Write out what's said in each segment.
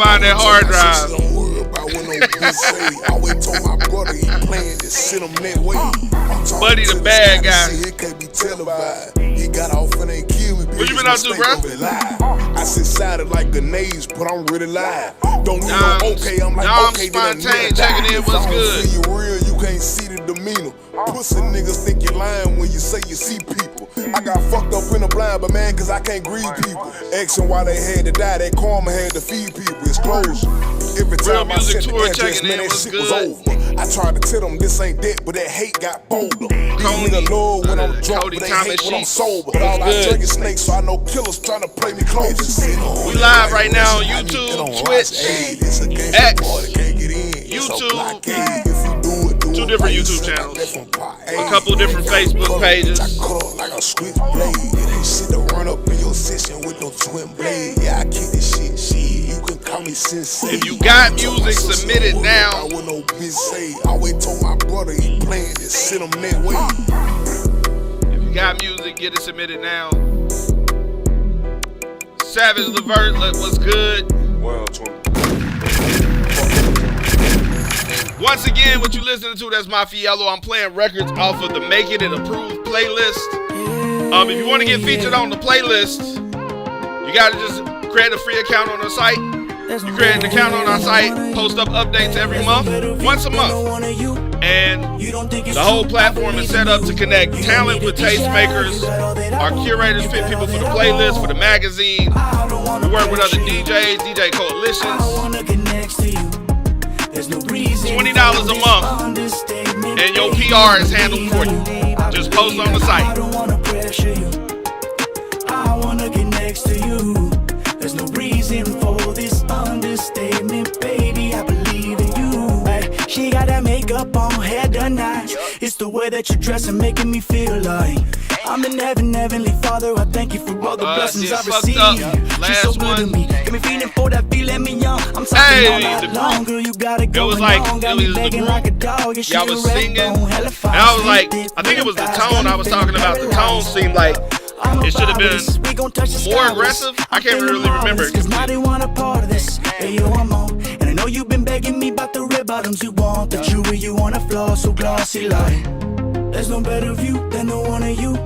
find that hard drive. Don't worry about what no bitch say. I always told my brother he playing to sit him that way. Buddy the bad guy. It can't be televised. He got off and ain't killed me. What you been up to, bro? I sit sided like grenades, but I'm really live. Don't need no okay, I'm like okay, then Spontaneous checking in, what's good? You real, you can't see the demeanor. Pussy niggas think you're lying when you say you see people. I got fucked up in the blind, but man, cause I can't grieve people. Asking why they had to die, that karma had to feed people. It's closed. Every time I said the address, man, that shit was over. I tried to tell them this ain't that, but that hate got bolder. These niggas love when I'm drunk, but they hate when I'm sober. But all I drink is snakes, so I know killers trying to play me close. We live right now on YouTube, Twitch, X, YouTube. Two different YouTube channels, a couple different Facebook pages. If you got music, submit it now. If you got music, get it submitted now. Savage Levert, what's good? Once again, what you listening to, that's Mafia Yellow. I'm playing records off of the Make It and Approved playlist. If you want to get featured on the playlist, you got to just create a free account on our site. You create an account on our site, post up updates every month, once a month. And the whole platform is set up to connect talent with tastemakers. Our curators pick people for the playlist, for the magazine. We work with other DJs, DJ coalitions. $20 a month, and your PR is handled for you. Just post on the site. I don't wanna pressure you. I wanna get next to you. There's no reason for this understatement, baby. I believe in you. Hey, she got that makeup on, hair done nice. It's the way that you dress and making me feel like I'm in heaven, heavenly Father. I thank you for all the blessings I received. She's so good to me. Got me feeling for that feeling me young. I'm talking all night long, girl. You gotta go. It was like got me begging like a dog. Y'all was singing, and I was like, I think it was the tone. I was talking about the tone. Seemed like it should have been more aggressive. I can't really remember it. Cause now they want a part of this. Hey, yo, I'm on. And I know you've been begging me about the red bottoms you want. The jewelry you want, a floor so glossy like. There's no better view than the one of you.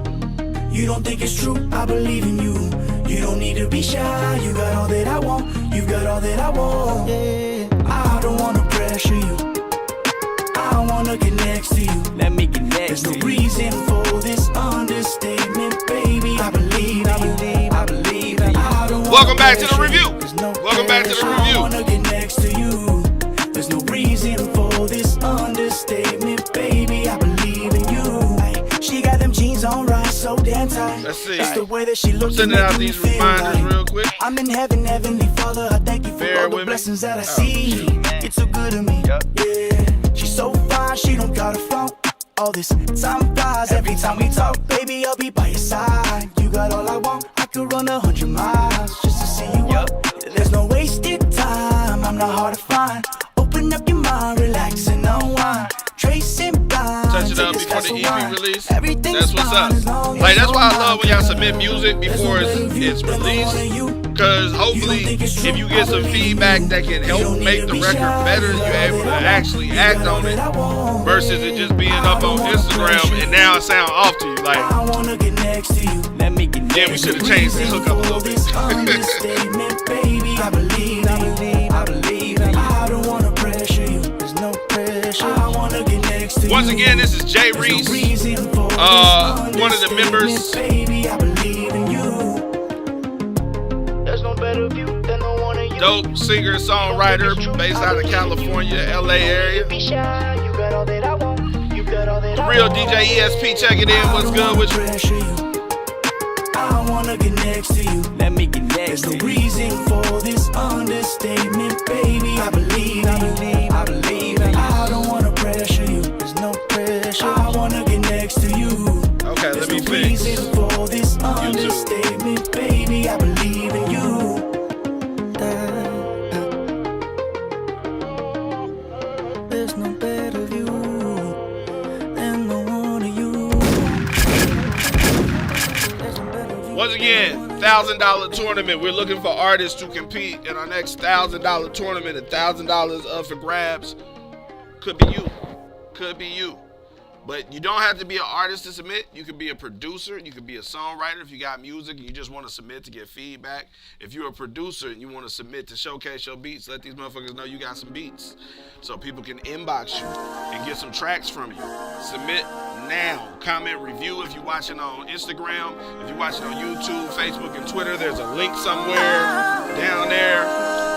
You don't think it's true, I believe in you. You don't need to be shy, you got all that I want. You got all that I want. Yeah. I don't wanna pressure you. I wanna get next to you. Let me get next to you. There's no reason for this understatement, baby. I believe in you. I believe in you. Welcome back to the review. Welcome back to the review. I wanna get next to you. There's no reason for this understatement, baby. I believe in you. She got them jeans on right, so damn tight. Let's see. It's the way that she looks. Sending out these reminders real quick. I'm in heaven, heavenly Father. I thank you for all the blessings that I see. It's so good to me. Yeah. She's so fine, she don't got a phone. All this time flies every time we talk. Baby, I'll be by your side. You got all I want. I could run 100 miles just to see you up. There's no wasted time. I'm not hard to find. Open up your mind, relax and unwind. Tracing blind. Touch it up before the EP release. That's what's up. Like, that's why I love when y'all submit music before it's released. Because hopefully, if you get some feedback that can help make the record better, you're able to actually act on it versus it just being up on Instagram and now it sound off to you. Like, yeah, we should have changed the hook up a little bit. I believe I don't wanna pressure you. There's no pressure. I wanna get next to you. Once again, this is Jay Reese, one of the members. Baby, I believe in you. There's no better view than the one of you. Dope singer, songwriter, based out of California, LA area. The real DJ ESP checking in. What's good with you? I wanna get next to you. Let me get next. There's no reason for this understatement, baby. I believe in you. I believe in you. I don't wanna pressure you. There's no pressure. I wanna get next to you. Okay, let me fix. reason for this understatement, baby. I believe in you. There's no better view than the one of you. Once again, $1,000 tournament. We're looking for artists to compete in our next $1,000 tournament. $1,000 up for grabs. Could be you. Could be you. But you don't have to be an artist to submit. You could be a producer. You could be a songwriter if you got music and you just want to submit to get feedback. If you're a producer and you want to submit to showcase your beats, let these motherfuckers know you got some beats so people can inbox you and get some tracks from you. Submit now. Comment, review if you're watching on Instagram. If you're watching on YouTube, Facebook, and Twitter, there's a link somewhere down there.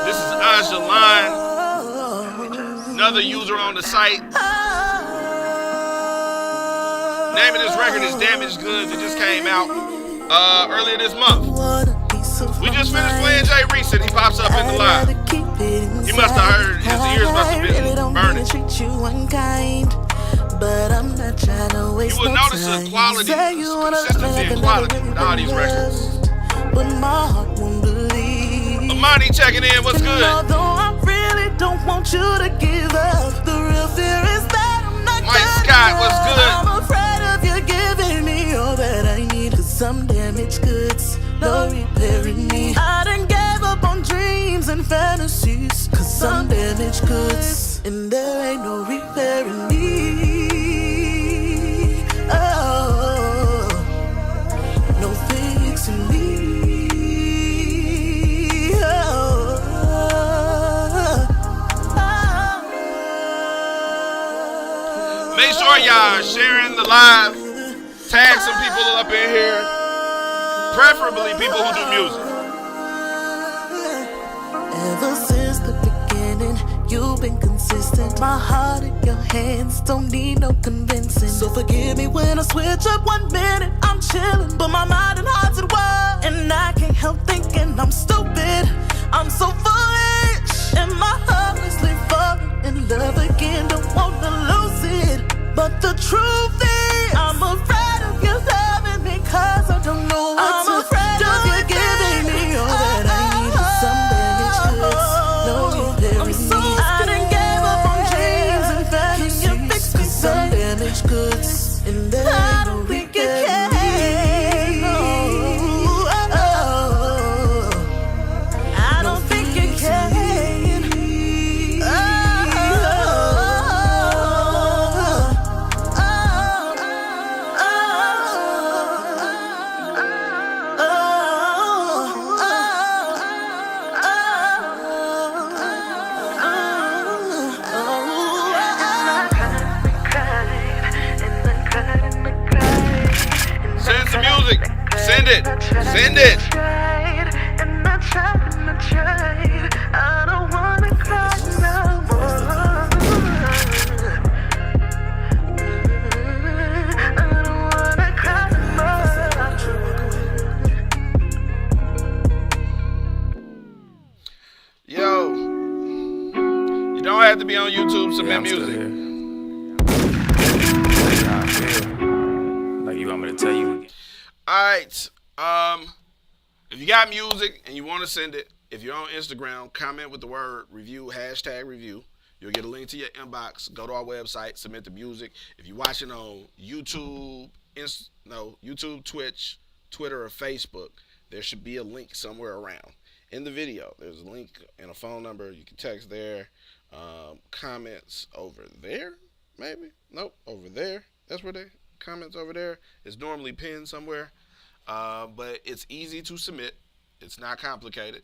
This is Ajaline, another user on the site. Name of this record is Damaged Goods. It just came out earlier this month. We just finished playing Jay Recent. He pops up in the live. He must have heard, his ears must have been burning. You will notice the quality, consistency and quality with all these records. Amani checking in, what's good? Don't want you to give up. The real fear is that I'm not Mike Scott, what's good? I'm afraid of you giving me all that I need. Cause some damaged goods, no repairing me. I done gave up on dreams and fantasies. Cause some damaged goods, and there ain't no repairing me. Oh, no fixing me. Make sure y'all sharing the live. Tag some people up in here. Preferably people who do music. Ever since the beginning, you've been consistent. My heart in your hands, don't need no convincing. So forgive me when I switch up 1 minute. I'm chilling, but my mind and heart's at war. And I can't help thinking I'm stupid. I'm so foolish. And my heart is falling in love again. Don't want to lose it. But the truth is, I'm afraid of you loving me. Cause I don't know what to do. I'm afraid of you giving me all that I need. Some damaged goods, no repairing me. I done gave up on dreams and fantasies. Cause some damaged goods, and there ain't no repairing me. I don't think you can. Send some music. Send it. Send it. I don't wanna cry no more. I don't wanna cry no more. Yo. You don't have to be on YouTube, submit music. Like you want me to tell you again. Alright. If you got music and you want to send it, if you're on Instagram, comment with the word review, #review. You'll get a link to your inbox. Go to our website, submit the music. If you're watching on YouTube, YouTube, Twitch, Twitter, or Facebook, there should be a link somewhere around. In the video, there's a link and a phone number. You can text there. Comments over there, maybe? Nope, over there. That's where they comments over there. It's normally pinned somewhere. But it's easy to submit. It's not complicated.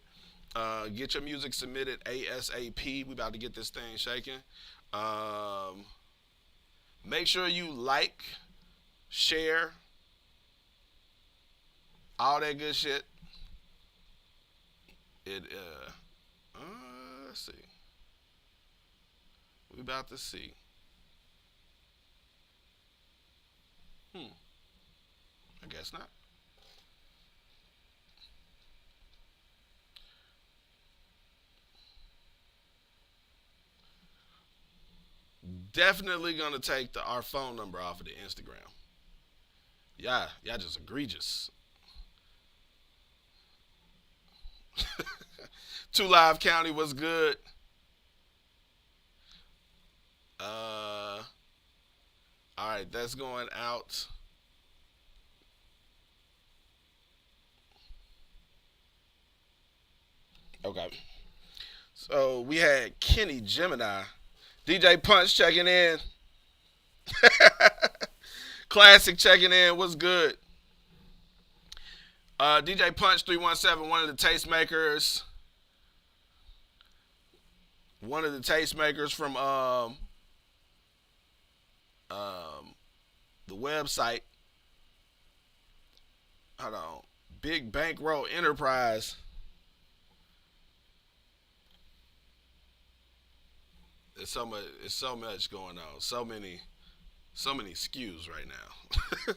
Get your music submitted ASAP. We about to get this thing shaking. Make sure you like, share, all that good shit. Let's see. We about to see. I guess not. Definitely gonna take our phone number off of the Instagram. Yeah, y'all just egregious. 2 Live County was good. All right, that's going out. Okay. So we had Kenny Gemini. DJ Punch checking in. Classic checking in. What's good? DJ Punch 317, one of the tastemakers. One of the tastemakers from the website. Hold on. Big Bankroll Enterprise. There's so much going on. So many SKUs right now.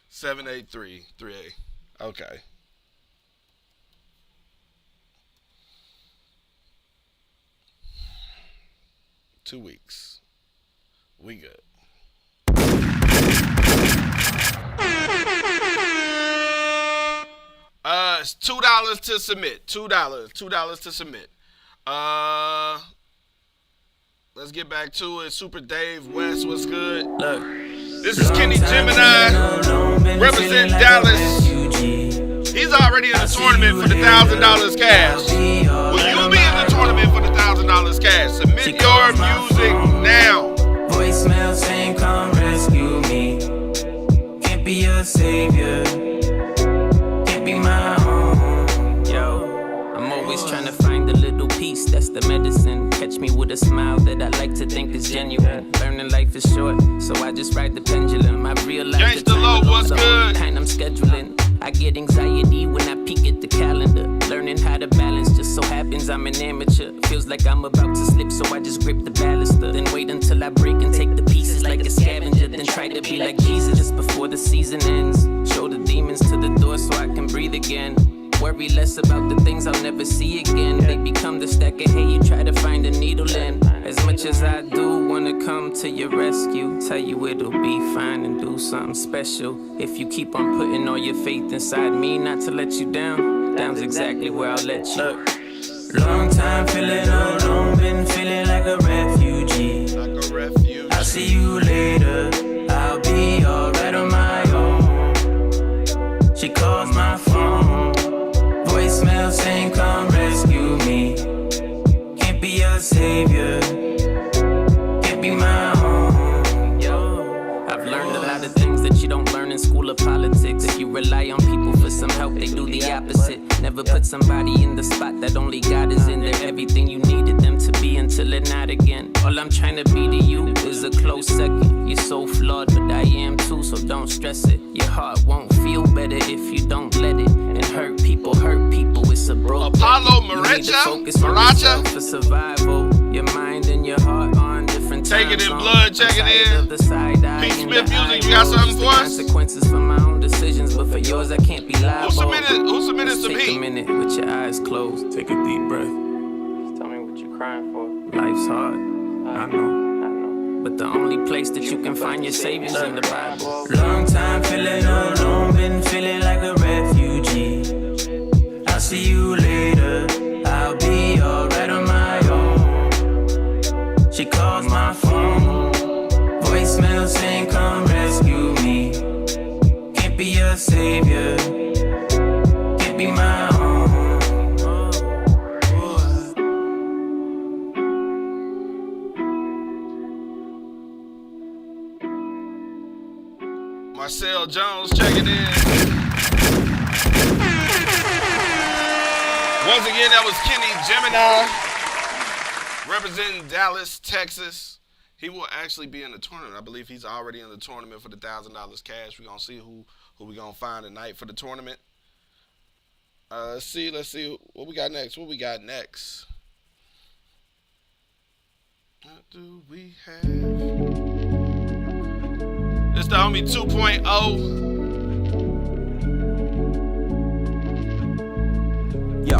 783-3A. Okay. Two weeks. We good. It's $2 to submit. $2 to submit. Let's get back to it. Super Dave West, what's good? Look, this is Kenny Gemini, representing Dallas. He's already in the tournament for the $1,000 cash. Will you be in the tournament for the $1,000 cash? Submit your music now. Voicemail saying come rescue me. Can't be your savior. Can't be my own. Yo, I'm always trying to find a little peace. That's the medicine. Catch me with a smile that I like to think is genuine. Learning life is short, so I just ride the pendulum. I realize the time what's good? Kind I'm scheduling. I get anxiety when I peek at the calendar. Learning how to balance, just so happens I'm an amateur. Feels like I'm about to slip, so I just grip the baluster. Then wait until I break and take the pieces like a scavenger. Then try to be like Jesus just before the season ends. Show the demons to the door so I can breathe again. Worry less about the things I'll never see again. They become the stack of hay you try to find a needle in. As much as I do wanna come to your rescue, tell you it'll be fine and do something special. If you keep on putting all your faith inside me, not to let you down, down's exactly where I'll let you. Long time feeling alone, been feeling like a refugee. I'll see you later, I'll be alright on my own. She calls my phone, voicemail saying come rescue me. Can't be your savior, can't be my own. Yo, I've learned a lot of things that you don't learn in school of politics. If you rely on people for some help, they do the opposite. Never put somebody in the spot that only God is in. They're everything you needed them to be until they're not again. All I'm trying to be to you is a close second. You're so flawed, but I am too, so don't stress it. Your heart won't feel better if you don't let it. And hurt people, it's a broke. Apollo Maracha for survival. Your mind and your heart on different times. Take it in blood, check it in. Pete Smith Music, you got something for us? Consequences for my own decisions, but for yours I can't be liable. Who submitted to me? Take a minute with your eyes closed. Take a deep breath. Just tell me what you're crying for. Life's hard, I know. But the only place that you can find your savior's in the Bible. Long time feeling alone, been feeling like a refugee. I'll see you later, I'll be alright on my own. She calls my phone, voicemail saying come rescue me. Can't be your savior, can't be my own. Marcel Jones checking in. Once again, that was Kenny Gemini, representing Dallas, Texas. He will actually be in the tournament. I believe he's already in the tournament for the $1,000 cash. We're going to see who we're going to find tonight for the tournament. Let's see what we got next. What do we have? It's the homie 2.0. Yo,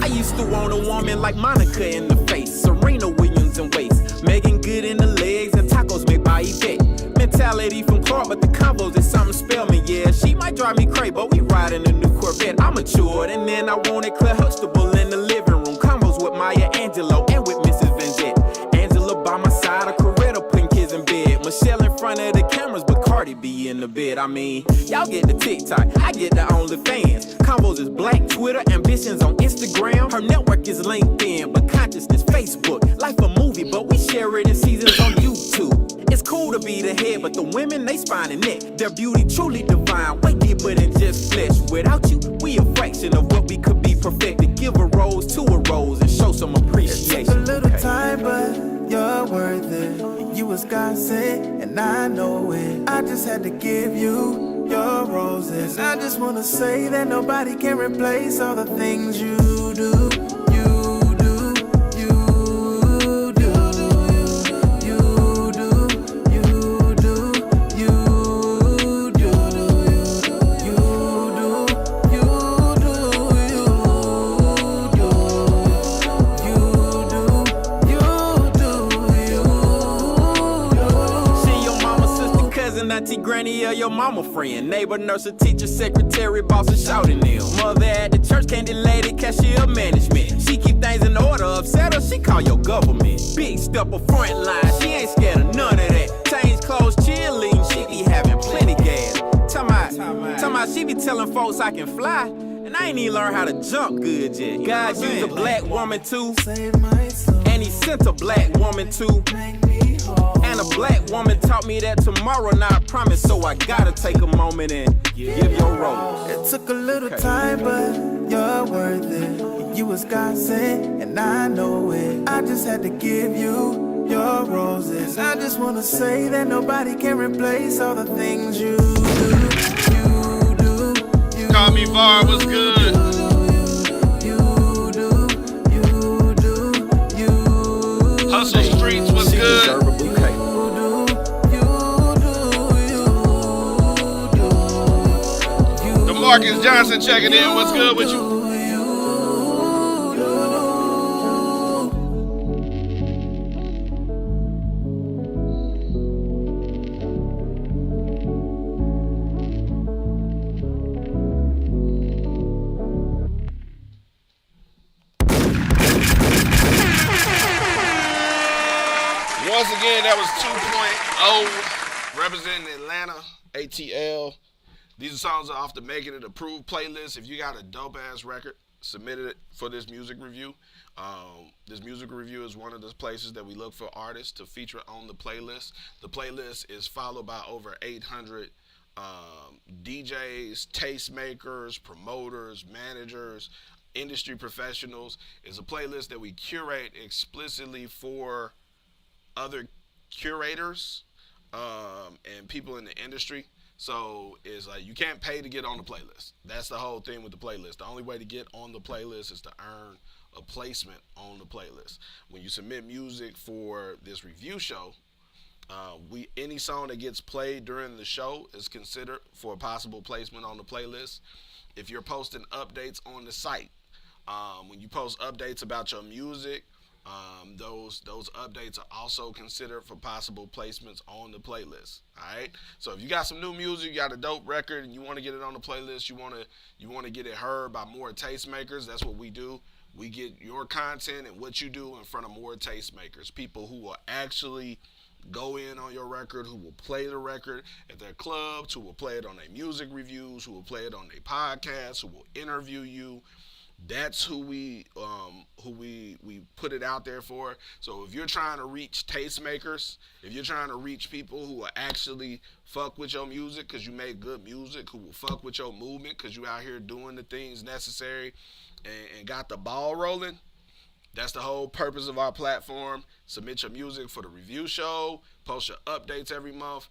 I used to want a woman like Monica in the face, Serena Williams in waist, Megan Good in the legs, and tacos made by eBay. Mentality from Clark, but the combos is something Spellman. Yeah, she might drive me crazy, but we ride in a new Corvette. I'm matured, and then I wanted Claire Huxtable in the living room. Combos with Maya Angelou and with Mrs. Vanzette. Angela by my side, a Coretta putting kids in bed. Michelle in front of the cameras, but Cardi B be in the bed. I mean, y'all get the TikTok, I get the OnlyFans. Combos is Black Twitter, ambitions on Instagram. Her network is LinkedIn, but consciousness Facebook. Life a movie, but we share it in seasons on YouTube. It's cool to be the head, but the women, they spine and neck. Their beauty truly divine, way deeper than just flesh. Without you, we a fraction of what we could be perfected. Give a rose to a rose and show some appreciation. It took a little time, but you're worth it. You was God sent, and I know it. I just had to give you your roses. I just wanna say that nobody can replace all the things you do. Auntie, granny, or your mama friend. Neighbor, nurse, teacher, secretary, boss, and shouting them. Mother at the church, candy lady, cashier, management. She keep things in order, upset her, she call your government. Big step a front line, she ain't scared of none of that. Change clothes, cheerleading, she be having plenty gas. Talking she be telling folks I can fly. And I ain't even learned how to jump good yet. God used a black woman too. And he sent a black woman too. And a black woman taught me that tomorrow not promise, so I gotta take a moment and give your rose. It took a little time, but you're worth it. You was God sent, and I know it. I just had to give you your roses. I just wanna say that nobody can replace all the things you do. Call me Var, what's good? Hustle Streets, what's good? Marcus Johnson checking in. What's good with you? Once again, that was 2.0 representing Atlanta, ATL. These songs are off the Making It Approved playlist. If you got a dope-ass record, submit it for this music review. This music review is one of the places that we look for artists to feature on the playlist. The playlist is followed by over 800 DJs, tastemakers, promoters, managers, industry professionals. It's a playlist that we curate explicitly for other curators and people in the industry. So it's like you can't pay to get on the playlist. That's the whole thing with the playlist. The only way to get on the playlist is to earn a placement on the playlist. When you submit music for this review show, any song that gets played during the show is considered for a possible placement on the playlist. If you're posting updates on the site, when you post updates about your music, those updates are also considered for possible placements on the playlist. All right. So if you got some new music, you got a dope record, and you want to get it on the playlist, you want to get it heard by more tastemakers. That's what we do. We get your content and what you do in front of more tastemakers, people who will actually go in on your record, who will play the record at their clubs, who will play it on their music reviews, who will play it on their podcasts, who will interview you. That's who we put it out there for. So if you're trying to reach tastemakers, if you're trying to reach people who will actually fuck with your music because you make good music, who will fuck with your movement because you out here doing the things necessary and got the ball rolling, that's the whole purpose of our platform. Submit your music for the review show, post your updates every month,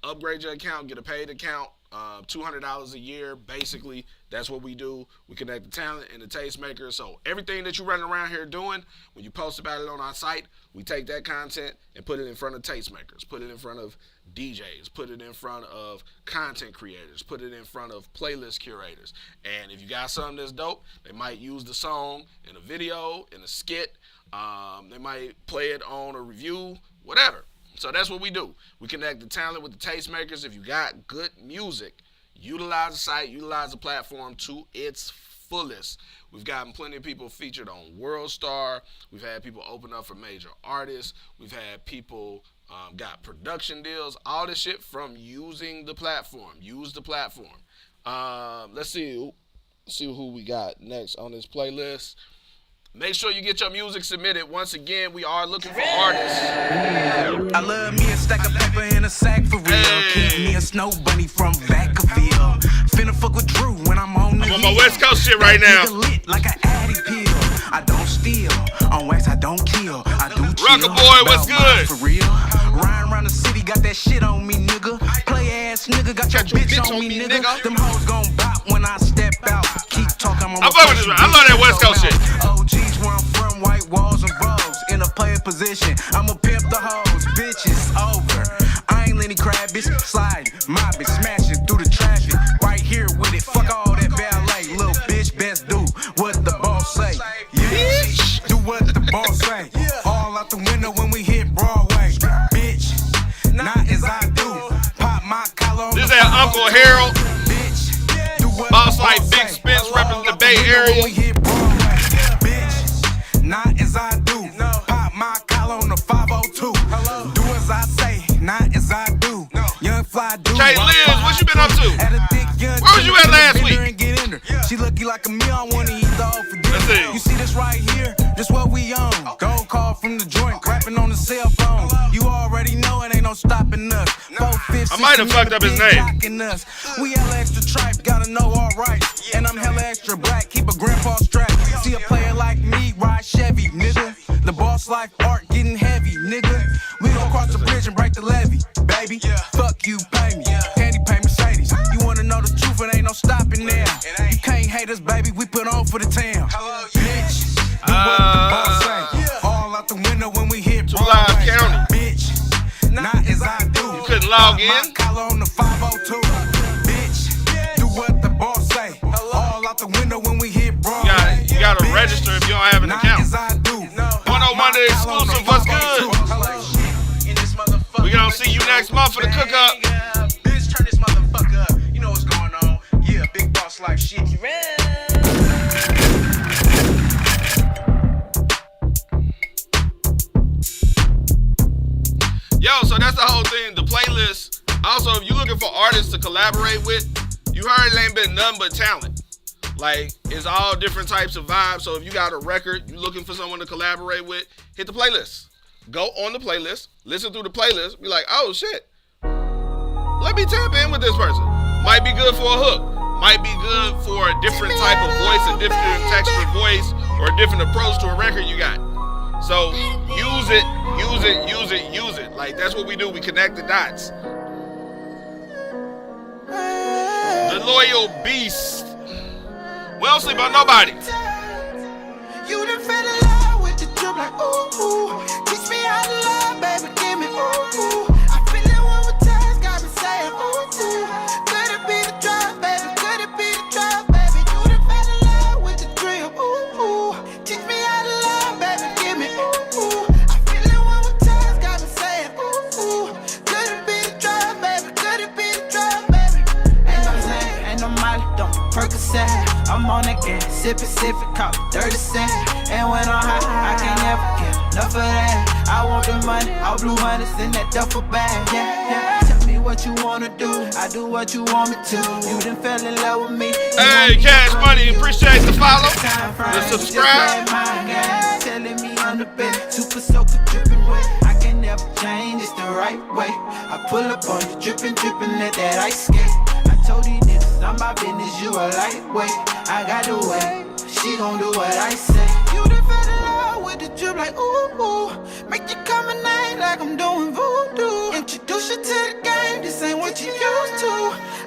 upgrade your account, get a paid account. $200 a year, basically. That's what we do. We connect the talent and the tastemakers. So everything that you're running around here doing, when you post about it on our site, we take that content and put it in front of tastemakers, put it in front of DJs, put it in front of content creators, put it in front of playlist curators. And if you got something that's dope, they might use the song in a video, in a skit. They might play it on a review, whatever. So that's what we do. We connect the talent with the tastemakers. If you got good music, utilize the site, utilize the platform to its fullest. We've gotten plenty of people featured on World Star. We've had people open up for major artists. We've had people got production deals, all this shit from using the platform. Use the platform. Let's see who we got next on this playlist. Make sure you get your music submitted. Once again, we are looking for artists. I love me a stack of paper in a sack for real. Hey. Keep me a snow bunny from Vacaville. Finna fuck with Drew when I'm on the I'm on my West Coast shit right now. Lit like an Addy pill. I don't steal. On wax, I don't kill. I do chill. Rocker boy, what's good? For real. Riding around the city, got that shit on me, nigga. Play ass nigga, got your bitch on me, nigga. Them hoes gon' bop when I step out. Keep talking, I'm fuck with this, man. I love that West Coast shit. OGs where I'm from, white walls and bows. In a player position, I'ma pimp the hoes. Bitches over. I ain't Lenny Kravitz. Slide, mobbing, smashing through the traffic. Right here with it. Fuck all that ballet. Little bitch, best do what the boss say. Yeah, do what the boss say. All out the window when we hit Broadway. Bitch, not as I do. Pop my collar on This the is Uncle Harold. bitch. Do what Boss the like boss Big say. Spence repping the All Bay out window Area. when we hit Broadway. Bitch, not as I do. Pop my collar on the 502. Do as I say, not as I do. Young fly dude. Kay Liz, what you been up to? At a thick young Where was you at last week? and get in her. She lucky like a meal, I wanna eat the whole for Let's see. dinner. You see this right here? This what we own. Gold call from the joint, rapping on the cell phone. You already know it ain't no stopping us. 4, 5, I might have fucked up his name. jocking us. We hella extra tripe, gotta know alright. And I'm hella extra black, keep a grandpa strap. See a player like me, ride Chevy, nigga. The boss life art getting heavy, nigga. We gon' cross the bridge and break the levee, baby. Fuck you, pay me. Candy pay Mercedes. You wanna know the truth, it ain't no stopping there. You can't hate us, baby, we put on for the town. Bitch, do what the boss say. All out the window when we hit Two Live Broadway. County. Bitch, not as I do. You couldn't log in? My collar on the 502. Bitch, do what the boss say. All out the window when we hit Broadway. You gotta register if you don't have an Not account. as I do. 101 the exclusive, what's good? We gonna see you next month for the cook up. Bitch, turn this motherfucker up. You know what's going on. Yeah, big boss life shit. Yo, so that's the whole thing. The playlist. Also, if you're looking for artists to collaborate with, you heard it ain't been nothing but talent. Like, it's all different types of vibes. So if you got a record, you looking for someone to collaborate with, hit the playlist. Go on the playlist, listen through the playlist, be like, oh shit, let me tap in with this person. Might be good for a hook. Might be good for a different type of voice, a different texture voice, or a different approach to a record you got. So use it, use it, use it, use it. Like, that's what we do. We connect the dots. The Loyal Beast. We don't sleep on nobody. You done fell in love with the drip like ooh, ooh. Teach me how to love, baby, give me ooh, ooh. I feel it one more time, got me saying ooh, ooh. Could it be the drug, baby? Could it be the drug, baby? You done fell in love with the drip, ooh, ooh. Teach me how to love, baby, give me ooh, ooh. I feel it one more time, got me saying ooh, ooh. Could it be the drug, baby? Could it be the drug, baby? Ain't no Zan, ain't no Molly, don't Percocet. I'm on that gas, sippin', call it 30 cents. And when I'm high, I can't never get enough of that. I want the money, all blue hundreds in that duffel bag. Yeah. Tell me what you wanna do, I do what you want me to. You done fell in love with me. Hey, Cash Money, appreciate the follow, the subscribe. Telling me I'm the best, super soaker dripping wet. I can never change, it's the right way. I pull up on you, dripping, let that ice skate. I told these niggas I'm my business, you a lightweight. I got the way, she gon' do what I say. You done fell in love with the drip like ooh, ooh. Make you come at night like I'm doing voodoo. Introduce you to the game, this ain't what you used to.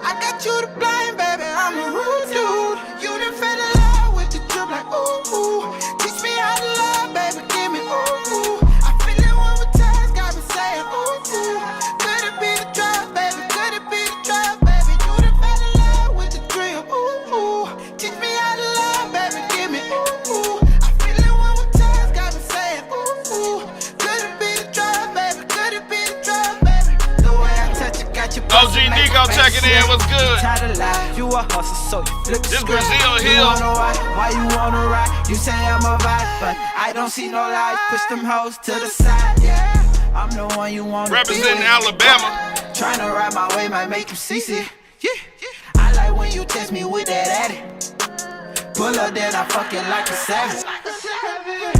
I got you to blame, baby, I'm a rude dude. You done fell in love with the drip like ooh, ooh. Teach me how to love, baby, give me ooh, ooh. I feel it one more time, got me saying ooh, ooh. Could it be the drug, baby? Could it be the drug, baby? You done fell in love with the drip, ooh, ooh. Teach me how to love, baby, give me ooh, ooh. I feel it one more time, got me saying ooh, ooh. Could it be the drug, baby? Could it be the drug, baby? The way I touch it, got you OG Nico checking in, what's good? You a hustle, so you flip the This script. Brazil You Hill. wanna why you wanna ride? You say I'm a vibe, but I don't see no light. Push them hoes to the side, yeah. I'm the one you want. Representing Alabama. Trying to ride my way might make you seasick. Yeah. I like when you test me with that addy. Pull up, then I fuck it like a savage.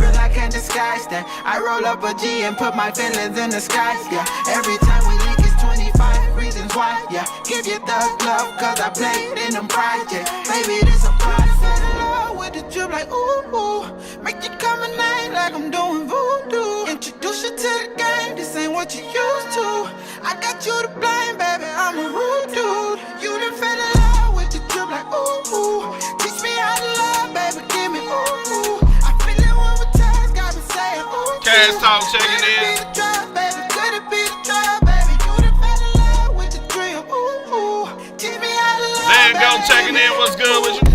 Real, I can't disguise that. I roll up a G and put my feelings in the sky. Yeah. Every time we link, it's 25 reasons why. Yeah. Give you thug love, cause I played in them projects. Baby, this a party. Fell in love with the drip like ooh, ooh. Make you come at night like I'm doing voodoo. Introduce you to the game, this ain't what you used to. I got you to blame, baby, I'm a rude dude. You done fell in love with the drip like ooh, ooh. Teach me how to love, baby, give me ooh, ooh. I feel it one more time, got me saying ooh, ooh. Cash Talk checking in. Could it be the drug, baby, could it be the drug, baby? You done fell in love with the drip, ooh, ooh. Teach me how to love, Van baby, Gogh checking in. What's good with you?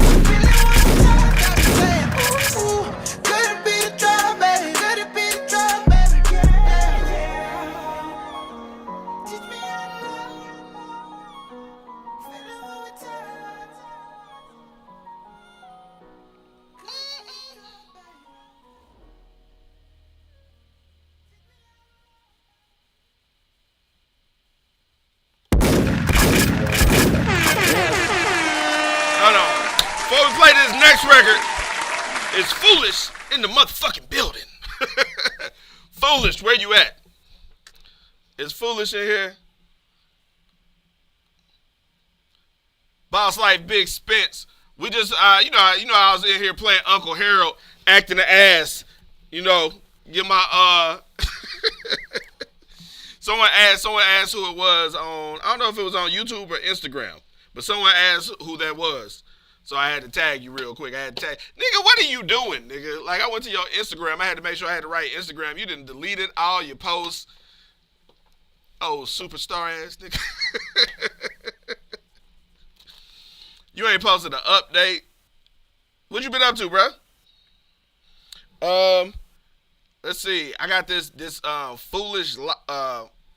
Before we play this next record, it's Foolish in the motherfucking building. Foolish, where you at? It's Foolish in here. Boss like Big Spence. We just, you know, I was in here playing Uncle Harold, acting the ass. You know, get my Someone asked who it was on. I don't know if it was on YouTube or Instagram, but someone asked who that was. So I had to tag you real quick. Nigga, what are you doing, nigga? Like, I went to your Instagram. I had to make sure I had the right Instagram. You didn't delete it, all your posts. Oh, superstar ass nigga. You ain't posted an update. What you been up to, bro? Let's see. I got this Foolish.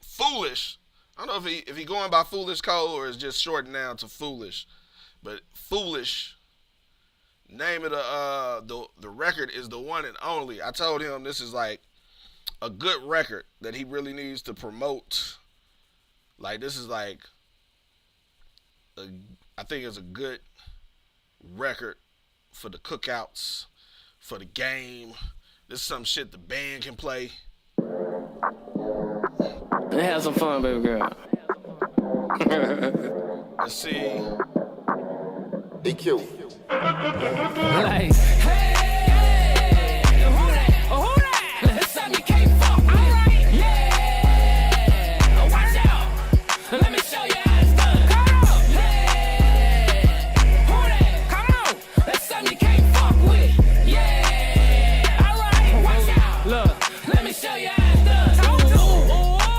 Foolish. I don't know if he going by Foolish Cole or is just shortened down to Foolish. But Foolish, name of the record is The One and Only. I told him this is like a good record that he really needs to promote. Like, this is like, I think it's a good record for the cookouts, for the game. This is some shit the band can play. Have some fun, baby girl. Let's see. EQ. Like, hey, who that? That's something you can't fuck with. Right. Yeah, watch out. Let me show you how it's done. Come on. Hey, who that? Come on. That's something you can't fuck with. Yeah, all right. Watch out. Look, let me show you how it's done. Talk to them.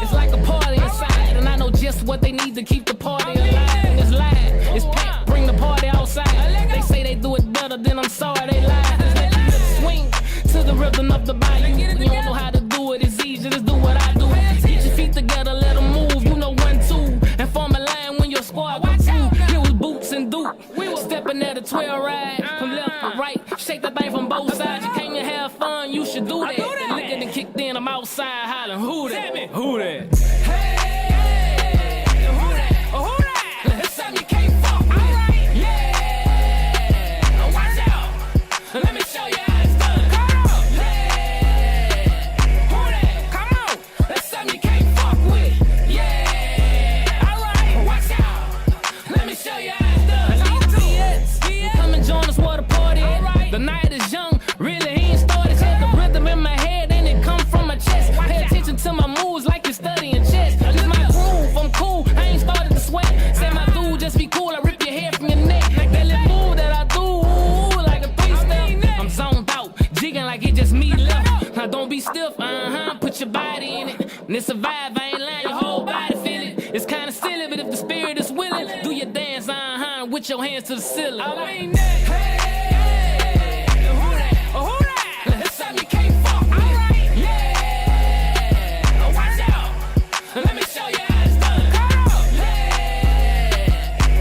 It's like a party inside, and I know just what they need to keep the party alive. It's live. It's packed. Bring the party outside. They say they do it better, then I'm sorry they lie. Just let you swing to the rhythm of the bayou. You don't know how to do it, it's easy, just do what I do. Get your feet together, let them move, you know 1, 2. And form a line when your squad was through. It was Boots and Duke. We were stepping at a 12 ride, from left to right. Shake the thing from both sides. You came to have fun, you should do that. And look at the kicked in, I'm outside hollering, who that? Who that? Hey, who that? Who that? That's something you can't fuck with. Let me show you how it's done. Come on. Hey, who that? Come on. That's something you can't fuck with. Yeah, all right. Watch out. Let me show you how it's done. Come and join us where the party at. Right. The night is young. Really, he ain't started yet. The rhythm in my head and it come from my chest. Pay attention to my moves like you're studying chess. This my groove. I'm cool. I ain't started to sweat. Say my dude, just be cool. I rip your hair from your neck. That little move that I do. I'm zoned out, jigging like it just me left. Now don't be stiff, put your body in it. And it's a vibe, I ain't lying, your whole body feel it. It's kinda silly, but if the spirit is willing, do your dance, with your hands to the ceiling. I mean that. Hey, who that? Who that? That's something you can't fuck with. Right. Yeah, watch out. Let me show you how it's done. Come on. Hey,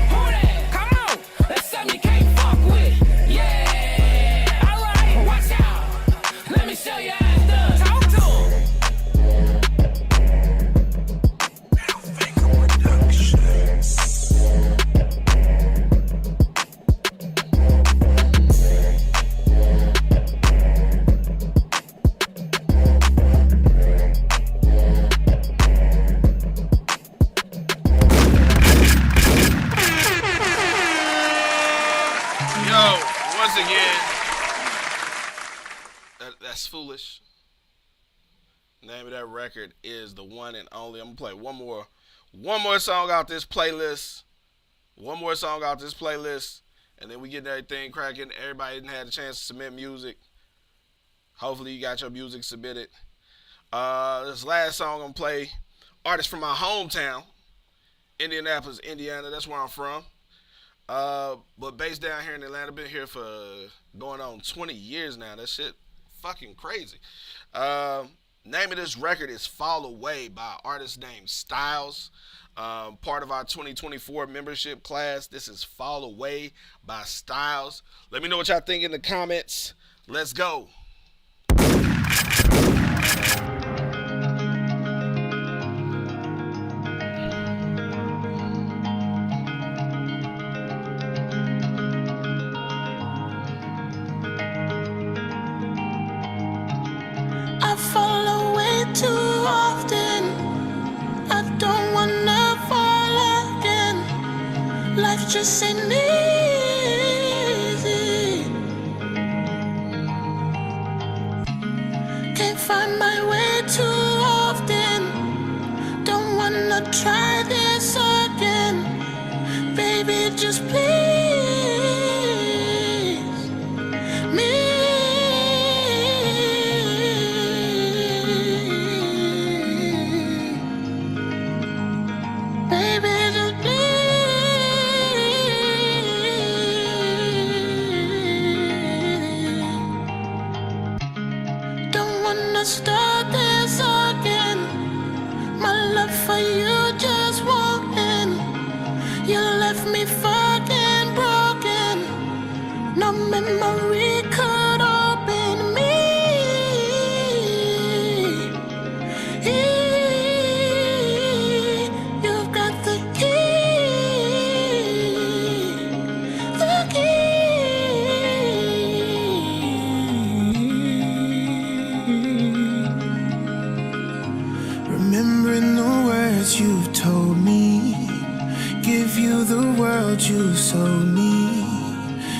who that? Come on. That's something you can't fuck with. Yeah. Show you how it's done. Talk to him. Less Foolish. Name of that record is The One and Only. I'm gonna play one more song out this playlist. One more song out this playlist, and then we get everything cracking. Everybody didn't have a chance to submit music. Hopefully you got your music submitted. This last song I'm gonna play, artist from my hometown, Indianapolis, Indiana. That's where I'm from. But based down here in Atlanta. Been here for going on 20 years now. That shit fucking crazy. Name of this record is Fall Away by an artist named Styles. Part of our 2024 membership class. This is Fall Away by Styles. Let me know what y'all think in the comments. Let's go. I fall away too often. I don't wanna fall again. Life just ain't easy. Can't find my way too often. Don't wanna try this again. Baby, just please me. Baby, just please. Don't wanna start this again. My love for you just won't end. You left me fucking broken. No memory could open me. You've got the key, the key. Remembering the words you've told me, give you the world you sold me.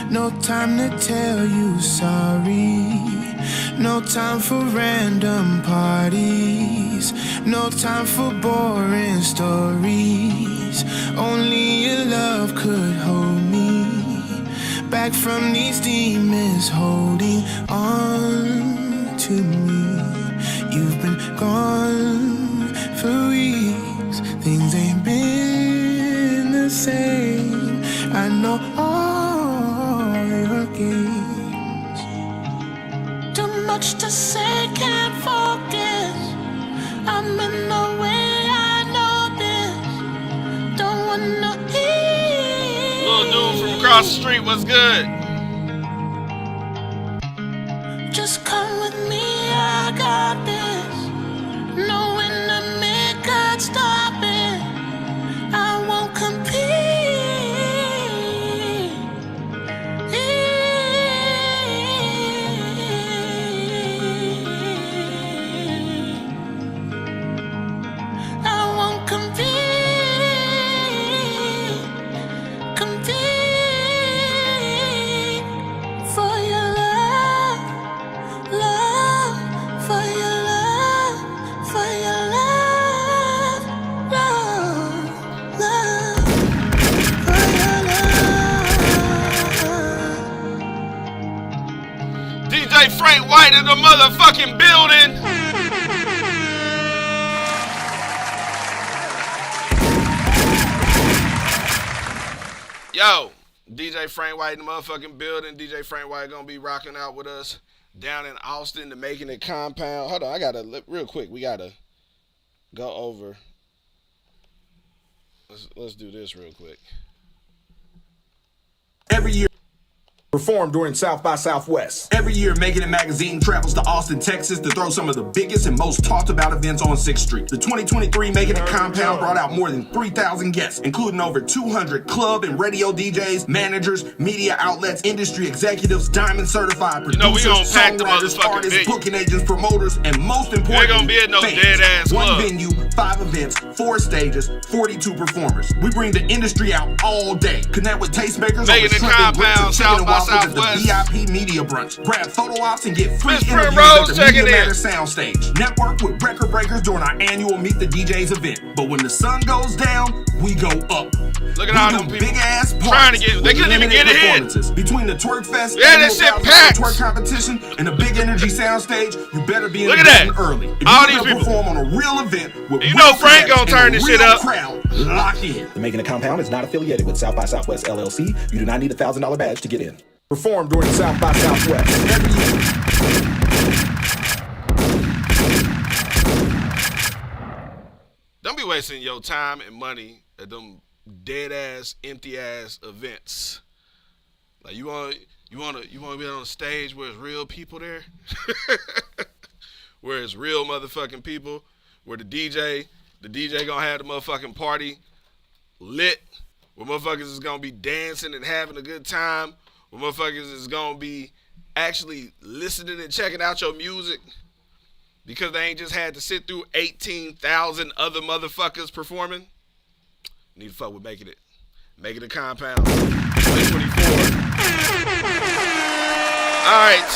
No time to tell you sorry. No time for random parties. No time for boring stories. Only your love could hold me back from these demons holding on to me. You've been gone for weeks. Things ain't been the same. I know all your games. Too much to say, can't focus. I'm in the way, I know this. Don't wanna eat. Little dude from across the street, what's good? Just come with me, I got this. No enemy could stop it. I won't compete. I won't compete. Compete for your love, love, for your love, for your love, love, love, for your love. DJ Frank White in the motherfucking building. Yo, DJ Frank White in the motherfucking building. DJ Frank White gonna be rocking out with us down in Austin, the Making It compound. Hold on, I gotta, real quick, we gotta go over. Let's do this real quick. Every year, performed during South by Southwest. Every year, Making It Magazine travels to Austin, Texas to throw some of the biggest and most talked about events on 6th Street. The 2023 Making It Compound brought out more than 3,000 guests, including over 200 club and radio DJs, managers, media outlets, industry executives, diamond certified producers, You know we gonna pack the songwriters, motherfucking artists, venue. booking agents, promoters, and most You ain't importantly, gonna be at no fans. dead ass One club. venue, 5 events, 4 stages, 42 performers. We bring the industry out all day. Connect with tastemakers Making over it Sunday compound, breakfast and chicken South and by waffles at Southwest. the VIP Media Brunch. Grab photo ops and get free Miss interviews Primrose at the checking Media in. Matter Soundstage. Network with record breakers during our annual Meet the DJs event. But when the sun goes down, we go up. Look at all them big people ass trying to get. They couldn't even get in. Between the Twerk Fest, Yeah, that shit annual packed. twerk competition, and the Big Energy Soundstage, you better be in Look the at building that. early. If All you these gonna people. perform on a real event with You real know Frank fans gonna and turn a this shit real up. Crowd, lock in. The Making It Compound is not affiliated with South by Southwest LLC. You do not need a $1,000 badge to get in. Perform during South by Southwest every year. Don't be wasting your time and money at them dead ass, empty ass events. Like you want to be on a stage where it's real people there, where it's real motherfucking people, where the DJ gonna have the motherfucking party lit, where motherfuckers is gonna be dancing and having a good time, where motherfuckers is gonna be actually listening and checking out your music. Because they ain't just had to sit through 18,000 other motherfuckers performing. Need to fuck with Making It. Making It Compound. 2024. All right.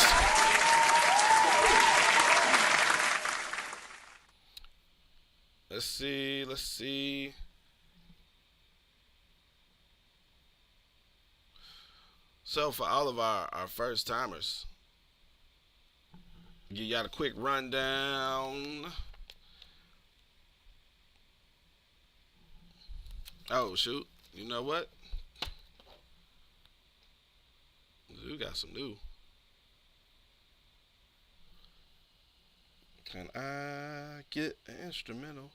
Let's see. So for all of our first timers, give y'all a quick rundown. Oh, shoot. You know what? We got some new. Can I get an instrumental?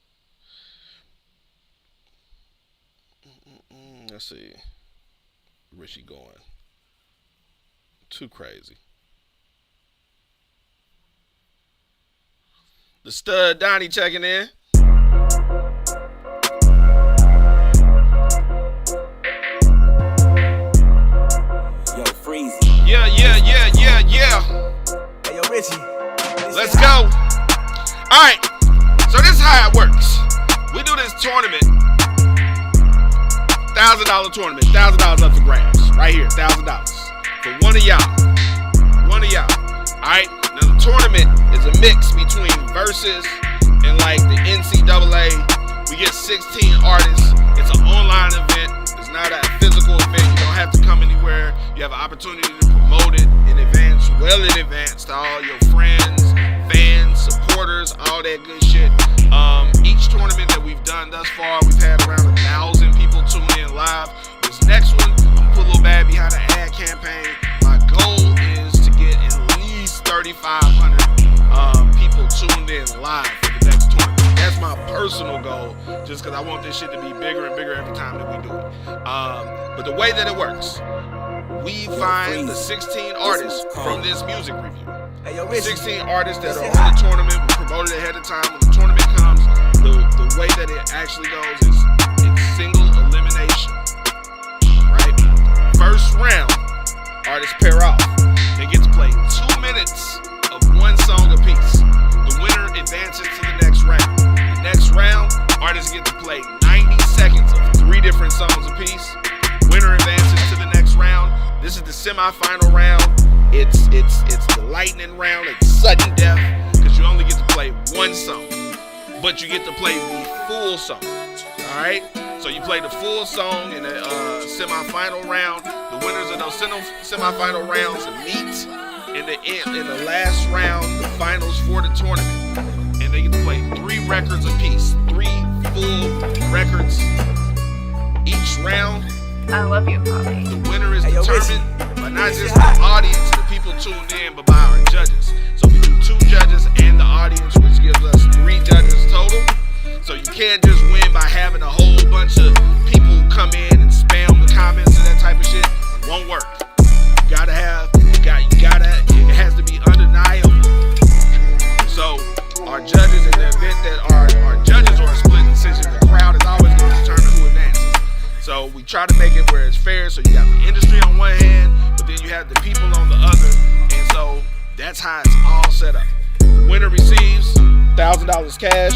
Let's see. Where's she going? Too crazy. The stud Donnie checking in. Yo, Freezy. Yeah. Hey, yo, Richie. Let's go. All right. So this is how it works. We do this tournament. $1,000 tournament. $1,000 up for grabs. Right here. $1,000 for one of y'all. All right. Now the tournament is a mix between versus and like the NCAA. We get 16 artists. It's an online event. It's not a physical event. You don't have to come anywhere. You have an opportunity to promote it in advance, well in advance, to all your friends, fans, supporters, all that good shit. Each tournament that we've done thus far, we've had around 1,000 people tune in live. This next one, I'm gonna put a little bad behind the ad campaign. My goal is to get at least 3,500 people tuned in live for the next tournament. That's my personal goal, just because I want this shit to be bigger and bigger every time that we do it. But the way that it works, we find the 16 artists from this music review. 16 artists that are on the tournament. We promote it ahead of time. When the tournament comes, the way that it actually goes is it's single elimination. Right? First round, artists pair off. They get to play 2 minutes of one song apiece. The winner advances to the next round. The next round, artists get to play 90 seconds of 3 different songs apiece. Winner advances to the next round. This is the semifinal round. It's the lightning round. It's sudden death because you only get to play one song, but you get to play the full song. All right. So you play the full song in the semifinal round. The winners of those semifinal rounds meet in the last round, the finals for the tournament, and they get to play 3 records apiece, 3 full records each round. I love you, Polly. The winner is determined by not just the audience, the people tuned in, but by our judges. So we do 2 judges and the audience, which gives us 3 judges total. So you can't just win by having a whole bunch of people come in and spam the comments and that type of shit. It won't work. It has to be undeniable. So our judges in the event that our judges are a split decision, the crowd is always going to determine who advances. So we try to make it where it's fair. So you got the industry on one hand, but then you have the people on the other. And so that's how it's all set up. The winner receives $1,000 cash.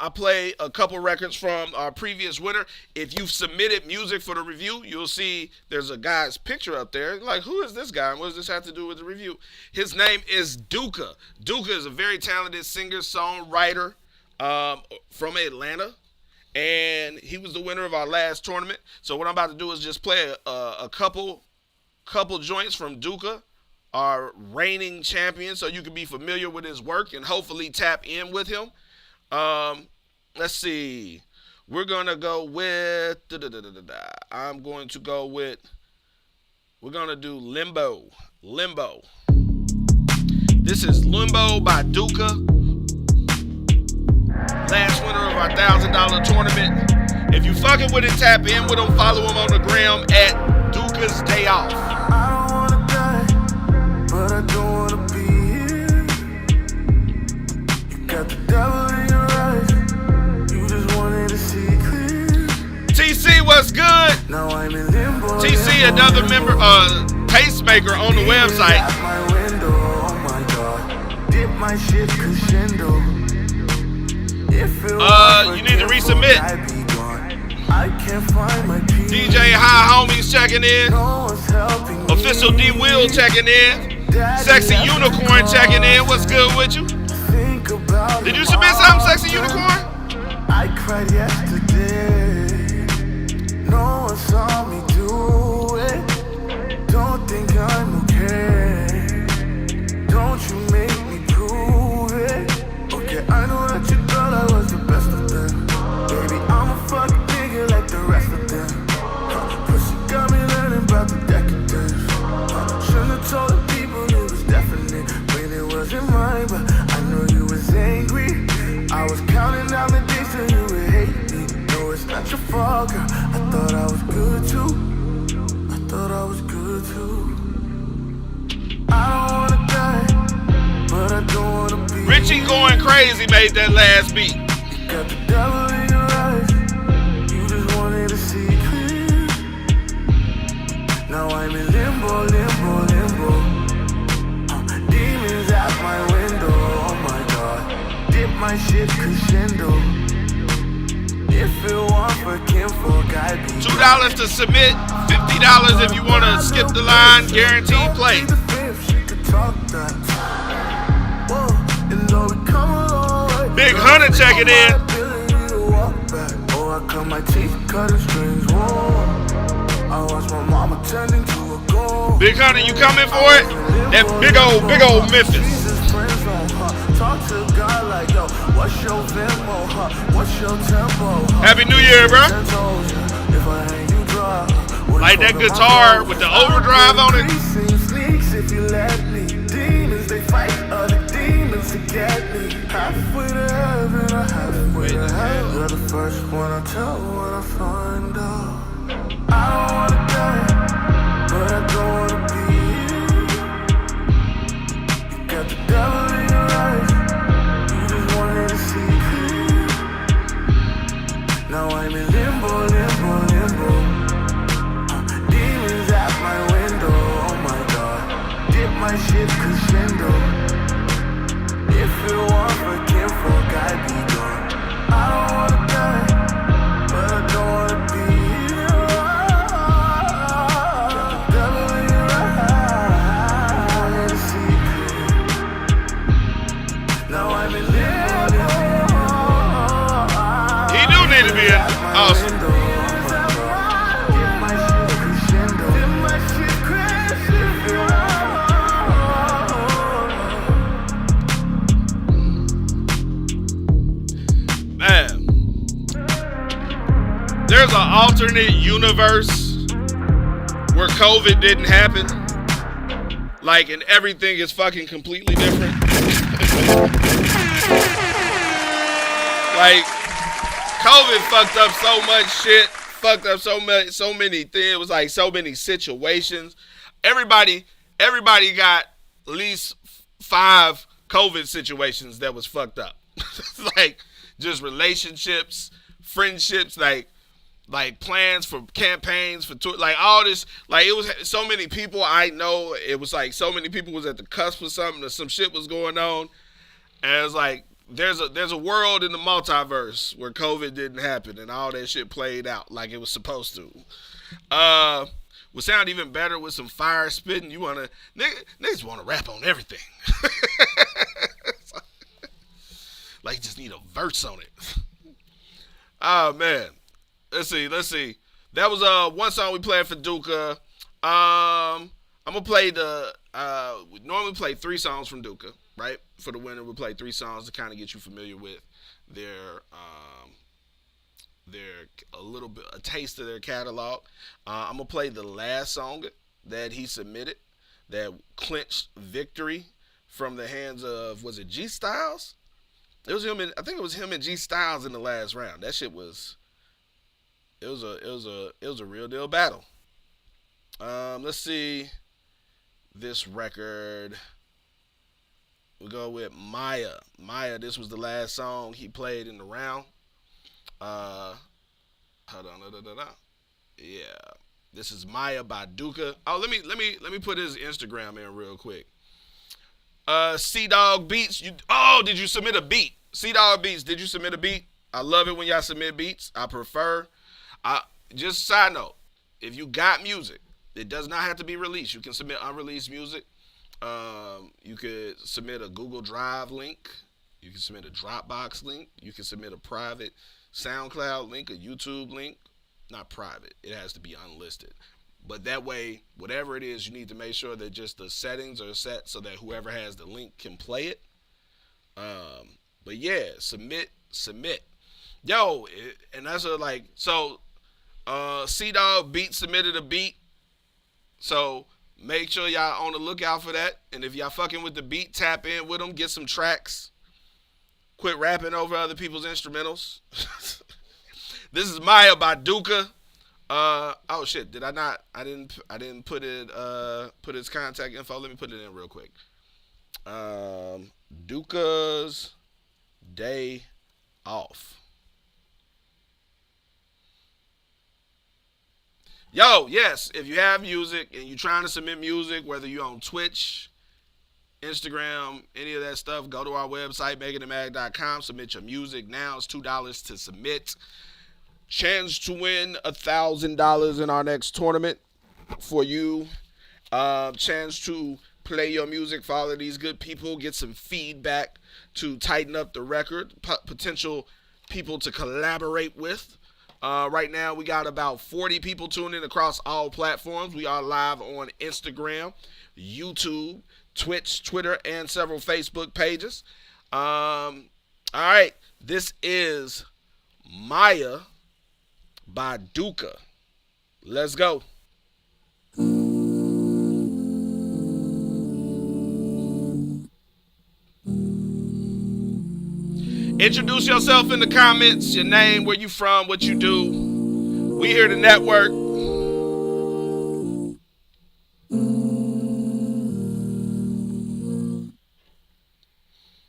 I play a couple records from our previous winner. If you've submitted music for the review, you'll see there's a guy's picture up there. Like, who is this guy? And what does this have to do with the review? His name is Duka. Duka is a very talented singer-songwriter from Atlanta. And he was the winner of our last tournament. So what I'm about to do is just play a couple joints from Duka, our reigning champion, so you can be familiar with his work and hopefully tap in with him. Let's see. We're going to go with... I'm going to go with... We're going to do Limbo. Limbo. This is Limbo by Duka. Last winner of our $1,000 tournament. If you fucking with it, tap in with him. Follow him on the gram at Duka's Day Off. I don't wanna die, but I don't wanna be here. You got the devil in your eyes. You just wanted to see clear. TC, what's good? Now I'm in limbo. TC, another member, pacemaker on the website. Out my window, oh my God. Dip my shit crescendo. You need to resubmit. I can't find my peace. DJ High Homies checking in. No one's helping me. Official D Will checking in. Sexy Unicorn checking in. What's good with you? Think about Did you submit something, Sexy Unicorn? I cried yesterday. No one saw me do it. Don't think I'm okay. Don't you make me prove it. Okay, I know that you thought I was the best of them. Baby, I'm a fucking nigga like the rest of them. Pussy got me learning about the decadence. Shouldn't have told the people it was definite when it wasn't mine, but I know you was angry. I was counting down the days till you would hate me. No, it's not your fault, girl. I thought I was good too. I thought I was good too. I don't wanna die, but I don't wanna be. Richie going crazy made that last beat. You got the devil in your eyes. You just wanted to see clear. Now I'm in limbo, limbo, limbo. Demons at my window, oh my God. Dip my shit crescendo. If it weren't for kinfolk, I'd be $2 to submit, $50 if you want to skip the line, guaranteed play. Big Hunter checking in. Oh, I cut my teeth, cutting strings. I watch my mama turn into a gold. Big Hunter, you coming for it? That big old Memphis. Talk to God like, yo, what's your Venmo, huh? What's your tempo, huh? Happy New Year, bro. Like that guitar with the overdrive on it. Sneaks if you let me. Demons, they fight other demons to get me. Halfway to heaven, or halfway to hell. You're the first one I tell when I find out. I don't wanna die, but I don't wanna be here. You got the devil in your eyes. You just wanted to see clear. Now I'm in limbo, limbo, limbo. Demons at my window, oh my God. Dip my shit crescendo. If it weren't for kinfolk, I'd be gone. I don't wanna die, but I don't wanna be here. Got the devil in your eyes. I wanted to see clear. Now I'm in limbo. He do need to be awesome. Man, there's an alternate universe where COVID didn't happen. Like, and everything is fucking completely different. Like, COVID fucked up so much shit, fucked up so many things. It was like so many situations. Everybody got at least 5 COVID situations that was fucked up. Like, just relationships, friendships, like plans for campaigns, for tour, like all this. Like, it was so many people I know. It was like so many people was at the cusp of something, or some shit was going on. And it was like there's a world in the multiverse where COVID didn't happen and all that shit played out like it was supposed to. Would sound even better with some fire spitting. You wanna niggas wanna rap on everything. Like you just need a verse on it. Oh man. Let's see. That was one song we played for Duka. I'm gonna play we normally play 3 songs from Duka, right? For the winner, we play 3 songs to kind of get you familiar with their a taste of their catalog. I'm gonna play the last song that he submitted that clinched victory from the hands of, was it G Styles? I think it was him and G Styles in the last round. That shit was it was a real deal battle. Let's see this record. We'll go with Maya. This was the last song he played in the round. Hold on. Yeah. This is Maya by Duka. Oh, let me put his Instagram in real quick. C-Dog Beats. Did you submit a beat? C-Dog Beats, did you submit a beat? I love it when y'all submit beats. I prefer. Just side note, if you got music, it does not have to be released. You can submit unreleased music. You could submit a Google Drive link. You can submit a Dropbox link. You can submit a private SoundCloud link, a YouTube link. Not private. It has to be unlisted. But that way, whatever it is, you need to make sure that just the settings are set so that whoever has the link can play it. But yeah, submit. Yo, and that's C-Dog Beat submitted a beat. So make sure y'all on the lookout for that. And if y'all fucking with the beat, tap in with them, get some tracks. Quit rapping over other people's instrumentals. This is Maya by Duka. Oh shit, did I not? I didn't put it put his contact info. Let me put it in real quick. Duka's Day Off. Yo, yes, if you have music and you're trying to submit music, whether you're on Twitch, Instagram, any of that stuff, go to our website, makeitmag.com, submit your music. Now it's $2 to submit. Chance to win $1,000 in our next tournament for you. Chance to play your music, follow these good people, get some feedback to tighten up the record, potential people to collaborate with. Right now, we got about 40 people tuning in across all platforms. We are live on Instagram, YouTube, Twitch, Twitter, and several Facebook pages. All right, this is Maya by Duka. Let's go. Introduce yourself in the comments, your name, where you from, what you do. We here to network.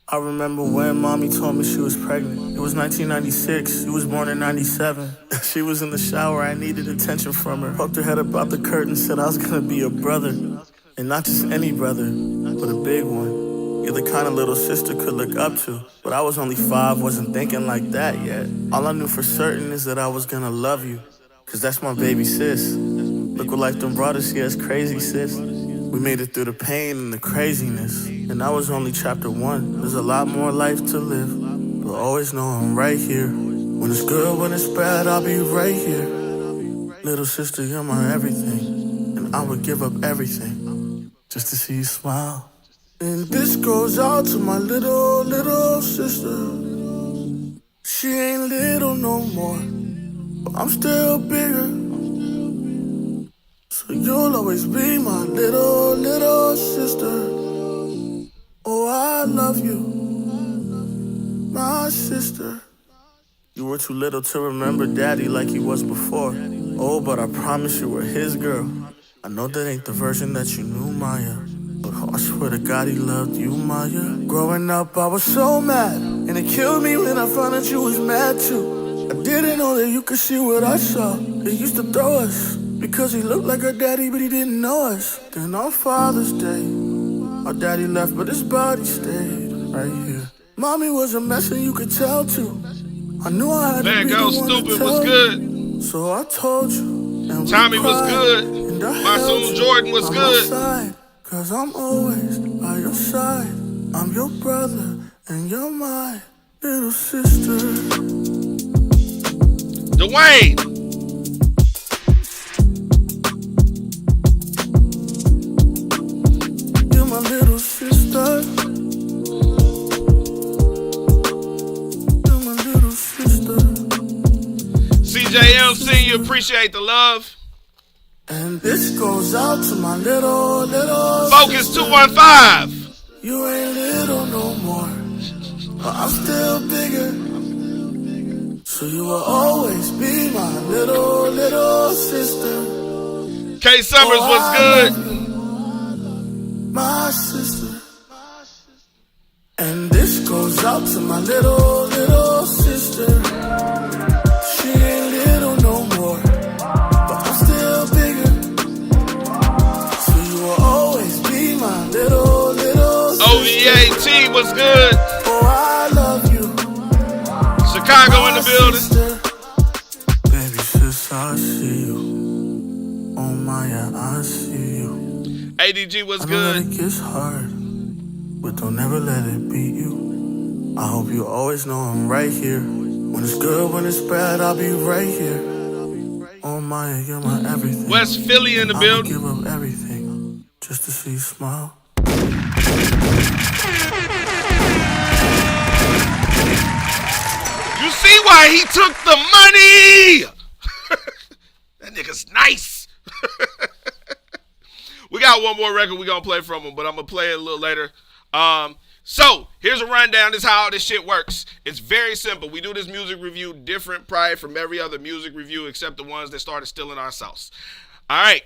I remember when mommy told me she was pregnant. It was 1996. She was born in 97. She was in the shower. I needed attention from her. Poked her head up out the curtain, said I was gonna be a brother. And not just any brother, but a big one. You're the kind of little sister could look up to. But I was only 5, wasn't thinking like that yet. All I knew for certain is that I was gonna love you. Cause that's my baby sis. Look what life done brought us, yeah, it's crazy, sis. We made it through the pain and the craziness. And that was only chapter 1. There's a lot more life to live. But always know I'm right here. When it's good, when it's bad, I'll be right here. Little sister, you're my everything. And I would give up everything just to see you smile. And this goes out to my little sister. She ain't little no more, but I'm still bigger. So you'll always be my little sister. Oh, I love you, my sister. You were too little to remember daddy like he was before. Oh, but I promise you were his girl. I know that ain't the version that you knew, Maya. But I swear to God he loved you, Maya. Growing up I was so mad, and it killed me when I found out you was mad too. I didn't know that you could see what I saw. He used to throw us because he looked like our daddy, but he didn't know us. Then on Father's Day, our daddy left, but his body stayed right here. Mommy was a mess and you could tell too. I knew I had Van to be Gogh the one to Stupid tell was you. good. So I told you. And we Tommy was cried, good. and I Monsoon held you Jordan was by good. my side, 'cause I'm always by your side. I'm your brother and you're my little sister. Dwayne. You're my little sister. You're my little sister. CJMC, you appreciate the love. And this goes out to my little Focus sister. 215. You ain't little no more, but I'm still bigger. So you will always be my little sister. K Summers Oh, was I good. love you, my sister. And this goes out to my little sister. She ain't little no more, but I'm still bigger. So you will always be my little sister. OVAT was good. Oh, I love you. Chicago in the building. Sister. Baby sis, I see you. Oh my, yeah, I see you. ADG was I know that good. it gets hard, but don't ever let it beat you. I hope you always know I'm right here. When it's good, when it's bad, I'll be right here. Oh my, you're my everything. West Philly in the I would building. give up everything just to see you smile. You see why he took the money? That nigga's nice. We got one more record we gonna play from him, but I'm gonna play it a little later. So here's a rundown. This is how this shit works. It's very simple. We do this music review different probably from every other music review except the ones that started stealing our sauce. All right.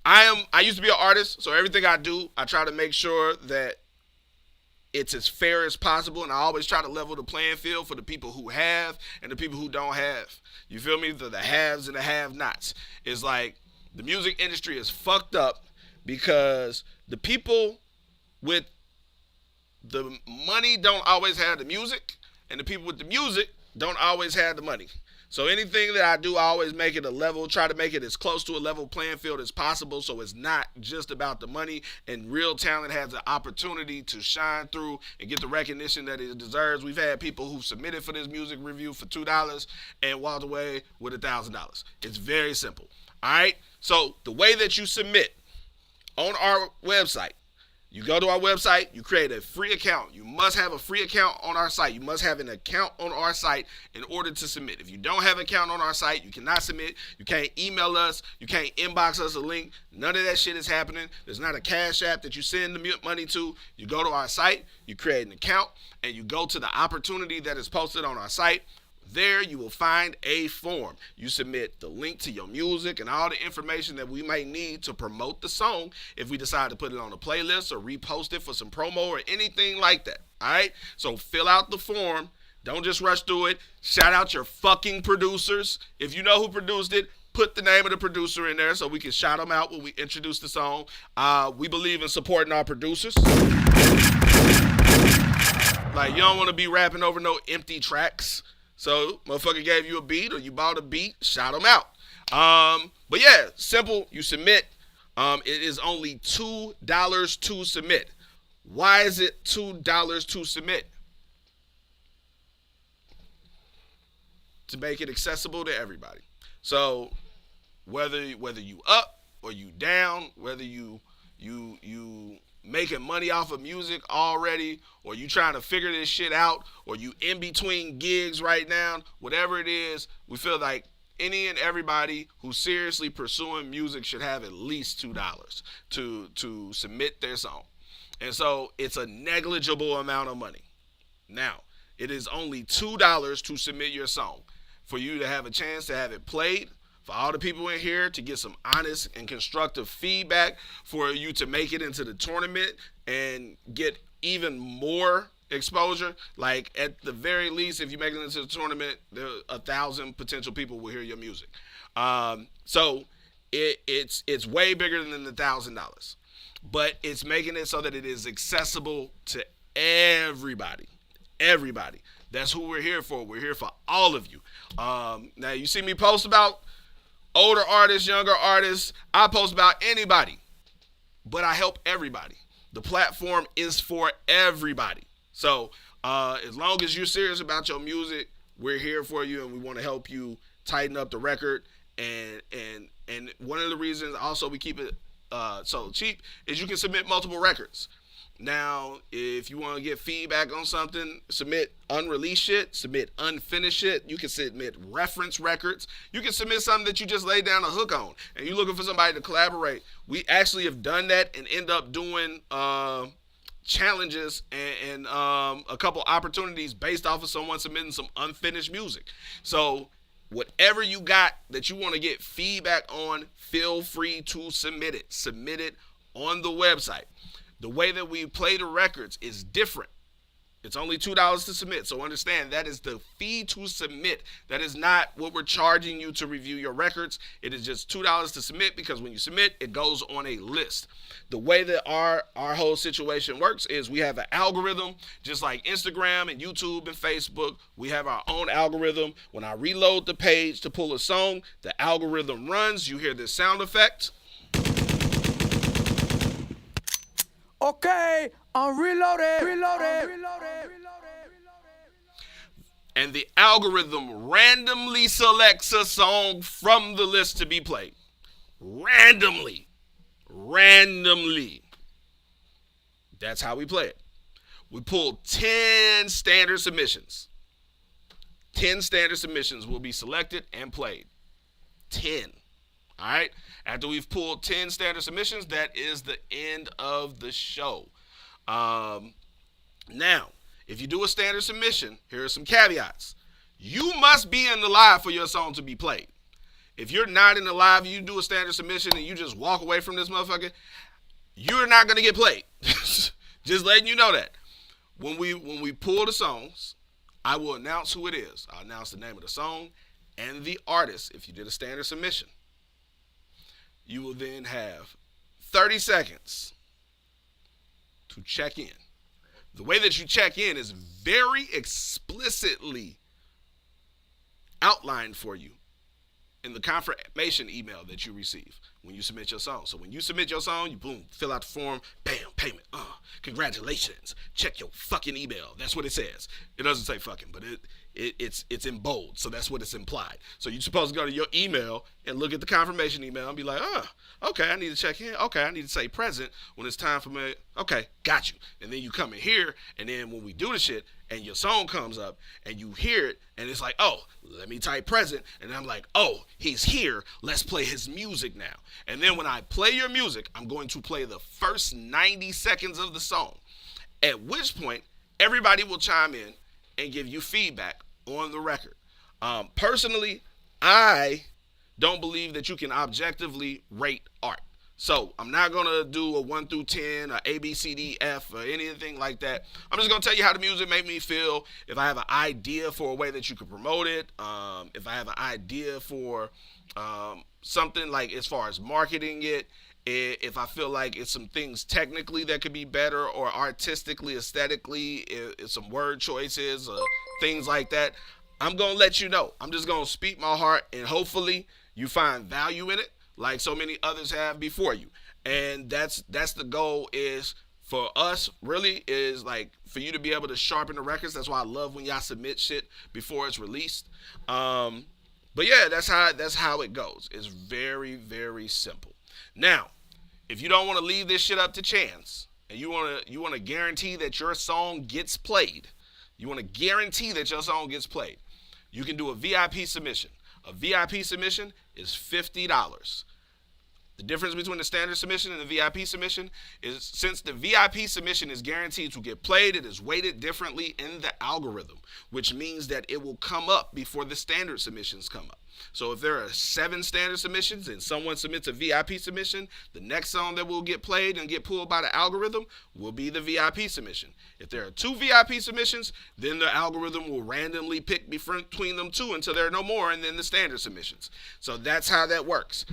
I used to be an artist, so everything I do, I try to make sure that it's as fair as possible, and I always try to level the playing field for the people who have and the people who don't have. You feel me? The haves and the have-nots. It's like the music industry is fucked up because the people with the money don't always have the music, and the people with the music don't always have the money. So anything that I do, I always make it a level, try to make it as close to a level playing field as possible, so it's not just about the money, and real talent has the opportunity to shine through and get the recognition that it deserves. We've had people who submitted for this music review for $2 and walked away with $1,000. It's very simple. All right? So the way that you submit on our website, you go to our website, you create a free account. You must have a free account on our site. You must have an account on our site in order to submit. If you don't have an account on our site, you cannot submit. You can't email us. You can't inbox us a link. None of that shit is happening. There's not a Cash App that you send the money to. You go to our site, you create an account, and you go to the opportunity that is posted on our site. There you will find a form. You submit the link to your music and all the information that we may need to promote the song if we decide to put it on a playlist or repost it for some promo or anything like that. All right? So fill out the form. Don't just rush through it. Shout out your fucking producers. If you know who produced it, put the name of the producer in there so we can shout them out when we introduce the song. We believe in supporting our producers. Like, you don't want to be rapping over no empty tracks. So, motherfucker gave you a beat or you bought a beat, shout them out. But yeah, simple. You submit. It is only $2 to submit. Why is it $2 to submit? To make it accessible to everybody. So, whether you up or you down, whether you making money off of music already, or you trying to figure this shit out, or you in between gigs right now, whatever it is, we feel like any and everybody who's seriously pursuing music should have at least $2 to submit their song. And so it's a negligible amount of money. Now, it is only $2 to submit your song for you to have a chance to have it played, for all the people in here to get some honest and constructive feedback, for you to make it into the tournament and get even more exposure. Like, at the very least, if you make it into the tournament, there 1,000 potential people will hear your music. So it's way bigger than the $1,000, but it's making it so that it is accessible to everybody. everybody. That's who we're here for. We're here for all of you. Now, you see me post about older artists, younger artists. I post about anybody, but I help everybody. The platform is for everybody. So as long as you're serious about your music, we're here for you, and we want to help you tighten up the record. And one of the reasons also we keep it so cheap is you can submit multiple records. Now, if you want to get feedback on something, submit unreleased shit, submit unfinished shit. You can submit reference records. You can submit something that you just laid down a hook on, and you're looking for somebody to collaborate. We actually have done that and end up doing challenges and a couple opportunities based off of someone submitting some unfinished music. So whatever you got that you want to get feedback on, feel free to submit it. Submit it on the website. The way that we play the records is different. It's only $2 to submit. So understand that is the fee to submit. That is not what we're charging you to review your records. It is just $2 to submit, because when you submit, it goes on a list. The way that our whole situation works is we have an algorithm, just like Instagram and YouTube and Facebook. We have our own algorithm. When I reload the page to pull a song, the algorithm runs. You hear this sound effect. Okay, I'm reloaded. And the algorithm randomly selects a song from the list to be played. Randomly. That's how we play it. We pull 10 standard submissions. 10 standard submissions will be selected and played. 10. All right? After we've pulled 10 standard submissions, that is the end of the show. Now, if you do a standard submission, here are some caveats. You must be in the live for your song to be played. If you're not in the live, you do a standard submission and you just walk away from this motherfucker, you're not going to get played. Just letting you know that. When we pull the songs, I will announce who it is. I'll announce the name of the song and the artist if you did a standard submission. You will then have 30 seconds to check in. The way that you check in is very explicitly outlined for you in the confirmation email that you receive when you submit your song. So when you submit your song, you boom, fill out the form, bam, payment. Congratulations. Check your fucking email. That's what it says. It doesn't say fucking, but it's in bold, so that's what it's implied. So you're supposed to go to your email and look at the confirmation email and be like, okay, I need to check in. Okay, I need to say present when it's time for me. Okay, got you. And then you come in here, and then when we do the shit and your song comes up and you hear it and it's like, oh, let me type present. And I'm like, oh, he's here. Let's play his music now. And then when I play your music, I'm going to play the first 90 seconds of the song, at which point everybody will chime in and give you feedback on the record. Personally, I don't believe that you can objectively rate art. So I'm not going to do a 1 through 10 or A, B, C, D, F or anything like that. I'm just going to tell you how the music made me feel. If I have an idea for a way that you could promote it, if I have an idea for something like as far as marketing it, if I feel like it's some things technically that could be better, or artistically, aesthetically, if some word choices or things like that, I'm going to let you know. I'm just going to speak my heart, and hopefully you find value in it like so many others have before you. And that's the goal, is for us really, is like for you to be able to sharpen the records. That's why I love when y'all submit shit before it's released. But yeah, that's how it goes. It's very, very simple. Now, if you don't want to leave this shit up to chance, and you want to guarantee that your song gets played, you can do a VIP submission. A VIP submission is $50. The difference between the standard submission and the VIP submission is, since the VIP submission is guaranteed to get played, it is weighted differently in the algorithm, which means that it will come up before the standard submissions come up. So if there are 7 standard submissions and someone submits a VIP submission, the next song that will get played and get pulled by the algorithm will be the VIP submission. If there are 2 VIP submissions, then the algorithm will randomly pick between them 2 until there are no more, and then the standard submissions. So that's how that works.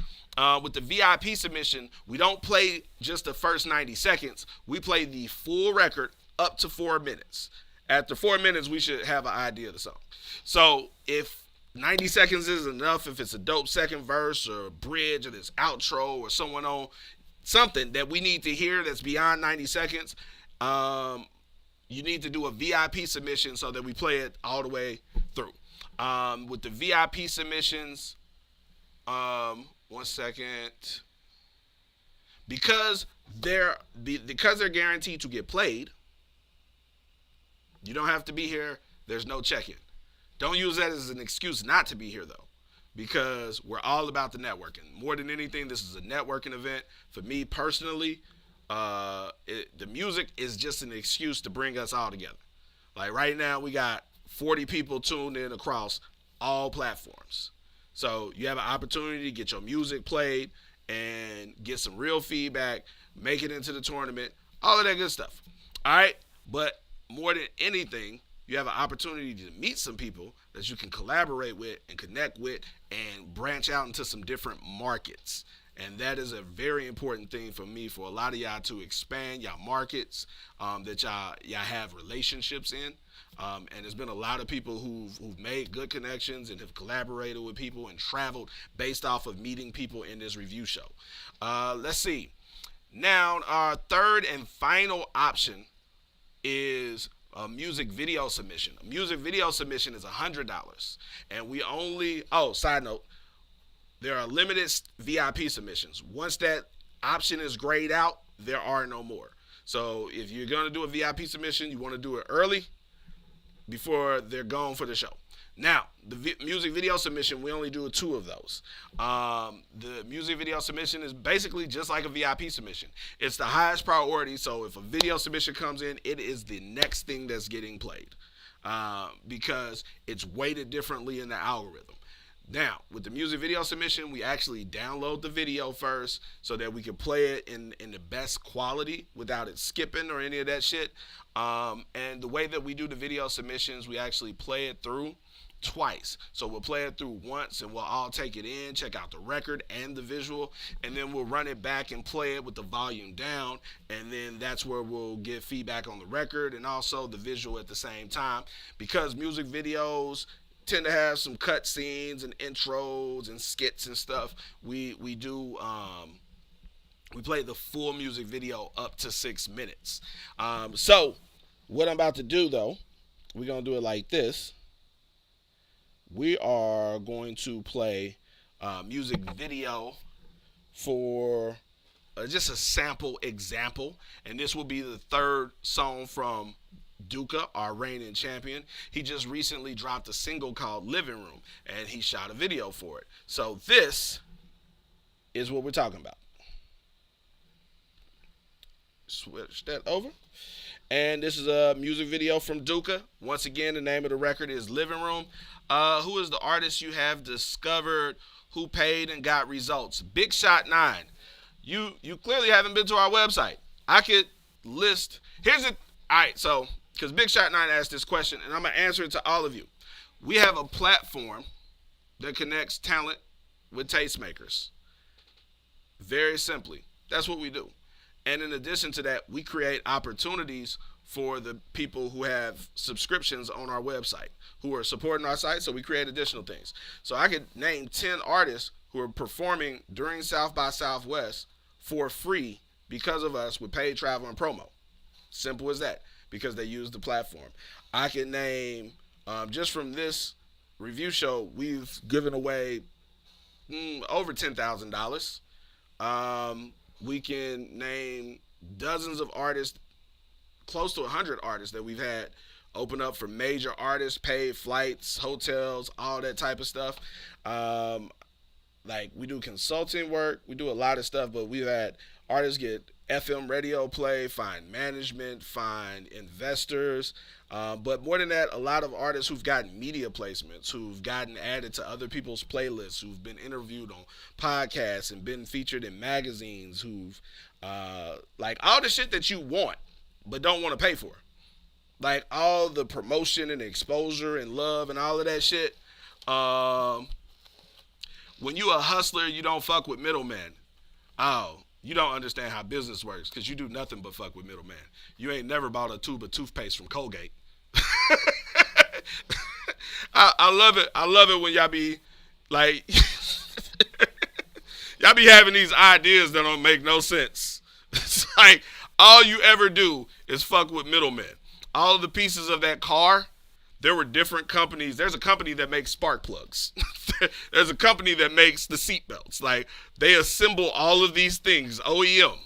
With the VIP submission, we don't play just the first 90 seconds. We play the full record up to 4 minutes. After 4 minutes, we should have an idea of the song. So if 90 seconds is enough, if it's a dope second verse or a bridge or this outro or someone on something that we need to hear that's beyond 90 seconds, you need to do a VIP submission so that we play it all the way through. With the VIP submissions, 1 second. Because they're guaranteed to get played, you don't have to be here. There's no check-in. Don't use that as an excuse not to be here, though, because we're all about the networking. More than anything, this is a networking event. For me personally, the music is just an excuse to bring us all together. Like right now, we got 40 people tuned in across all platforms. So you have an opportunity to get your music played and get some real feedback, make it into the tournament, all of that good stuff. All right? But more than anything, you have an opportunity to meet some people that you can collaborate with and connect with and branch out into some different markets. And that is a very important thing for me, for a lot of y'all to expand y'all markets that y'all have relationships in. And there's been a lot of people who've made good connections and have collaborated with people and traveled based off of meeting people in this review show. Let's see. Now, our third and final option is a music video submission. A music video submission is $100. And we only, side note, there are limited VIP submissions. Once that option is grayed out, there are no more. So if you're going to do a VIP submission, you want to do it early before they're gone for the show. Now, the music video submission, we only do 2 of those. The music video submission is basically just like a VIP submission. It's the highest priority, so if a video submission comes in, it is the next thing that's getting played because it's weighted differently in the algorithm. Now, with the music video submission, we actually download the video first so that we can play it in the best quality without it skipping or any of that shit. And the way that we do the video submissions, we actually play it through twice. So we'll play it through once and we'll all take it in, check out the record and the visual, and then we'll run it back and play it with the volume down, and then that's where we'll get feedback on the record and also the visual at the same time, because music videos tend to have some cut scenes and intros and skits and stuff. We play the full music video up to 6 minutes. So what I'm about to do, though, we're going to do it like this. We are going to play music video for just a sample example, and this will be the third song from Duka, our reigning champion. He just recently dropped a single called Living Room, and he shot a video for it. So this is what we're talking about. Switch that over. And this is a music video from Duka. Once again, the name of the record is Living Room. Who is the artist you have discovered? Who paid and got results? Big Shot 9. You clearly haven't been to our website. I could list. Here's it. All right, so because Big Shot 9 asked this question, and I'm going to answer it to all of you. We have a platform that connects talent with tastemakers. Very simply. That's what we do. And in addition to that, we create opportunities for the people who have subscriptions on our website, who are supporting our site, so we create additional things. So I could name 10 artists who are performing during South by Southwest for free because of us with paid travel and promo. Simple as that, because they use the platform. I can name, just from this review show, we've given away over $10,000. We can name dozens of artists, close to 100 artists that we've had open up for major artists, paid flights, hotels, all that type of stuff. Like we do consulting work, we do a lot of stuff, but we've had artists get FM radio play, find management, find investors. But more than that, a lot of artists who've gotten media placements, who've gotten added to other people's playlists, who've been interviewed on podcasts and been featured in magazines, who've like all the shit that you want but don't want to pay for. Like all the promotion and exposure and love and all of that shit. When you a hustler, you don't fuck with middlemen. Oh, you don't understand how business works because you do nothing but fuck with middlemen. You ain't never bought a tube of toothpaste from Colgate. I love it. I love it when y'all be like, y'all be having these ideas that don't make no sense. It's like all you ever do is fuck with middlemen. All of the pieces of that car, there were different companies. There's a company that makes spark plugs. There's a company that makes the seat belts. Like, they assemble all of these things, OEM.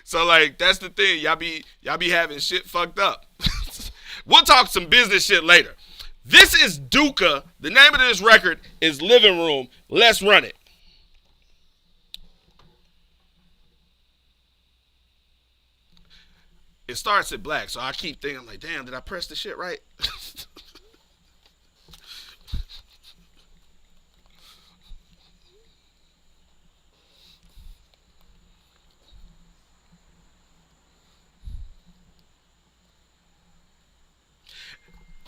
So, like, that's the thing. Y'all be having shit fucked up. We'll talk some business shit later. This is Duka. The name of this record is Living Room. Let's run it. It starts at black, so I keep thinking, like, damn, did I press the shit right?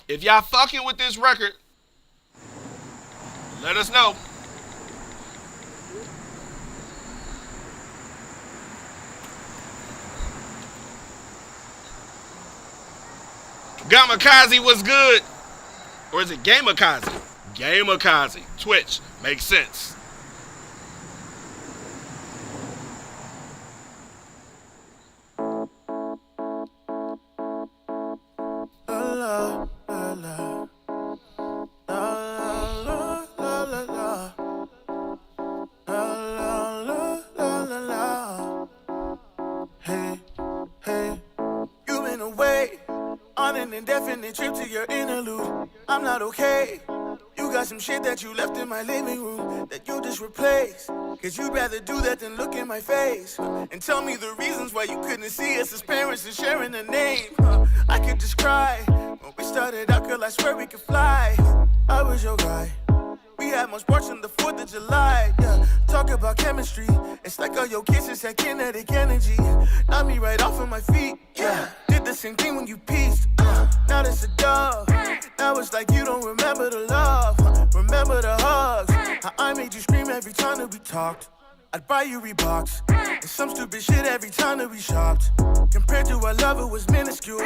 If y'all fucking with this record, let us know. Gamakazi was good. Or is it Gamakazi? Gamakazi. Twitch. Makes sense. Indefinite trip to your interlude. I'm not okay. You got some shit that you left in my living room that you just replaced. Cause you'd rather do that than look in my face and tell me the reasons why you couldn't see us as parents and sharing a name. I could just cry. When we started out, girl, I swear we could fly. I was your guy. We had more sports than the 4th of July. Yeah. Talk about chemistry. It's like all your kisses had kinetic energy. Knocked me right off of my feet. Yeah. Did the same thing when you pieced. Now that's a dub. Now it's like you don't remember the love. Remember the hugs. How I made you scream every time that we talked. I'd buy you Reeboks and some stupid shit every time that we shopped. Compared to our love, it was minuscule.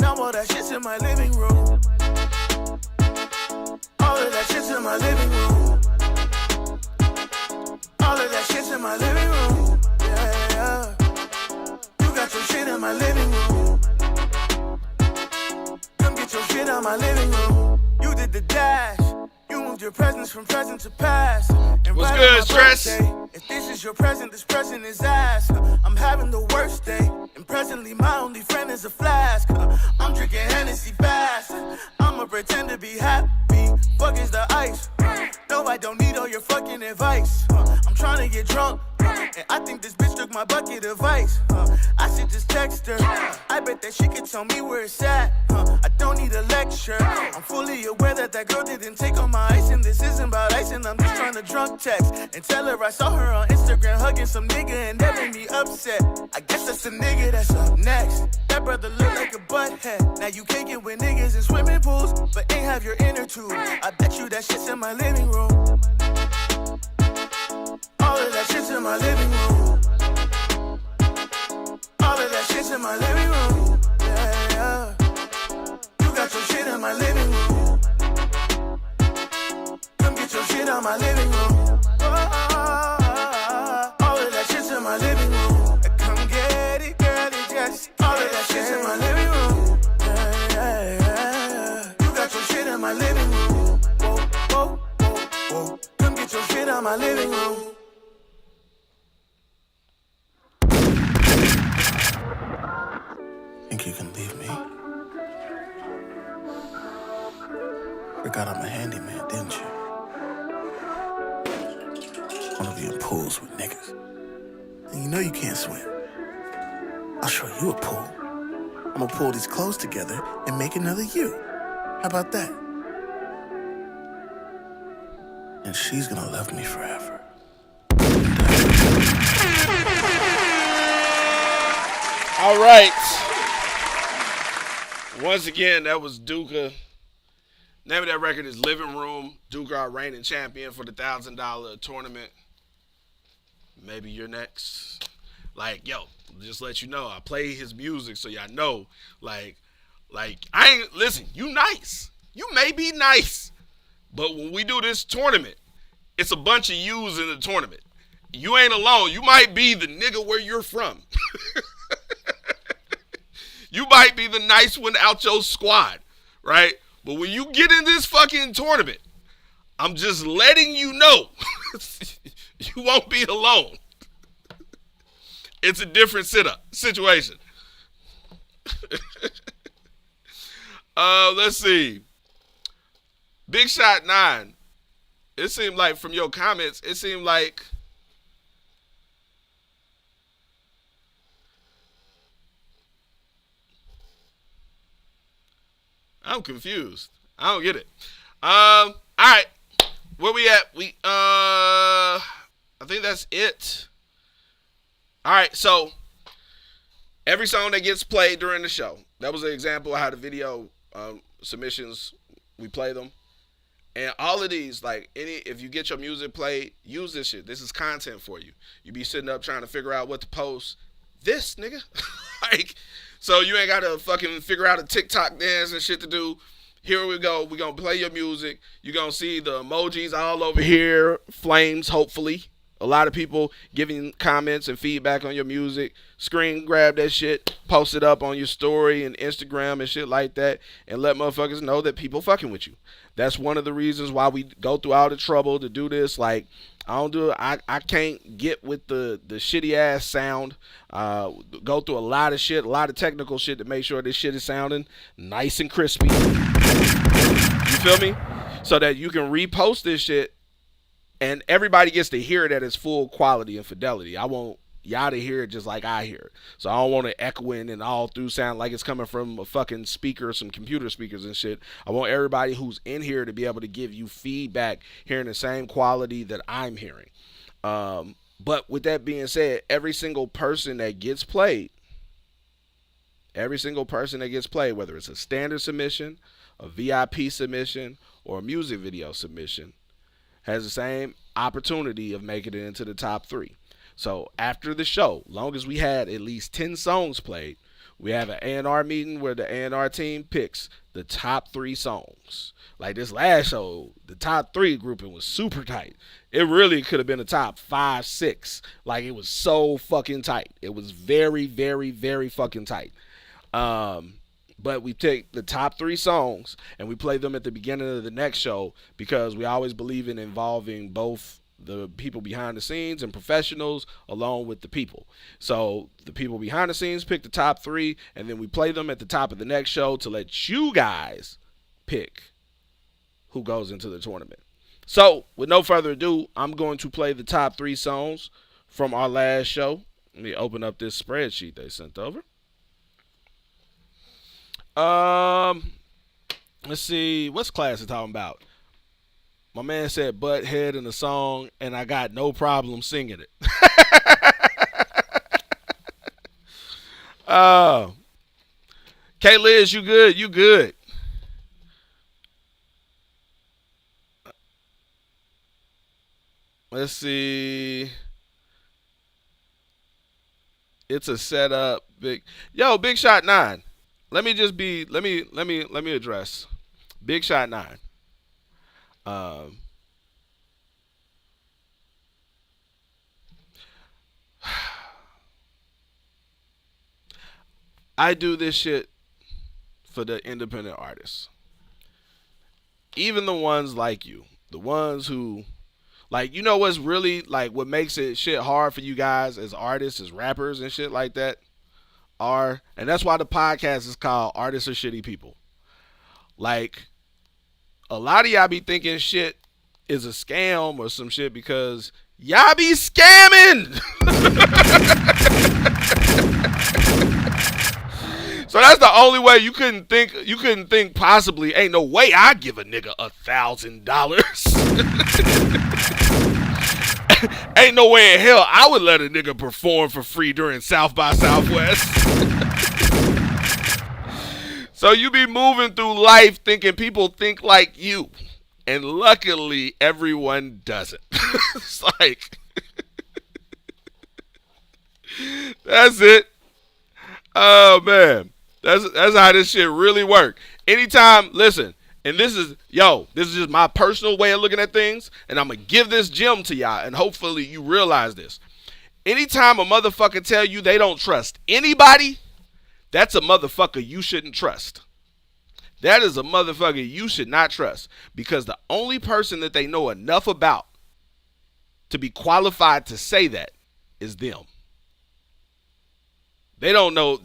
Now all that shit's in my living room. All of that shit's in my living room. All of that shit's in my living room. Yeah, yeah. You got your shit in my living room. Come get your shit out my living room. You did the dash. You moved your presents from present to past. And what's right good, Stress? If this is your present, this present is ass. I'm having the worst day. And presently my only friend is a flask. I'm drinking Hennessy fast. I'ma pretend to be happy. Fuck is the ice. No, I don't need all your fucking advice. I'm trying to get drunk. And I think this bitch took my bucket of ice. I should just text her. I bet that she could tell me where it's at. I don't need a lecture. I'm fully aware that that girl didn't take all my ice. And this isn't about ice. And I'm just trying to drunk text. And tell her I saw her on Instagram hugging some nigga. And that made me upset. I guess that's the nigga that's up next. That brother look like a butthead. Now you can't get with niggas in swimming pools, but ain't have your inner tube. I bet you that shit's in my living room. All of that shit's in my living room. All of that shit's in my living room. Yeah, yeah. You got your shit in my living room. Come get your shit out my living room. All of that shit's in my living room. Come get it, girl, it just. All of that shit's in my living room. Yeah, yeah, yeah. You got your shit in my living room. Whoa, whoa, whoa, whoa. Come get your shit out my living room. Think you can leave me? Forgot I'm a handyman, didn't you? Wanna be in pools with niggas. And you know you can't swim. I'll show you a pool. I'ma pull these clothes together and make another you. How about that? And she's gonna love me forever. All right. Once again, that was Duka. Name of that record is Living Room. Duka, our reigning champion for the $1,000 tournament. Maybe you're next. Like, yo, just let you know, I play his music so y'all know, like, Like, I ain't, listen, you nice. You may be nice. But when we do this tournament, it's a bunch of yous in the tournament. You ain't alone. You might be the nigga where you're from. You might be the nice one out your squad, right? But when you get in this fucking tournament, I'm just letting you know, you won't be alone. It's a different situation. Let's see. Big Shot 9. It seemed like from your comments, it seemed like I'm confused. I don't get it. All right. Where we at? I think that's it. All right, so every song that gets played during the show. That was an example of how the video submissions, we play them. And all of these, like, if you get your music played, use this shit. This is content for you. You be sitting up trying to figure out what to post. This, nigga. Like, so you ain't got to fucking figure out a TikTok dance and shit to do. Here we go. We're going to play your music. You're going to see the emojis all over here. Flames, hopefully. A lot of people giving comments and feedback on your music. Screen grab that shit. Post it up on your story and Instagram and shit like that. And let motherfuckers know that people fucking with you. That's one of the reasons why we go through all the trouble to do this. Like, I can't get with the shitty ass sound. Go through a lot of shit, a lot of technical shit to make sure this shit is sounding nice and crispy. You feel me? So that you can repost this shit and everybody gets to hear it at its full quality and fidelity. I want y'all to hear it just like I hear it. So I don't want to echo in and all through sound like it's coming from a fucking speaker, some computer speakers and shit. I want everybody who's in here to be able to give you feedback, hearing the same quality that I'm hearing. But with that being said, every single person that gets played, whether it's a standard submission, a VIP submission, or a music video submission, has the same opportunity of making it into the top 3. So after the show, long as we had at least 10 songs played, we have an A&R meeting where the A&R team picks the top 3 songs. Like this last show, the top 3 grouping was super tight. It really could have been a top 5, 6. Like, it was so fucking tight. It was very, very, very fucking tight. But we take the top 3 songs and we play them at the beginning of the next show because we always believe in involving both the people behind the scenes and professionals along with the people. So the people behind the scenes pick the top 3 and then we play them at the top of the next show to let you guys pick who goes into the tournament. So with no further ado, I'm going to play the top 3 songs from our last show. Let me open up this spreadsheet they sent over. Let's see, what's class talking about? My man said butt head in the song, and I got no problem singing it. K-Liz, you good? You good? Let's see. It's a setup. Big Shot 9. Let me address Big Shot 9. I do this shit for the independent artists. Even the ones like you, the ones who, like, you know what's really, like, what makes it shit hard for you guys as artists, as rappers and shit like that and that's why the podcast is called Artists Are Shitty People. Like, a lot of y'all be thinking shit is a scam or some shit because y'all be scamming. So that's the only way you couldn't think possibly, ain't no way I give a nigga $1,000. Ain't no way in hell I would let a nigga perform for free during South by Southwest. So you be moving through life thinking people think like you. And luckily, everyone doesn't. It's like, that's it. Oh, man. That's how this shit really work. Anytime, listen, and this is just my personal way of looking at things, and I'm gonna give this gem to y'all, and hopefully you realize this. Anytime a motherfucker tell you they don't trust anybody, that's a motherfucker you shouldn't trust. That is a motherfucker you should not trust, because the only person that they know enough about to be qualified to say that is them. They don't know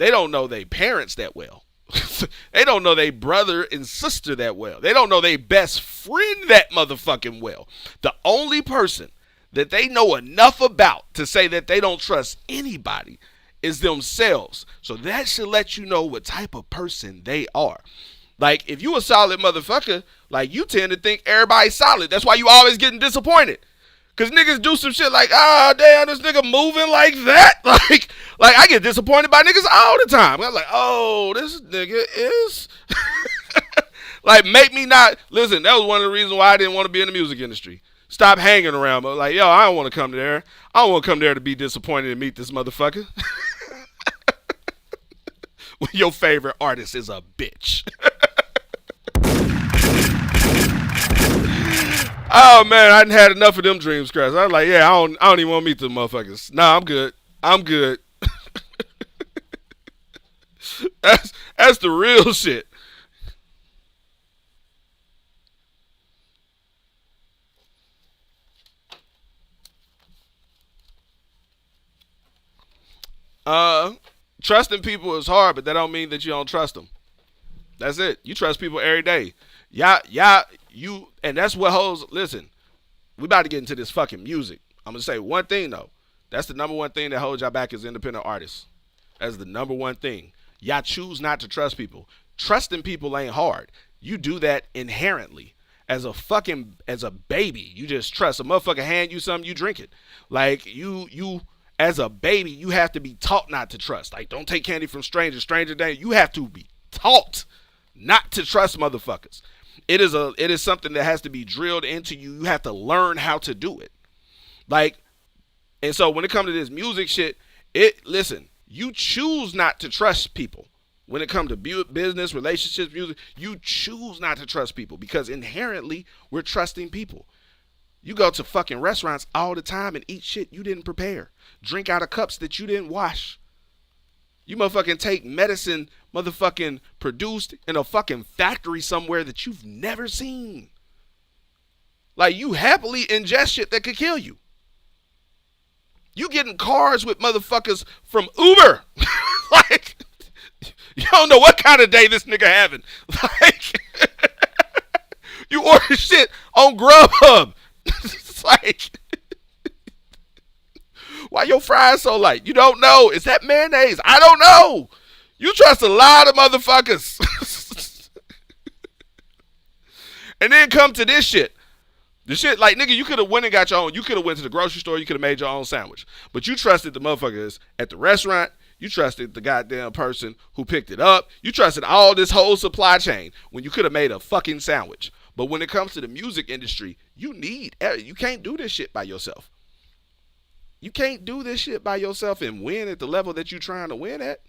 their parents that well. They don't know their brother and sister that well. They don't know their best friend that motherfucking well. The only person that they know enough about to say that they don't trust anybody is themselves. So that should let you know what type of person they are. Like, if you a solid motherfucker, like, you tend to think everybody's solid. That's why you always getting disappointed. Because niggas do some shit like, damn, this nigga moving like that. Like I get disappointed by niggas all the time. I'm like, oh, this nigga is... like, make me not... Listen, that was one of the reasons why I didn't want to be in the music industry. Stop hanging around. But like, yo, I don't want to come there. I don't want to come there to be disappointed and meet this motherfucker. When your favorite artist is a bitch. Oh man, I done had enough of them dreams, Chris. I was like, yeah, I don't even want to meet them motherfuckers. Nah, I'm good. That's the real shit. Trusting people is hard, but that don't mean that you don't trust them. That's it. You trust people every day. You, and that's what holds. Listen, we about to get into this fucking music. I'm gonna say one thing though. That's the number one thing that holds y'all back as independent artists. That's the number one thing. Y'all choose not to trust people. Trusting people ain't hard. You do that inherently. As a baby, you just trust. A motherfucker hand you something, you drink it. Like you as a baby, you have to be taught not to trust. Like, don't take candy from strangers. Stranger danger. You have to be taught not to trust motherfuckers. It is something that has to be drilled into you. You have to how to do it. Like, and so when it comes to this music shit, listen, you choose not to trust people. When it comes to business, relationships, music, you choose not to trust people because inherently we're trusting people. You go to fucking restaurants all the time and eat shit you didn't prepare. Drink out of cups that you didn't wash. You motherfucking take medicine motherfucking produced in a fucking factory somewhere that you've never seen. Like, you happily ingest shit that could kill you. You get in cars with motherfuckers from Uber. Like, you don't know what kind of day this nigga having. Like, you order shit on Grubhub. It's like, why your fries so light? You don't know. Is that mayonnaise? I don't know. You trust a lot of motherfuckers. And then come to this shit. The shit, like, nigga, you could have went and got your own. You could have went to the grocery store. You could have made your own sandwich. But you trusted the motherfuckers at the restaurant. You trusted the goddamn person who picked it up. You trusted all this whole supply chain when you could have made a fucking sandwich. But when it comes to the music industry, you can't do this shit by yourself. You can't do this shit by yourself and win at the level that you're trying to win at.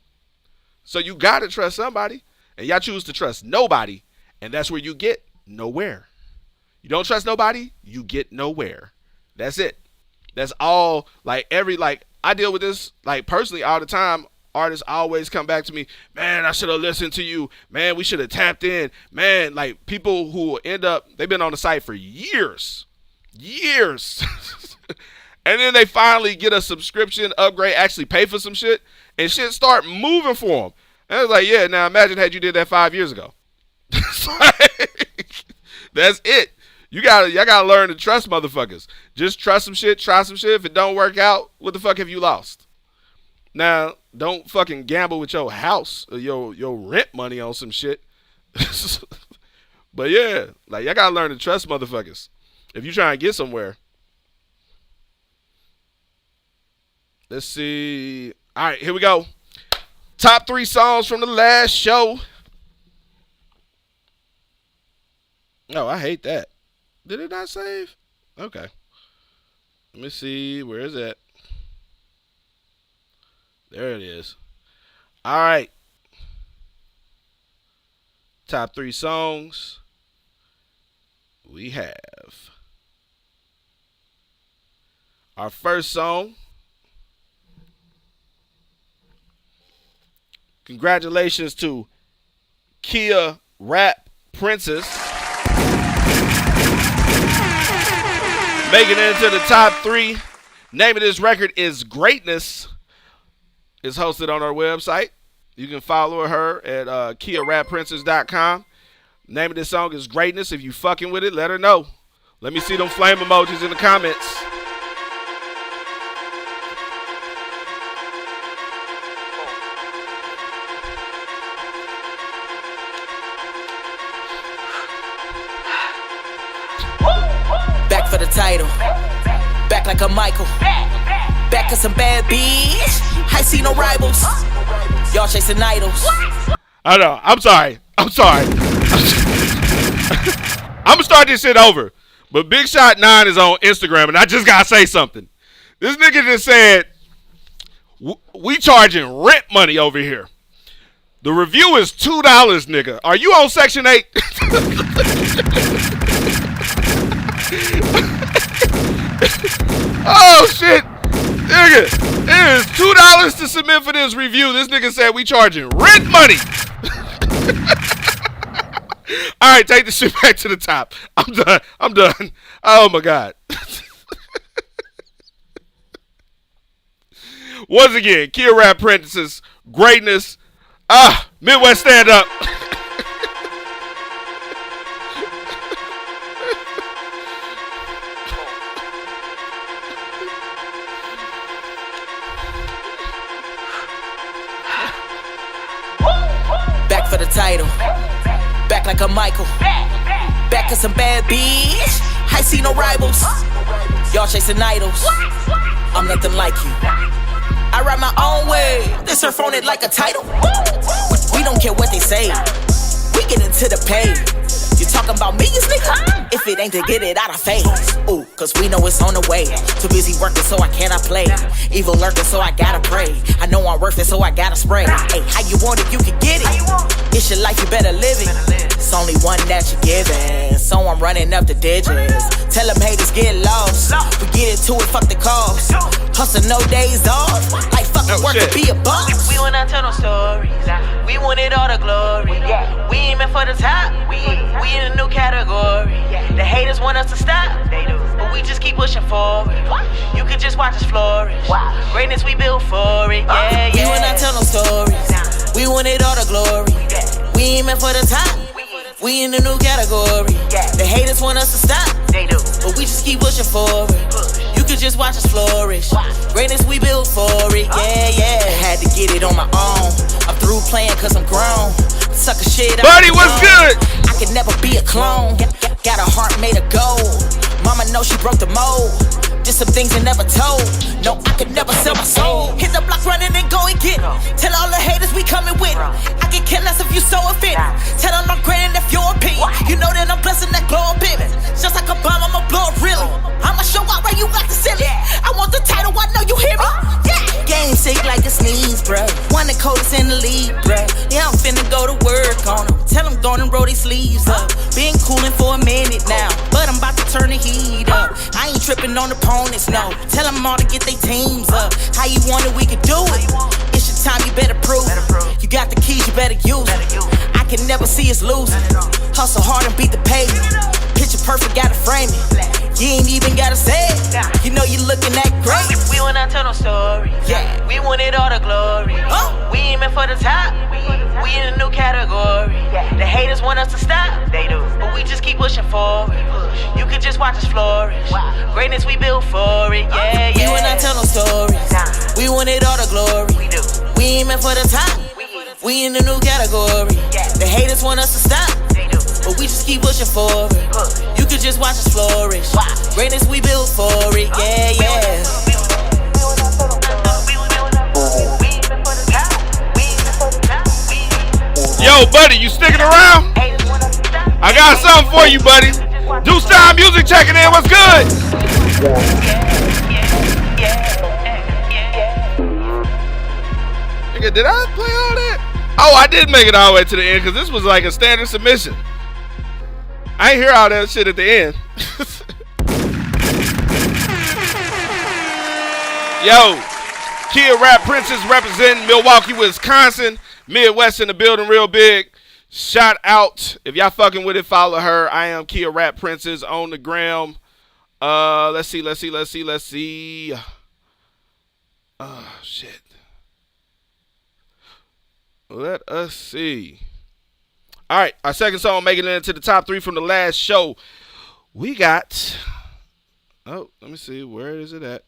So you got to trust somebody. And y'all choose to trust nobody. And that's where you get nowhere. You don't trust nobody, you get nowhere. That's it. That's all. Like, I deal with this, like, personally all the time. Artists always come back to me, man, I should have listened to you. Man, we should have tapped in. Man, like, people who end up, they've been on the site for years. And then they finally get a subscription upgrade, actually pay for some shit, and shit start moving for them. And it's like, yeah, now imagine had you did that 5 years ago. That's it. Y'all gotta learn to trust motherfuckers. Just trust some shit, try some shit. If it don't work out, what the fuck have you lost? Now, don't fucking gamble with your house or your rent money on some shit. But yeah, like, y'all gotta learn to trust motherfuckers if you trying to get somewhere. Let's see. All right, here we go. Top 3 songs from the last show. Oh, I hate that. Did it not save? Okay. Let me see. Where is that? There it is. All right. Top 3 songs. We have our first song. Congratulations to Kia Rap Princess. Making it into the top 3. Name of this record is Greatness. It's hosted on our website. You can follow her at KiaRapPrincess.com. Name of this song is Greatness. If you fucking with it, let her know. Let me see them flame emojis in the comments. Back for the title. Back like a Michael. Back cause some bad bitch. I see no rivals. Y'all chasing idols. I know. I'm sorry. I'm gonna start this shit over. But Big Shot 9 is on Instagram, and I just gotta say something. This nigga just said, we charging rent money over here. The review is $2, nigga. Are you on Section 8? Oh, shit. Nigga, it is $2 to submit for this review. This nigga said we charging rent money. All right, take the shit back to the top. I'm done. Oh, my God. Once again, Kia Rap Princess, Greatness. Midwest Stand Up. Back for the title. Back like a Michael. Back cause some bad bitch. I see no rivals. Y'all chasing idols. I'm nothing like you. I ride my own way. This surf on it like a title. We don't care what they say. We get into the pay. You talking about millions, nigga? If it ain't to get it out of face. Ooh, cause we know it's on the way. Too busy working so I cannot play. Evil lurking so I gotta pray. I know I'm worth it so I gotta spray. Hey, how you want it, you can get it. It's your life, you better live it. It's only one that you're giving. So I'm running up the digits. Tell them haters get lost. We get into it, fuck the cost. Hustle no days off. Like fucking work to be a boss. We wanna tell no stories. We wanted all the glory. We aiming for the top. We in a new category. The haters want us to stop. But we just keep pushing forward. You could just watch us flourish. Greatness we built for it. Yeah, We will not tell no stories. We wanted all the glory. We aiming for the top. We in a new category. The haters want us to stop. But we just keep pushing forward. You could just watch us flourish. Greatness we built for it. Yeah. Had to get it on my own. I'm through playing cause I'm grown. Sucker shit. Buddy, what's good? I could never be a clone. Got a heart made of gold. Mama knows she broke the mold. Did some things I never told. No, I could never sell my soul. Hit the block running and go and get it. Tell all the haters we coming with it. I can care less if you so offended. Tell them I'm grand if your opinion. You know that I'm blessing that glow up in it. Just like a bomb, I'ma blow up really. I'ma show out where you got the ceiling. I want the title, I know you hear me. Yeah. Game sick like a sneeze, bruh. One the coldest in the league, bruh. Yeah, I'm finna go to work on them. Tell them go and roll these sleeves up. Been cooling for a minute now, but I'm about to turn the heat up. I ain't tripping on opponents, no. Tell them all to get their teams up. How you want it, we can do it. It's your time, you better prove it. You got the keys, you better use it. I can never see us losing. Hustle hard and beat the pavement. Picture perfect, gotta frame it. You ain't even gotta say it. You know you looking at great. We wanna tell no stories. We wanted all the glory. We aiming for the top. We in a new category. The haters want us to stop. They do. But we just keep pushing forward. You could just watch us flourish. Greatness we built for it. We will not tell no stories. We wanted all the glory. We aiming for the top. We in a new category. The haters want us to stop. But we just keep pushing forward. You could just watch us flourish. Greatness we built for it. Yeah. Yo, buddy, you sticking around? I got something for you, buddy. Do Style Music checking in. What's good? Nigga, did I play all that? Oh, I did make it all the way to the end because this was like a standard submission. I ain't hear all that shit at the end. Yo, Kia Rap Princess representing Milwaukee, Wisconsin. Midwest in the building real big. Shout out. If y'all fucking with it, follow her. I am Kia Rap Princess on the gram. Let's see. Oh, shit. Let us see. All right, our second song making it into the top 3 from the last show. We got, oh, let me see, where is it at?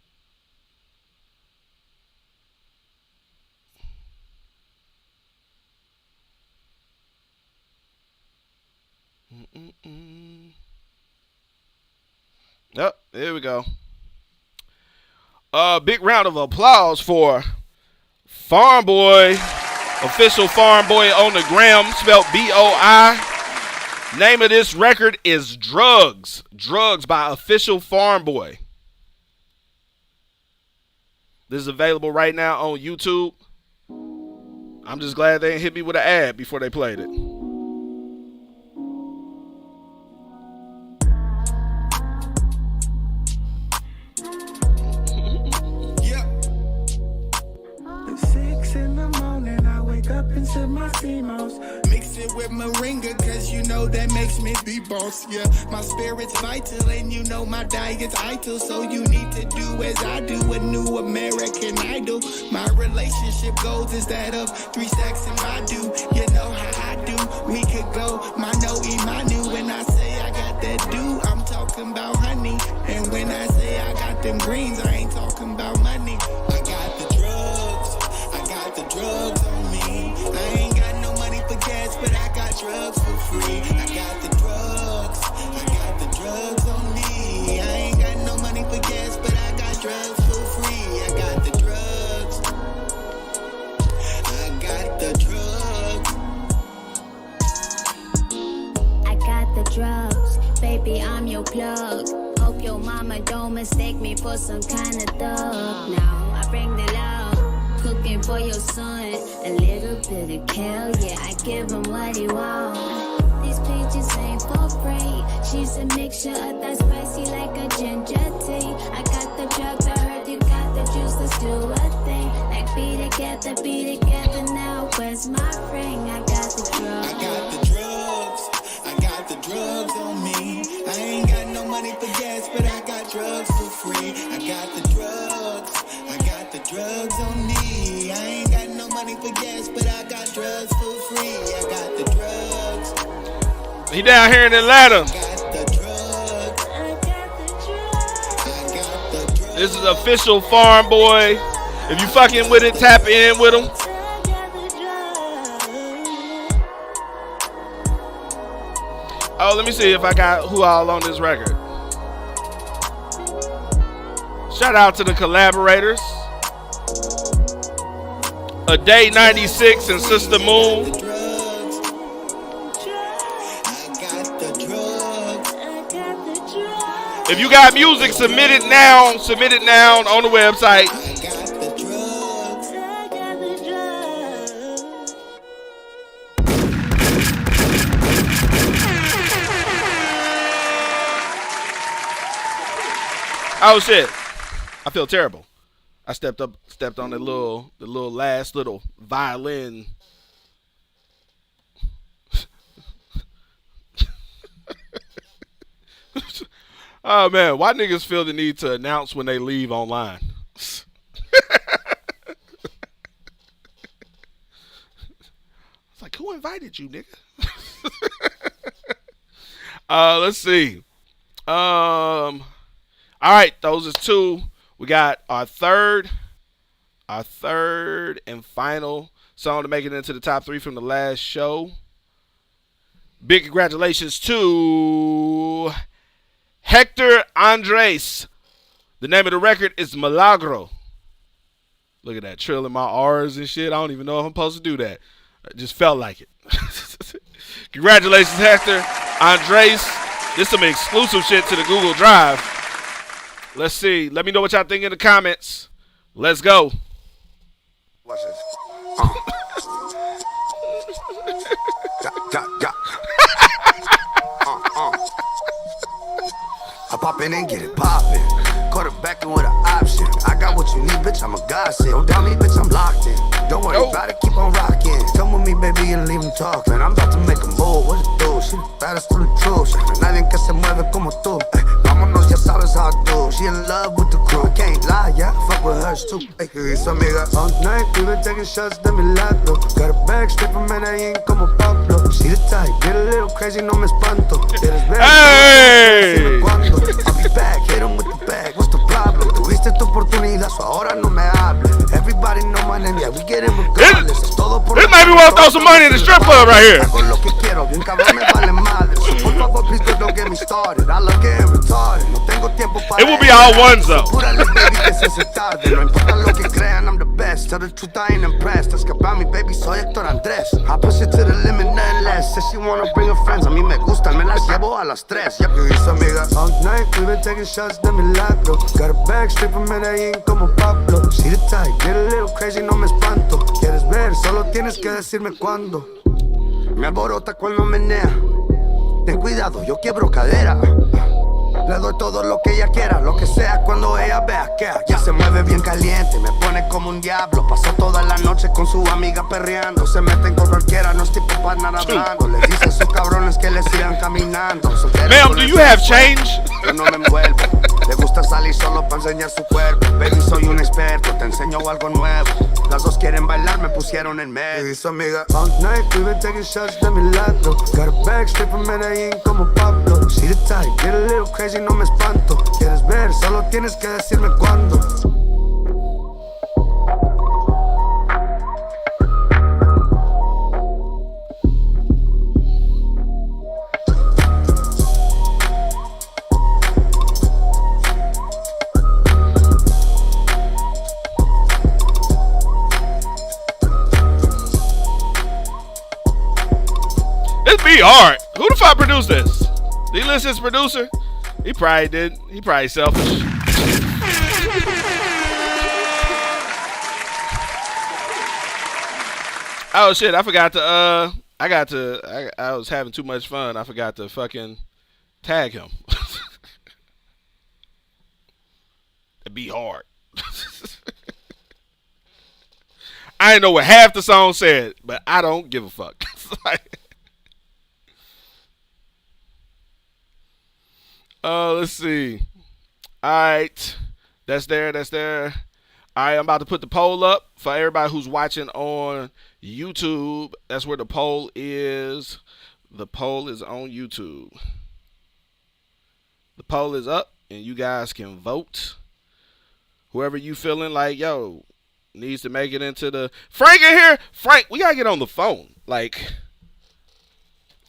Oh, there we go. Big round of applause for Farm Boy. Official Farm Boy on the gram, spelled B-O-I. Name of this record is Drugs. Drugs by Official Farm Boy. This is available right now on YouTube. I'm just glad they didn't hit me with an ad before they played it. Up into my CMOS, mix it with moringa, cause you know that makes me be boss. Yeah, my spirit's vital, and you know my diet's idle. So you need to do as I do, a new American Idol. My relationship goals is that of 3 stacks in Badu. You know how I do, we could go mano y manu. When I say I got that do, I'm talking about honey. And when I say I got them greens, I ain't talking about money. I got the drugs on me. I ain't got no money for gas, but I got drugs for free. I got the drugs on me. I ain't got no money for gas, but I got drugs for free. I got the drugs. I got the drugs, baby, I'm your plug. Hope your mama don't mistake me for some kind of thug. Now I bring the love. Cooking for your son, a little bit of kale, yeah, I give him what he want. These pages ain't for free. She's a mixture of that spicy like a ginger tea. I got the drugs, I heard you got the juice, let's do a thing. Like be together now, where's my ring? I got the drugs. I got the drugs on me. I ain't got no money for gas, but I got drugs for free. I got the drugs on me. I ain't got no money for gas, but I got drugs for free. I got the drugs. He down here in Atlanta. This is Official Farm Boy. If you fucking with it, tap in with him. Oh, let me see if I got who all on this record. Shout out to the collaborators. A Day 96 and Sister Moon. If you got music, submit it now. Submit it now on the website. Oh shit. I feel terrible. I stepped on the last little violin. Oh man, why niggas feel the need to announce when they leave online? It's like, who invited you, nigga? Let's see. All right, those is two. We got our third and final song to make it into the top 3 from the last show. Big congratulations to Hector Andres. The name of the record is Milagro. Look at that, trilling my R's and shit. I don't even know if I'm supposed to do that. I just felt like it. Congratulations, Hector Andres. This is some exclusive shit to the Google Drive. Let's see. Let me know what y'all think in the comments. Let's go. Watch this. pop in and get it poppin'. Quarterbackin' with an option. I got what you need, bitch, I'm a godsend. Don't doubt me, bitch, I'm locked in. Don't worry about it, keep on rockin'. Come with me, baby, and leave him talking. I'm about to make a move, what it do? She the baddest to the truth. Nadie que se mueve como tú. Vámonos, ya sabes how I do. She in love with the crew, can't lie, yeah, fuck with hers too. Hey, su amiga. All night, we been taking shots de mi lado. Got a bag straight from Medellín como Pablo. She the type, get a little crazy, no me espanto. Hey! I'll be back, hit him with the bag, what's the problem? Tuviste tu oportunidad, so ahora no me hables. Everybody know my name, yeah, we get it regardless. This might be worth throw some money in the strip club right here. Hago lo que quiero, bien cabrón me vale madre. So por favor, please don't get me started. I love getting retarded. No tengo tiempo para. It will be all ones though. Apúrale, baby, que se hace tarde. No importa lo que crean, I'm the best. Tell the truth, I ain't impressed. Escapa mi baby, soy Héctor Andrés. I push it to the limit, nothing less. Says she wanna bring her friends, a mí me gustan, me las llevo a las 3. Ya que hizo amiga. All night, we been taking shots de milagro. Got a bag straight from Medellín como Pablo. She the type, get a little crazy, no me espanto. Quieres ver, solo tienes que decirme cuándo. Me alborota cuando menea. Ten cuidado, yo quiebro cadera. Le doy todo lo que ella quiera, lo que sea cuando ella vea que ya se mueve bien caliente, me pone como un diablo. Pasó toda la noche con su amiga perreando. Se meten con cualquiera, no es tipo para nada hablando. Les dicen sus cabrones que le sigan caminando. Ma'am, do you have change? Yo no me envuelvo. Le gusta salir solo para enseñar su cuerpo. Baby, soy un experto, te enseño algo nuevo. Las dos quieren bailar, me pusieron en medio. Y su amiga. All night, we been taking shots de mi lado. Got a bag straight from Medellín como Pablo. She the type, get a little crazy, no me espanto. Quieres ver, solo tienes que decirme cuándo. This be hard. Who the fuck produced this? Did he list his producer? He probably did. He probably selfish. Oh shit! I forgot to. I was having too much fun. I forgot to fucking tag him. It'd be hard. I didn't know what half the song said, but I don't give a fuck. Let's see. All right. That's there. All right, I'm about to put the poll up for everybody who's watching on YouTube. That's where the poll is. The poll is on YouTube. The poll is up, and you guys can vote. Whoever you feeling like, yo, needs to make it into the... Frank in here? Frank, we got to get on the phone. Like,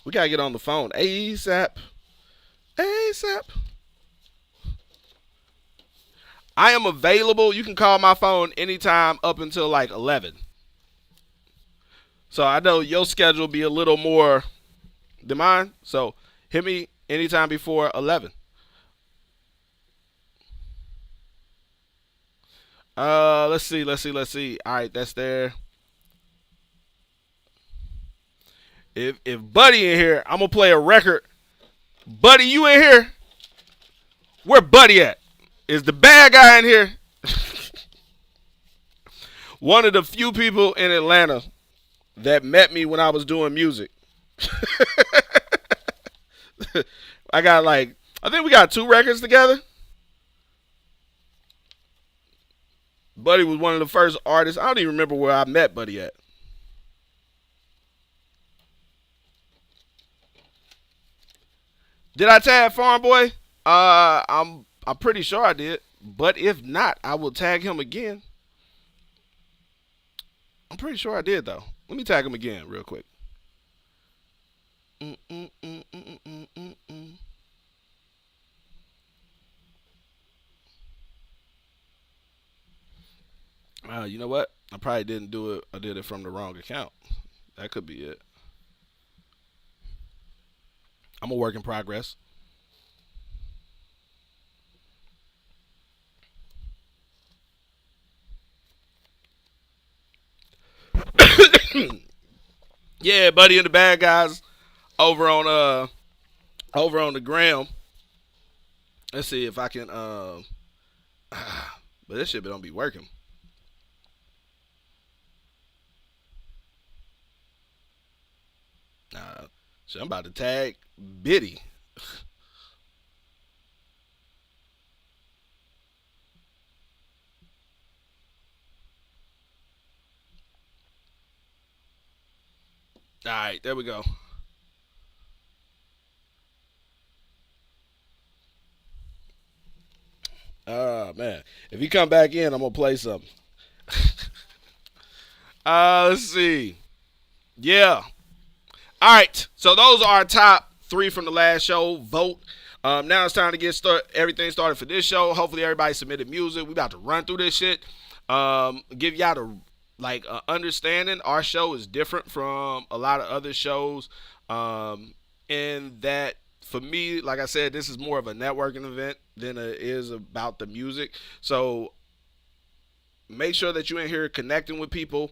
we got to get on the phone. ASAP. I am available. You can call my phone anytime up until like 11. So I know your schedule will be a little more than mine. So hit me anytime before 11. Let's see. All right, that's there. If Buddy in here, I'm gonna play a record. Buddy, you in here? Where Buddy at? Is the bad guy in here? One of the few people in Atlanta that met me when I was doing music. I think we got 2 records together. Buddy was one of the first artists. I don't even remember where I met Buddy at. Did I tag Farm Boy? I'm pretty sure I did. But if not, I will tag him again. I'm pretty sure I did though. Let me tag him again real quick. You know what? I probably didn't do it. I did it from the wrong account. That could be it. I'm a work in progress. Yeah, Buddy and the bad guys over on the gram. Let's see if I can. But this shit don't be working. So I'm about to tag Biddy. All right, there we go. Oh man, if you come back in, I'm gonna play something. Let's see. Yeah. All right. So those are our top 3 from the last show. Vote. Now it's time to get everything started for this show. Hopefully everybody submitted music. We about to run through this shit. Give y'all the understanding. Our show is different from a lot of other shows. In that, for me, like I said, this is more of a networking event than it is about the music. So make sure that you're in here connecting with people.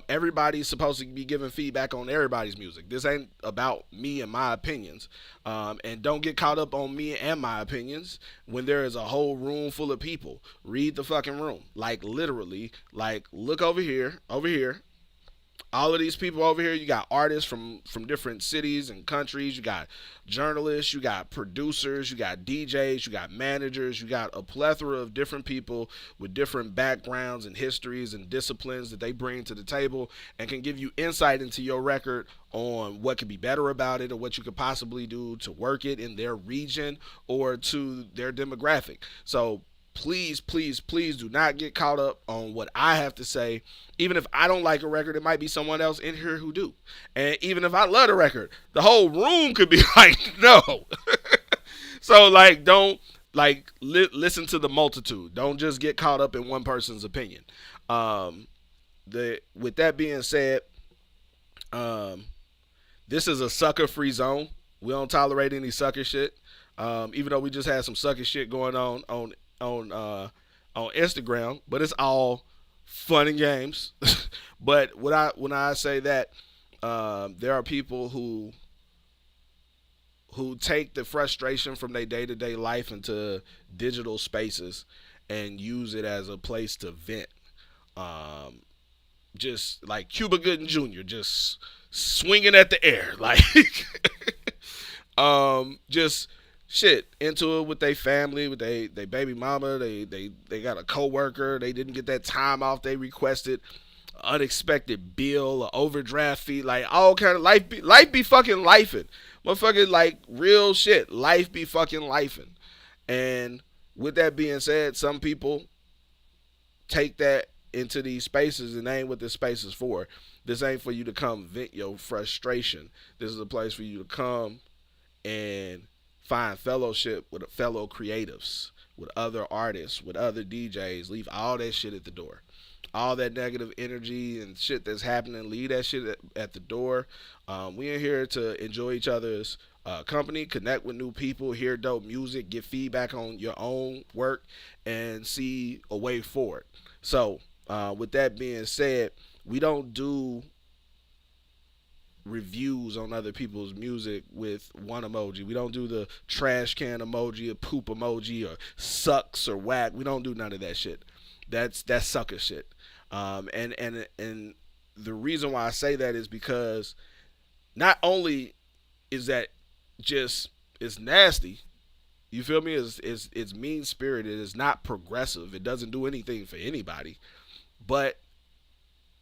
Everybody's supposed to be giving feedback on everybody's music. This ain't about me and my opinions. And don't get caught up on me and my opinions when there is a whole room full of people. Read the fucking room. Like, literally, like, look over here. All of these people over here, you got artists from different cities and countries. You got journalists, you got producers, you got DJs, you got managers, you got a plethora of different people with different backgrounds and histories and disciplines that they bring to the table and can give you insight into your record on what could be better about it or what you could possibly do to work it in their region or to their demographic. So please, please, please do not get caught up on what I have to say. Even if I don't like a record, it might be someone else in here who do. And even if I love the record, the whole room could be like, no. So, like, don't, like, listen to the multitude. Don't just get caught up in one person's opinion. With that being said, this is a sucker-free zone. We don't tolerate any sucker shit. Even though we just had some sucker shit going on Instagram, but it's all fun and games. But when I say that, there are people who take the frustration from their day-to-day life into digital spaces and use it as a place to vent. Just like Cuba Gooding Jr., just swinging at the air, like just shit into it with their family, with their baby mama. They got a coworker. They didn't get that time off they requested. Unexpected bill, or overdraft fee, like all kind of life be fucking lifing. Motherfucking, like, real shit. Life be fucking lifing. And with that being said, some people take that into these spaces, and ain't what this space is for. This ain't for you to come vent your frustration. This is a place for you to come and find fellowship with fellow creatives, with other artists, with other DJs. Leave all that shit at the door. All that negative energy and shit that's happening, leave that shit at the door. We in here to enjoy each other's company, connect with new people, hear dope music, get feedback on your own work, and see a way forward. So, with that being said, we don't do reviews on other people's music with one emoji. We don't do the trash can emoji or poop emoji or sucks or whack. We don't do none of that shit. That's sucker shit. And the reason why I say that is because not only is that just, it's nasty, you feel me? It's mean spirited. It's not progressive. It doesn't do anything for anybody. But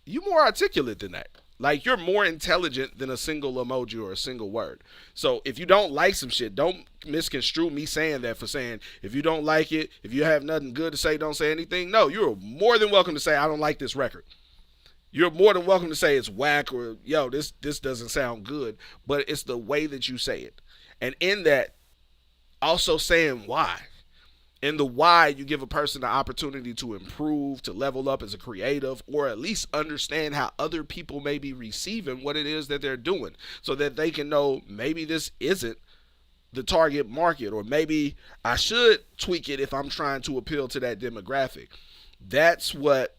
you more articulate than that. Like, you're more intelligent than a single emoji or a single word. So if you don't like some shit, don't misconstrue me saying that for saying, if you don't like it, if you have nothing good to say, don't say anything. No, you're more than welcome to say, I don't like this record. You're more than welcome to say it's whack or, yo, this doesn't sound good. But it's the way that you say it. And in that, also saying why. In the why, you give a person the opportunity to improve, to level up as a creative, or at least understand how other people may be receiving what it is that they're doing, so that they can know maybe this isn't the target market, or maybe I should tweak it if I'm trying to appeal to that demographic. That's what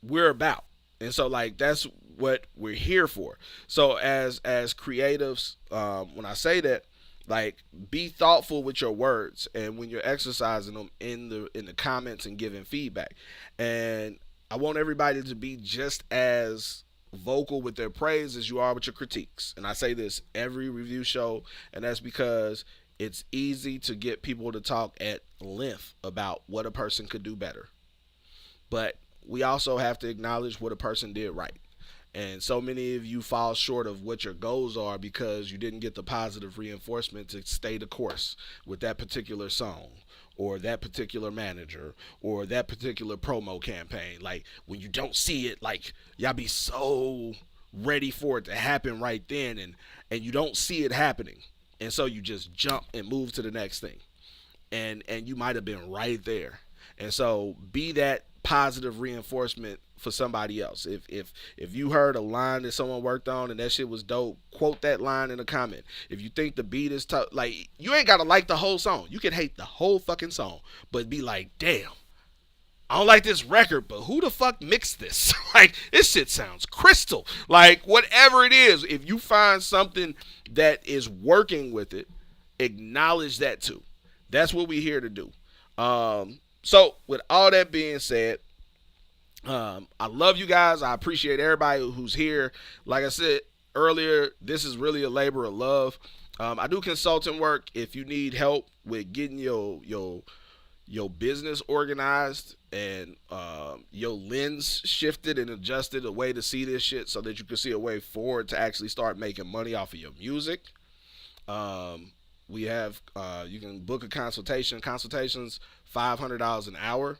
we're about. And so, like, that's what we're here for. So as creatives, when I say that, Like, be thoughtful with your words and when you're exercising them in the comments and giving feedback. And I want everybody to be just as vocal with their praise as you are with your critiques. And I say this every review show, and that's because it's easy to get people to talk at length about what a person could do better. But we also have to acknowledge what a person did right. And so many of you fall short of what your goals are because you didn't get the positive reinforcement to stay the course with that particular song or that particular manager or that particular promo campaign. Like, when you don't see it, like, y'all be so ready for it to happen right then, and you don't see it happening. And so you just jump and move to the next thing. And you might have been right there. And so be that positive reinforcement for somebody else. If you heard a line that someone worked on and that shit was dope, quote that line in a comment. If you think the beat is tough, like, you ain't gotta like the whole song. You can hate the whole fucking song, but be like, damn, I don't like this record, but who the fuck mixed this? Like, this shit sounds crystal. Like, whatever it is, if you find something that is working with it, acknowledge that too. That's what we're here to do. So with all that being said, I love you guys. I appreciate everybody who's here. Like I said earlier, this is really a labor of love. I do consulting work. If you need help with getting your business organized and your lens shifted and adjusted, a way to see this shit so that you can see a way forward to actually start making money off of your music. We have you can book a consultation. Consultations $500 an hour.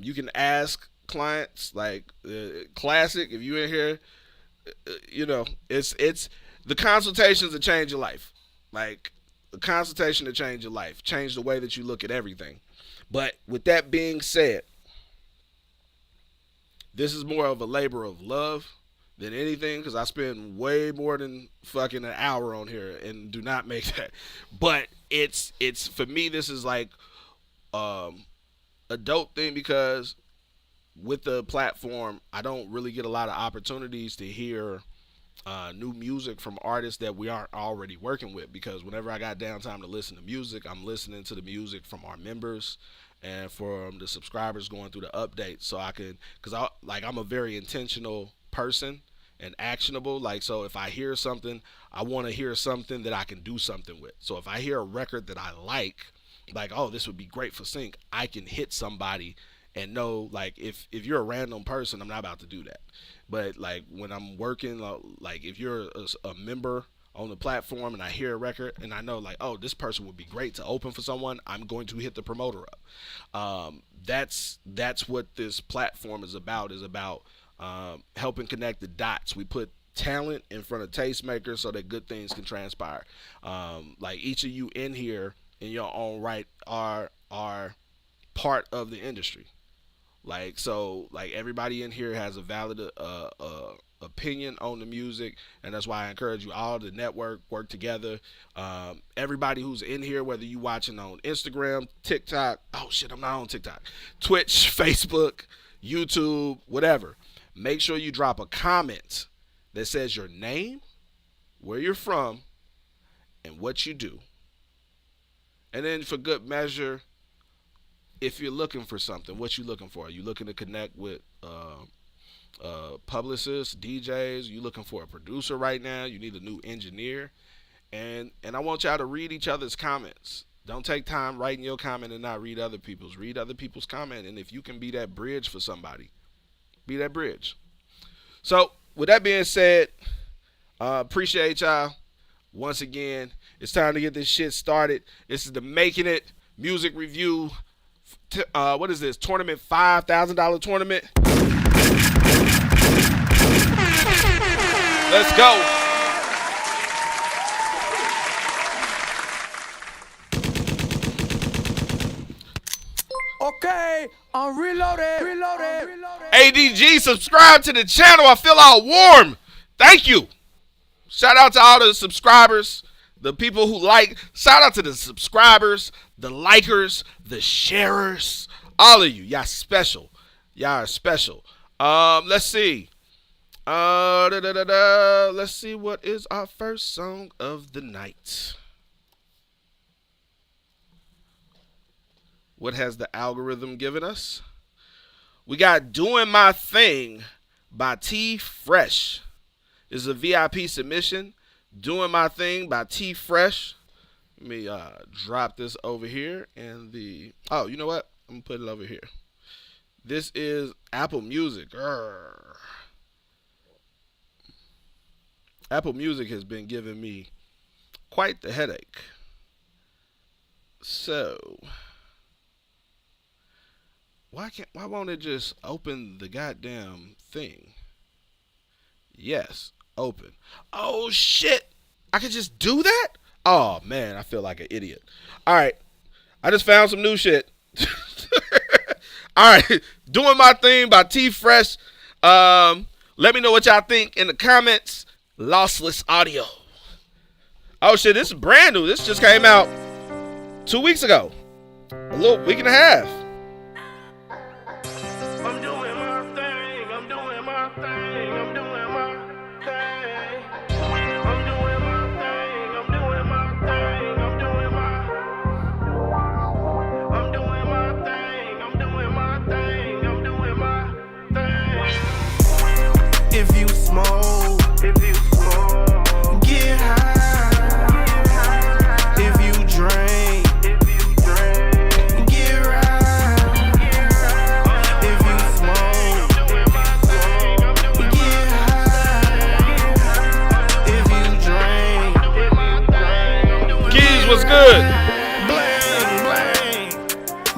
You can ask clients, like Classic, if you in here, it's the consultations that change your life. Like, the consultation to change your life, change the way that you look at everything. But with that being said, this is more of a labor of love than anything, because I spend way more than fucking an hour on here and do not make that. But it's for me, this is like a dope thing, because with the platform, I don't really get a lot of opportunities to hear new music from artists that we aren't already working with, because whenever I got downtime to listen to music, I'm listening to the music from our members and from the subscribers going through the updates, so I can, because I'm a very intentional person and actionable. Like, so if I hear something, I want to hear something that I can do something with. So if I hear a record that I like, oh, this would be great for sync, I can hit somebody and know, like, if you're a random person, I'm not about to do that. But like, when I'm working, like, if you're a member on the platform and I hear a record and I know, like, oh, this person would be great to open for someone, I'm going to hit the promoter up. That's what this platform is about helping connect the dots. We put talent in front of tastemakers so that good things can transpire. Like, each of you in here in your own right are part of the industry. Like, so, like, everybody in here has a valid opinion on the music, and that's why I encourage you all to network, work together. Everybody who's in here, whether you watching on Instagram, TikTok, oh shit, I'm not on TikTok, Twitch, Facebook, YouTube, whatever, make sure you drop a comment that says your name, where you're from, and what you do. And then, for good measure, if you're looking for something, what you looking for? Are you looking to connect with publicists, DJs? You looking for a producer right now? You need a new engineer? And I want y'all to read each other's comments. Don't take time writing your comment and not read other people's. Read other people's comment, and if you can be that bridge for somebody, be that bridge. So, with that being said, appreciate y'all. Once again, it's time to get this shit started. This is the Making It Music Review. What is this? Tournament, $5,000 tournament. Let's go. Okay, I'm reloaded. ADG, subscribe to the channel. I feel all warm. Thank you. Shout out to all the subscribers, the people who like. Shout out to the subscribers, the likers, the sharers, all of you. Y'all special. Y'all are special. Let's see. Let's see what is our first song of the night. What has the algorithm given us? We got Doing My Thing by T Fresh. This is a VIP submission. Doing My Thing by T Fresh. Let me drop this over here. And oh, you know what? I'm going to put it over here. This is Apple Music. Apple Music has been giving me quite the headache. So, why won't it just open the goddamn thing? Yes, open. Oh shit! I could just do that? Oh man, I feel like an idiot. All right, I just found some new shit. All right, Doing My Thing by T Fresh. Let me know what y'all think in the comments. Lossless audio. Oh shit, this is brand new. This just came out 2 weeks ago. A little week and a half. I'm doing my thing, I'm doing my thing, I'm doing my thing. I'm doing my thing, I'm doing my thing, I'm doing my I'm doing my thing, I'm doing my thing, I'm doing my thing. If you smoke, get high. If you drink, get right. If you smoke, get high. If you drink, Keys, what's good?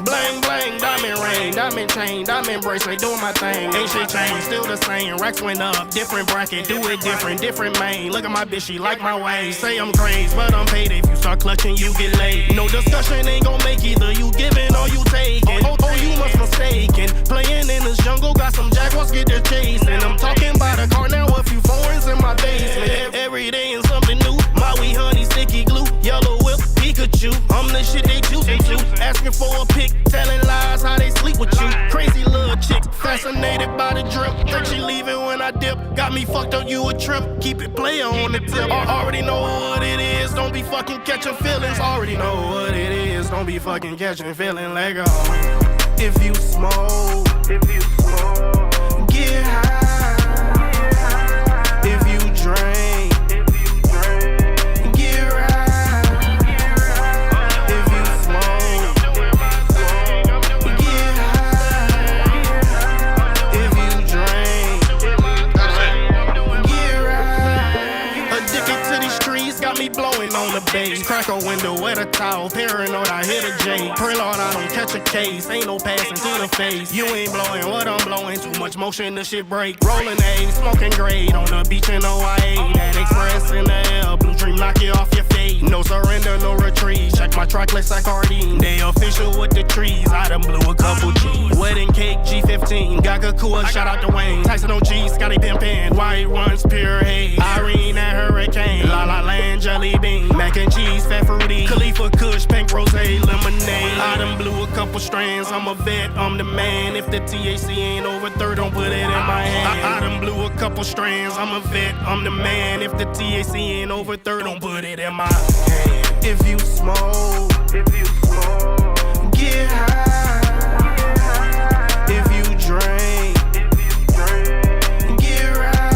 bling, bling, diamond ring, diamond chain, diamond bracelet, doing my thing. Ain't shit changed, still the same. Racks went up, different bracket, do it different main. Look at my bitch, she like my ways. Say I'm crazy, but I'm paid. If you start clutching, you get laid. No discussion ain't gon' make either you giving or you taking. Oh, you must mistaken. Playing in this jungle, got some jaguars, get their chasing. I'm talking about a car now, a few foreigns in my basement. Every day is something new. Maui honey, sticky glue, yellow whip, Pikachu. I'm the shit they choosing to. Asking for a pic, telling lies how they sleep with you. Crazy little chick, fascinated by the drip. Think she leaving when I dip. Got me fucked up, you a trip. Keep it player on the tip. Already know what it is, don't be fucking catching feelings. Already know what it is, don't be fucking catching feelings. Let go. If you smoke, get high. If you drink, get right. If you smoke, get high. If you drink, get right. Addicted to these streets, got me blowing on the bass. Crack a window with a towel, paranoid I hit a J. Pray Lord I don't catch a case, ain't no passing to the face. You ain't blowing what I'm blowing, too much motion, the shit break. Rolling A, smoking grade on the beach in OIA. That express in the air, blue dream knock you off your feet. No surrender, no retreat, check my track list like Hardin. They official with the trees, I done blew a couple G's. Wedding cake, G15, Gagakua, shout out to Wayne. Tyson OG, Scotty Pimpin, White Runs, Pure Haze. Irene and Hurricane, La La Land, Jelly Bean. Mac and cheese, fat fruity, Khalifa Kush, pink rose, lemonade. I done blew a couple strands, I'm a vet, I'm the man. If the THC ain't over 30, don't put it in my hand. I done blew a couple strands, I'm a vet, I'm the man. If the THC ain't over 30, don't put it in my hand. If you smoke, get high. If you drink, get right.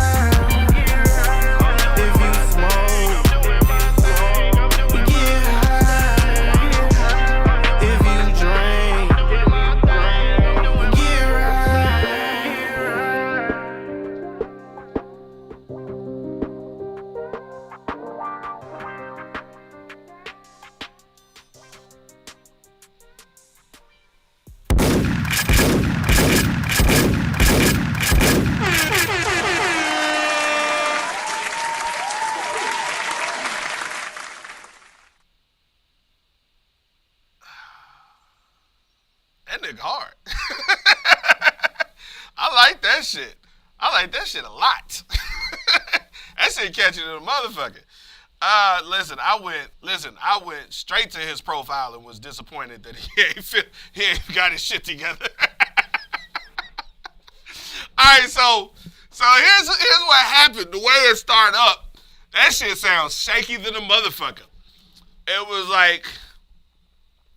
If you smoke, get high. If you drink, get That nigga hard. I like that shit. I like that shit a lot. That shit catchy to the motherfucker. Listen, I went straight to his profile and was disappointed that he ain't got his shit together. All right, so here's what happened. The way it started up, that shit sounds shaky than a motherfucker. It was like,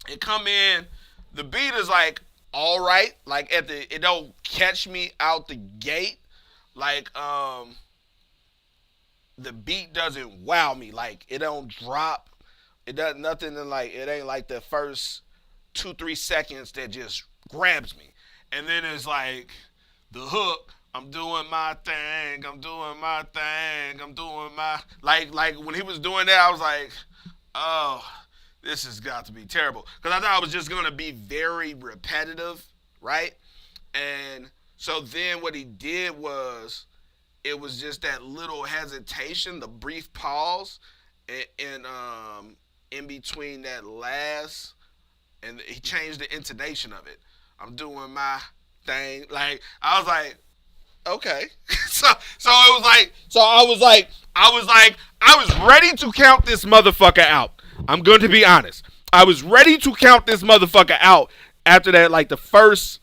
it come in, The beat is like all right. Like it don't catch me out the gate. Like the beat doesn't wow me. Like it don't drop. It does nothing. And like it ain't like the first 2-3 seconds that just grabs me. And then it's like the hook. I'm doing my thing. I'm doing my thing. I'm doing my like when he was doing that, I was like, oh, this has got to be terrible. Because I thought it was just gonna be very repetitive, right? And so then what he did was, it was just that little hesitation, the brief pause, in between that last, and he changed the intonation of it. I'm doing my thing. Like I was like, okay. so I was ready to count this motherfucker out. I'm going to be honest. I was ready to count this motherfucker out after that, like the first,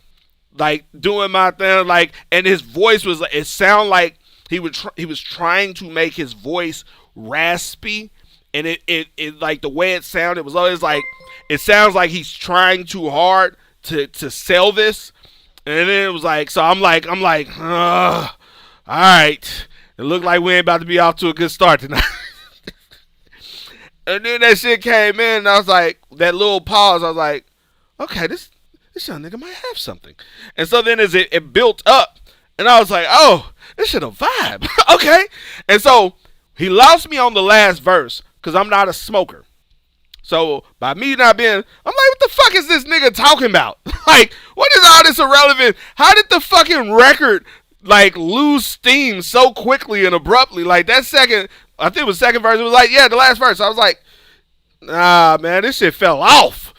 like doing my thing, like, and his voice was, it sounded like he was trying to make his voice raspy, and it like the way it sounded, it was always like, it sounds like he's trying too hard to sell this. And then it was like, so I'm like, all right. It looked like we ain't about to be off to a good start tonight. And then that shit came in, and I was like, that little pause, I was like, okay, this young nigga might have something. And so then as it built up, and I was like, oh, this shit a vibe. Okay. And so he lost me on the last verse, because I'm not a smoker. So by me not being, I'm like, what the fuck is this nigga talking about? Like, what is all this irrelevant? How did the fucking record like lose steam so quickly and abruptly? Like that second, I think it was second verse. It was like, yeah, the last verse. I was like, nah, man, this shit fell off.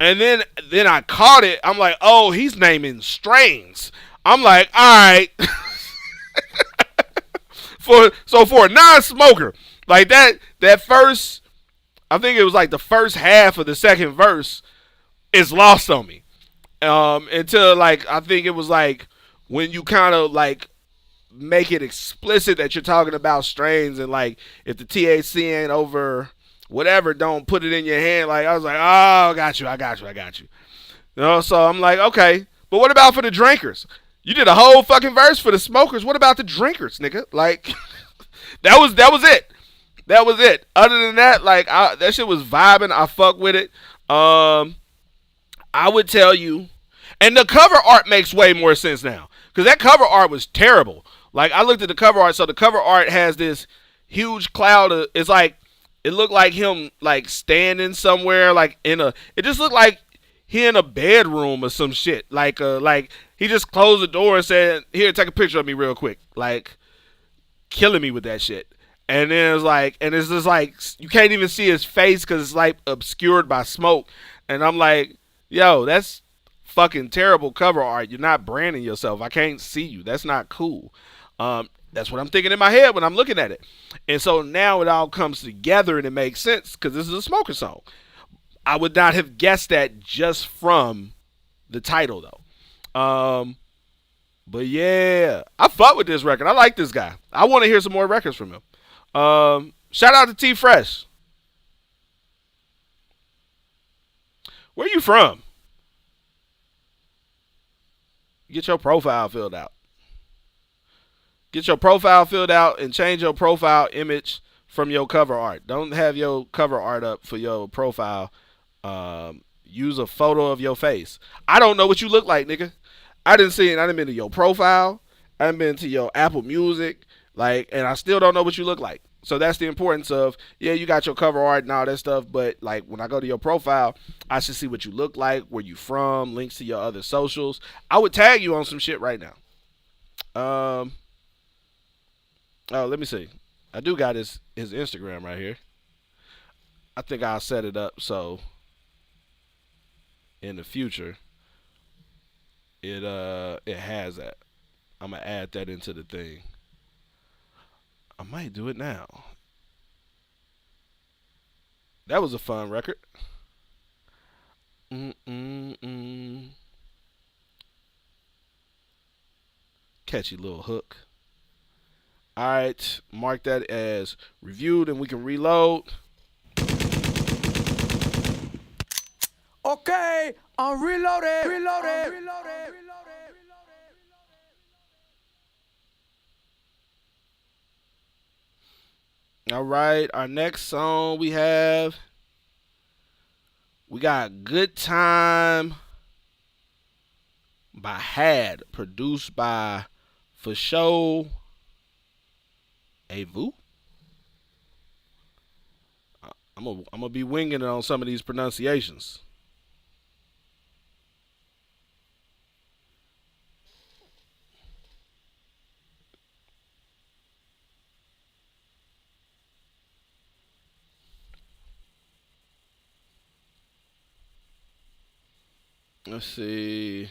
And then I caught it. I'm like, oh, he's naming strains. I'm like, all right. for a non-smoker, like that first, I think it was like the first half of the second verse is lost on me. Until like, I think it was like when you kind of like make it explicit that you're talking about strains, and like if the THC ain't over whatever, don't put it in your hand. Like I was like, oh, I got you. You know, so I'm like, okay, but what about for the drinkers? You did a whole fucking verse for the smokers. What about the drinkers, nigga? Like that was it. That was it. Other than that, like that shit was vibing. I fuck with it. I would tell you, and the cover art makes way more sense now, because that cover art was terrible. Like I looked at the cover art, so the cover art has this huge cloud of, it's like, it looked like him like standing somewhere, like it just looked like he in a bedroom or some shit. Like he just closed the door and said, here, take a picture of me real quick. Like killing me with that shit. And then it's like, and it's just like, you can't even see his face because it's like obscured by smoke. And I'm like, yo, that's fucking terrible cover art. You're not branding yourself. I can't see you. That's not cool. That's what I'm thinking in my head when I'm looking at it. And so now it all comes together and it makes sense because this is a smoker song. I would not have guessed that just from the title though. But yeah, I fuck with this record. I like this guy. I want to hear some more records from him. Shout out to T Fresh. Where you from? Get your profile filled out. Get your profile filled out and change your profile image from your cover art. Don't have your cover art up for your profile. Use a photo of your face. I don't know what you look like, nigga. I didn't see it. I didn't been to your profile. I didn't been to your Apple Music. Like, and I still don't know what you look like. So that's the importance of, yeah, you got your cover art and all that stuff, but like when I go to your profile, I should see what you look like, where you from, links to your other socials. I would tag you on some shit right now. Oh, let me see. I do got his Instagram right here. I think I'll set it up so in the future it has that. I'm gonna add that into the thing. I might do it now. That was a fun record. Catchy little hook. All right, mark that as reviewed and we can reload. Okay, I'm reloaded. All right, our next song we got Good Time by Had, produced by For Show Avu. I'm gonna be winging it on some of these pronunciations. Let's see.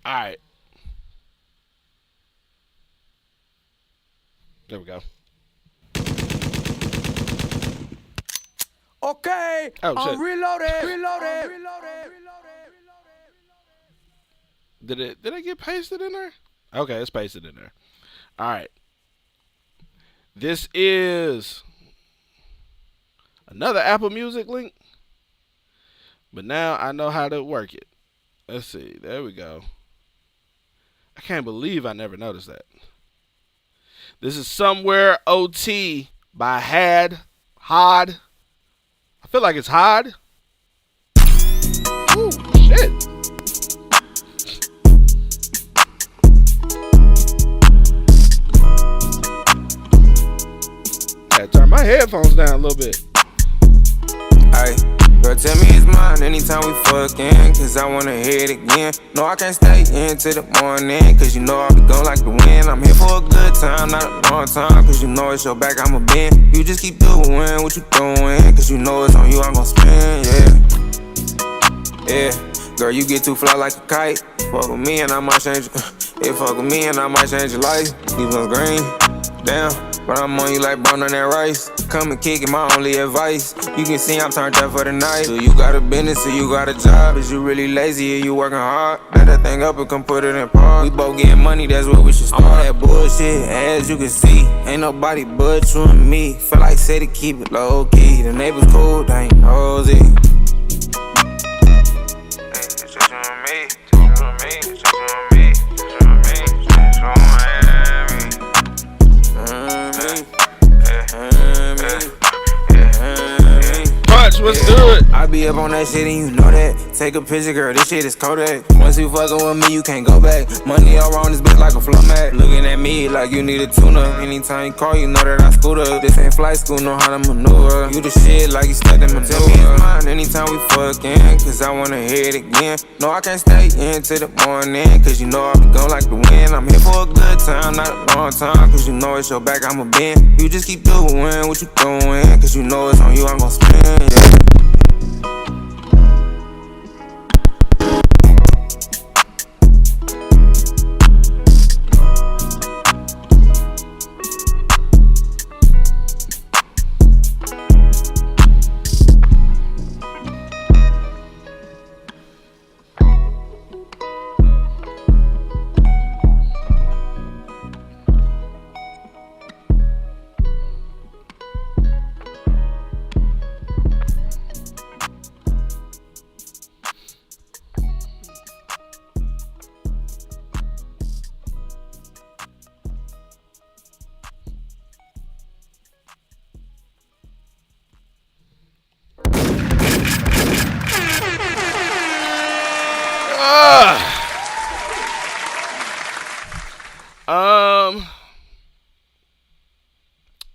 All right. There we go. Okay. Oh, shit. I'm reloaded. Did it get pasted in there? Okay, it's pasted in there. All right. This is another Apple Music link, but now I know how to work it. Let's see. There we go. I can't believe I never noticed that. This is Somewhere OT by Hod. I feel like it's Hod. Ooh, shit. I turn my headphones down a little bit. Ay, girl, tell me it's mine anytime we fucking, cause I wanna hear it again. No, I can't stay into the morning, cause you know I'll be gone like the wind. I'm here for a good time, not a long time, cause you know it's your back, I'ma bend. You just keep doing what you doing, cause you know it's on you, I'm gon' spend, yeah. Girl, you get too fly like a kite. Fuck with me and I might change yeah, fuck with me and I might change your life. Leave on green, damn. But I'm on you like brown on that rice. Come and kick it, my only advice. You can see I'm turned up for the night. So you got a business, so you got a job. Is you really lazy or you working hard? Let that thing up and come put it in park. We both getting money, that's what we should start. I'm on that bullshit, as you can see. Ain't nobody but you and me. Feel like say to keep it low key. The neighbors cool, they ain't nosy. It's just you and me, just you and me, just you and me, just you and me, just you and me. Punch, what's good? I be up on that shit and you know that. Take a picture, girl, this shit is Kodak. Once you fucking with me, you can't go back. Money all around this bitch like a floor mat. Looking at me like you need a tune-up. Anytime you call, you know that I scoot up. This ain't flight school, know how to maneuver. You the shit like you stuck in my Tell me it's mine anytime we fucking, cause I wanna hear it again. No, I can't stay into the morning, cause you know I'll be gone like the wind. I'm here for a good time, not a long time, cause you know it's your back, I'ma bend. You just keep doing what you doing, cause you know it's on you, I'm gon' spend, yeah.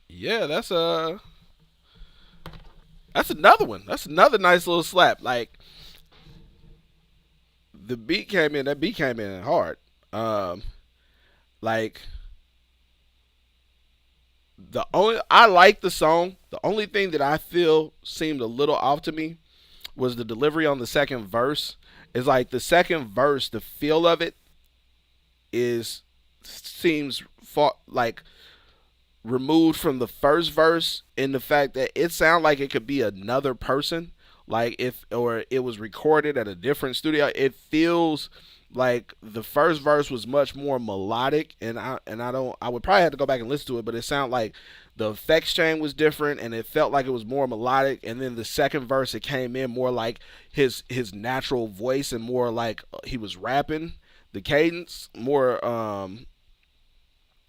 Yeah, that's another one. That's another nice little slap. Like the beat came in. That beat came in hard. Like I like the song. The only thing that I feel seemed a little off to me was the delivery on the second verse. It's like the second verse, the feel of it seems like removed from the first verse, in the fact that it sounds like it could be another person, like it was recorded at a different studio. It feels like the first verse was much more melodic, and I would probably have to go back and listen to it, but it sounded like the effects chain was different, and it felt like it was more melodic. And then the second verse, it came in more like his natural voice and more like he was rapping. The cadence more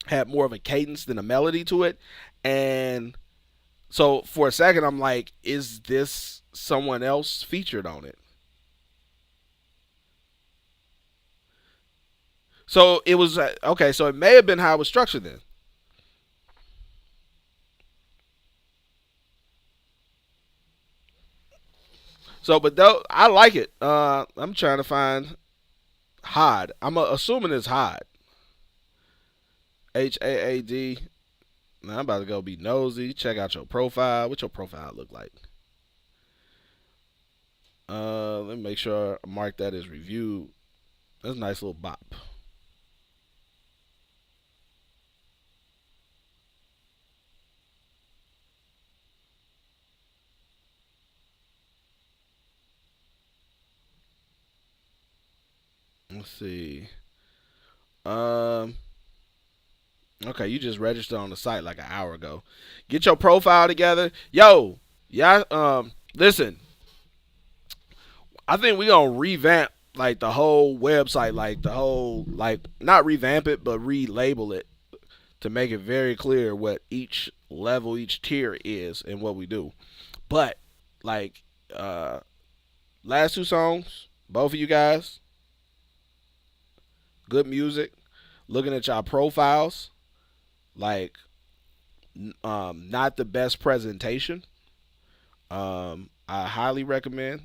had more of a cadence than a melody to it. And so for a second, I'm like, is this someone else featured on it? So it was, okay, so it may have been how it was structured then. So, but though, I like it. I'm trying to find Haad. I'm assuming it's Haad. Haad. Now I'm about to go be nosy. Check out your profile. What your profile look like? Let me make sure I mark that as reviewed. That's a nice little bop. Let's see. Okay, you just registered on the site like an hour ago. Get your profile together. Yo, yeah, listen. I think we gonna revamp like the whole website, like the whole, like, not revamp it, but relabel it to make it very clear what each level, each tier is and what we do. But like last two songs, both of you guys, good music. Looking at y'all profiles, like not the best presentation. I highly recommend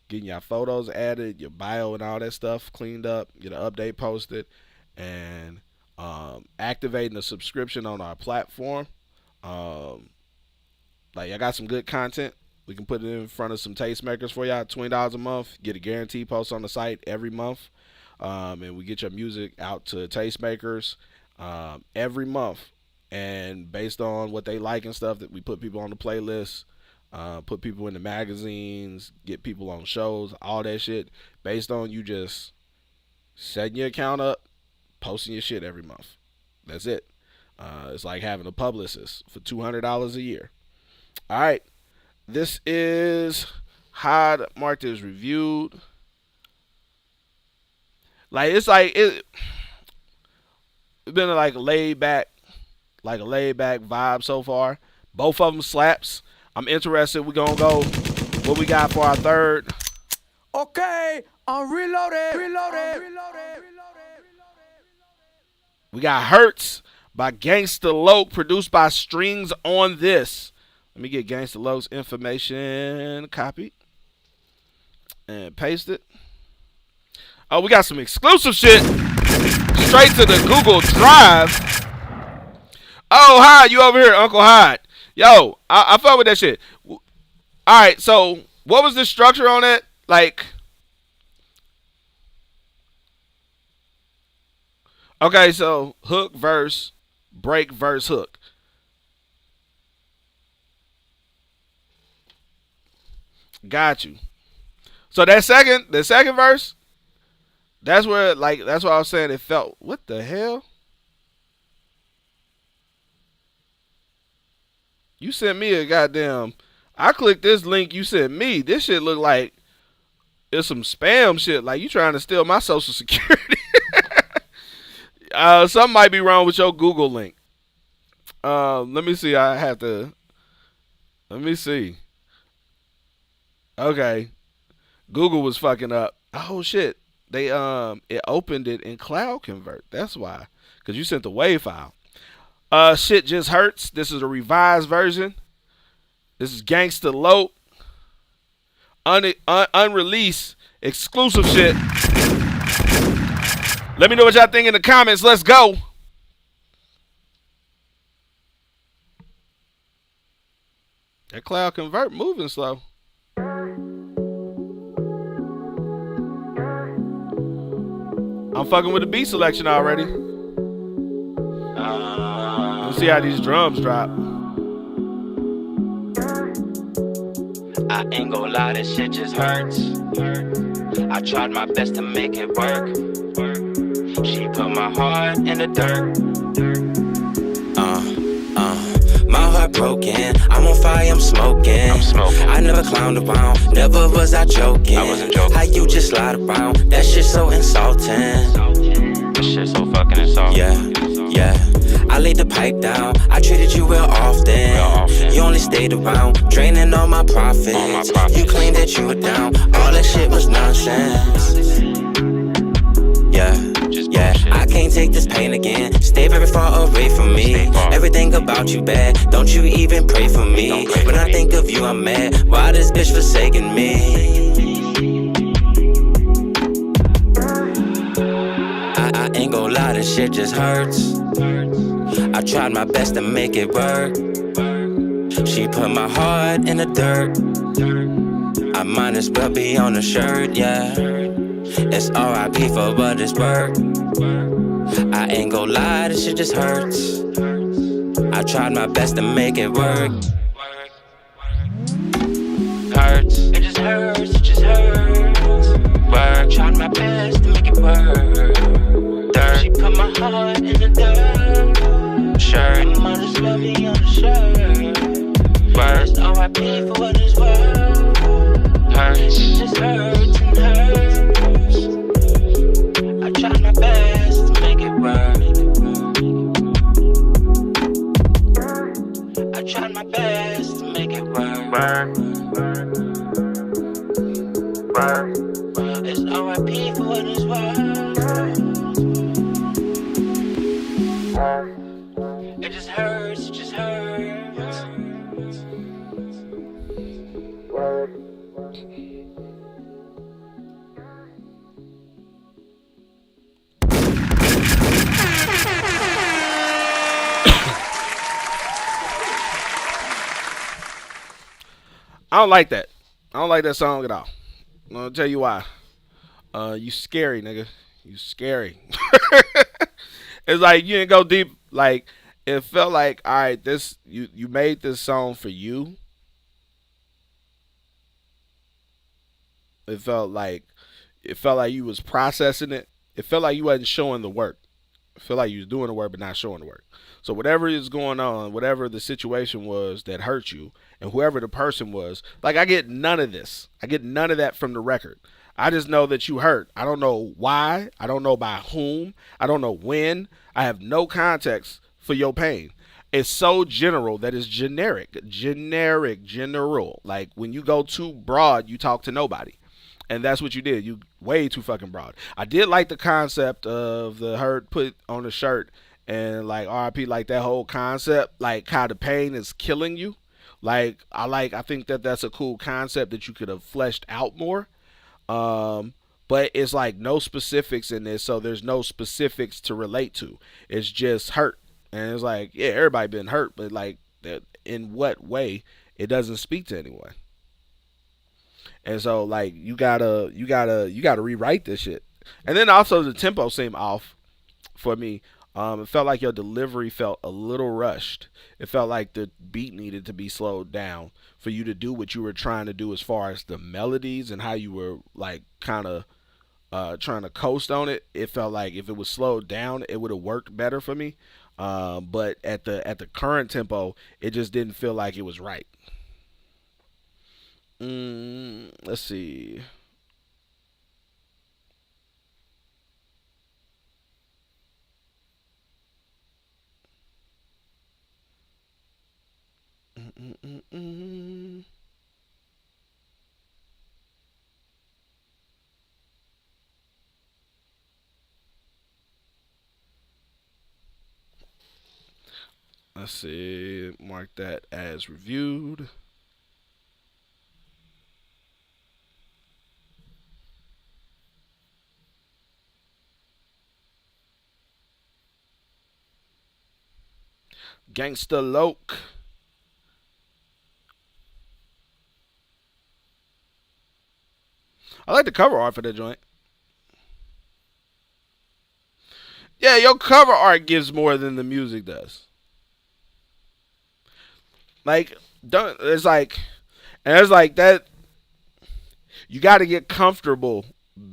getting your photos added, your bio and all that stuff cleaned up, get an update posted, and activating the subscription on our platform. Like, I got some good content. We can put it in front of some tastemakers for y'all. $20 a month. Get a guaranteed post on the site every month. And we get your music out to tastemakers every month. And based on what they like and stuff, that we put people on the playlist, put people in the magazines, get people on shows, all that shit, based on you just setting your account up, posting your shit every month. That's it. It's like having a publicist for $200 a year. All right. This is Haad marked as reviewed. Like, it's like it's been like a laid back vibe so far. Both of them slaps. I'm interested. We're gonna go what we got for our third. Okay, I'm reloaded. We got Hurts by Gangsta Loc, produced by Strings on This. Let me get Gangsta Loc's information copied and paste it. Oh, we got some exclusive shit straight to the Google Drive. Oh, Haad, you over here, Uncle Haad. Yo, I fuck with that shit. All right, so what was the structure on it? Like, okay, so hook, verse, break, verse, hook. Got you. So the second verse, that's where, like, that's what I was saying. It felt, what the hell? You sent me a goddamn, I clicked this link you sent me. This shit look like it's some spam shit. Like, you trying to steal my social security. Something might be wrong with your Google link. Let me see. Let me see. Okay. Google was fucking up. Oh shit. They it opened it in Cloud Convert. That's why. Cause you sent the WAV file. Shit Just Hurts. This is a revised version. This is Gangsta Loc. Unreleased exclusive shit. Let me know what y'all think in the comments. Let's go. That Cloud Convert moving slow. I'm fucking with the beat selection already. Let's see how these drums drop. I ain't gon' lie, this shit just hurts. I tried my best to make it work. She put my heart in the dirt. My heart broken, I'm on fire, I'm smoking. I never clowned around, never was I joking. I wasn't joking. How you just slide around, that shit so insulting. That shit so fucking insulting. Yeah. I laid the pipe down, I treated you real often. You only stayed around, draining all my profits. You claimed that you were down, all that shit was nonsense. Yeah, I can't take this pain again. Stay very far away from me. Everything about you bad, don't you even pray for me. When I think of you, I'm mad. Why this bitch forsaking me? I ain't gon' lie, this shit just hurts. I tried my best to make it work. She put my heart in the dirt. I might as well be on the shirt, yeah. It's R.I.P. for what it's worth. I ain't gon' lie, this shit just hurts. I tried my best to make it work. Hurts, it just hurts, it just hurts. Work, tried my best to make it work. Dirt, she put my heart in the dirt. Shirt, I might as well be on the shirt. Work, it's R.I.P. for what it's worth. Hurts, it just hurts and hurts. I tried my best to make it work. I tried my best to make it work. It's R.I.P. for what it's worth. It just hurts, it just hurts. I don't like that. I don't like that song at all. I'm gonna tell you why. You scary, nigga. You scary. It's like you didn't go deep. Like it felt like, all right, this you made this song for you. It felt like you was processing it. It felt like you wasn't showing the work. It felt like you was doing the work but not showing the work. So whatever is going on, whatever the situation was that hurt you, and whoever the person was, like I get none of this. I get none of that from the record. I just know that you hurt. I don't know why. I don't know by whom. I don't know when. I have no context for your pain. It's so general that it's generic. General. Like when you go too broad, you talk to nobody. And that's what you did. You way too fucking broad. I did like the concept of the hurt put on the shirt and like RIP, like that whole concept, like how the pain is killing you. I think that that's a cool concept that you could have fleshed out more. But it's like no specifics in this, so there's no specifics to relate to. It's just hurt. And it's like, yeah, everybody been hurt, but like that, in what way it doesn't speak to anyone. And so like you gotta rewrite this shit. And then also the tempo seemed off for me. It felt like your delivery felt a little rushed. It felt like the beat needed to be slowed down for you to do what you were trying to do as far as the melodies and how you were like kind of trying to coast on it. It felt like if it was slowed down, it would have worked better for me. But at the current tempo, it just didn't feel like it was right. Let's see. Let's see. Mark that as reviewed. Gangsta Loke. I like the cover art for that joint. Yeah, your cover art gives more than the music does. Like, it's like that. You got to get comfortable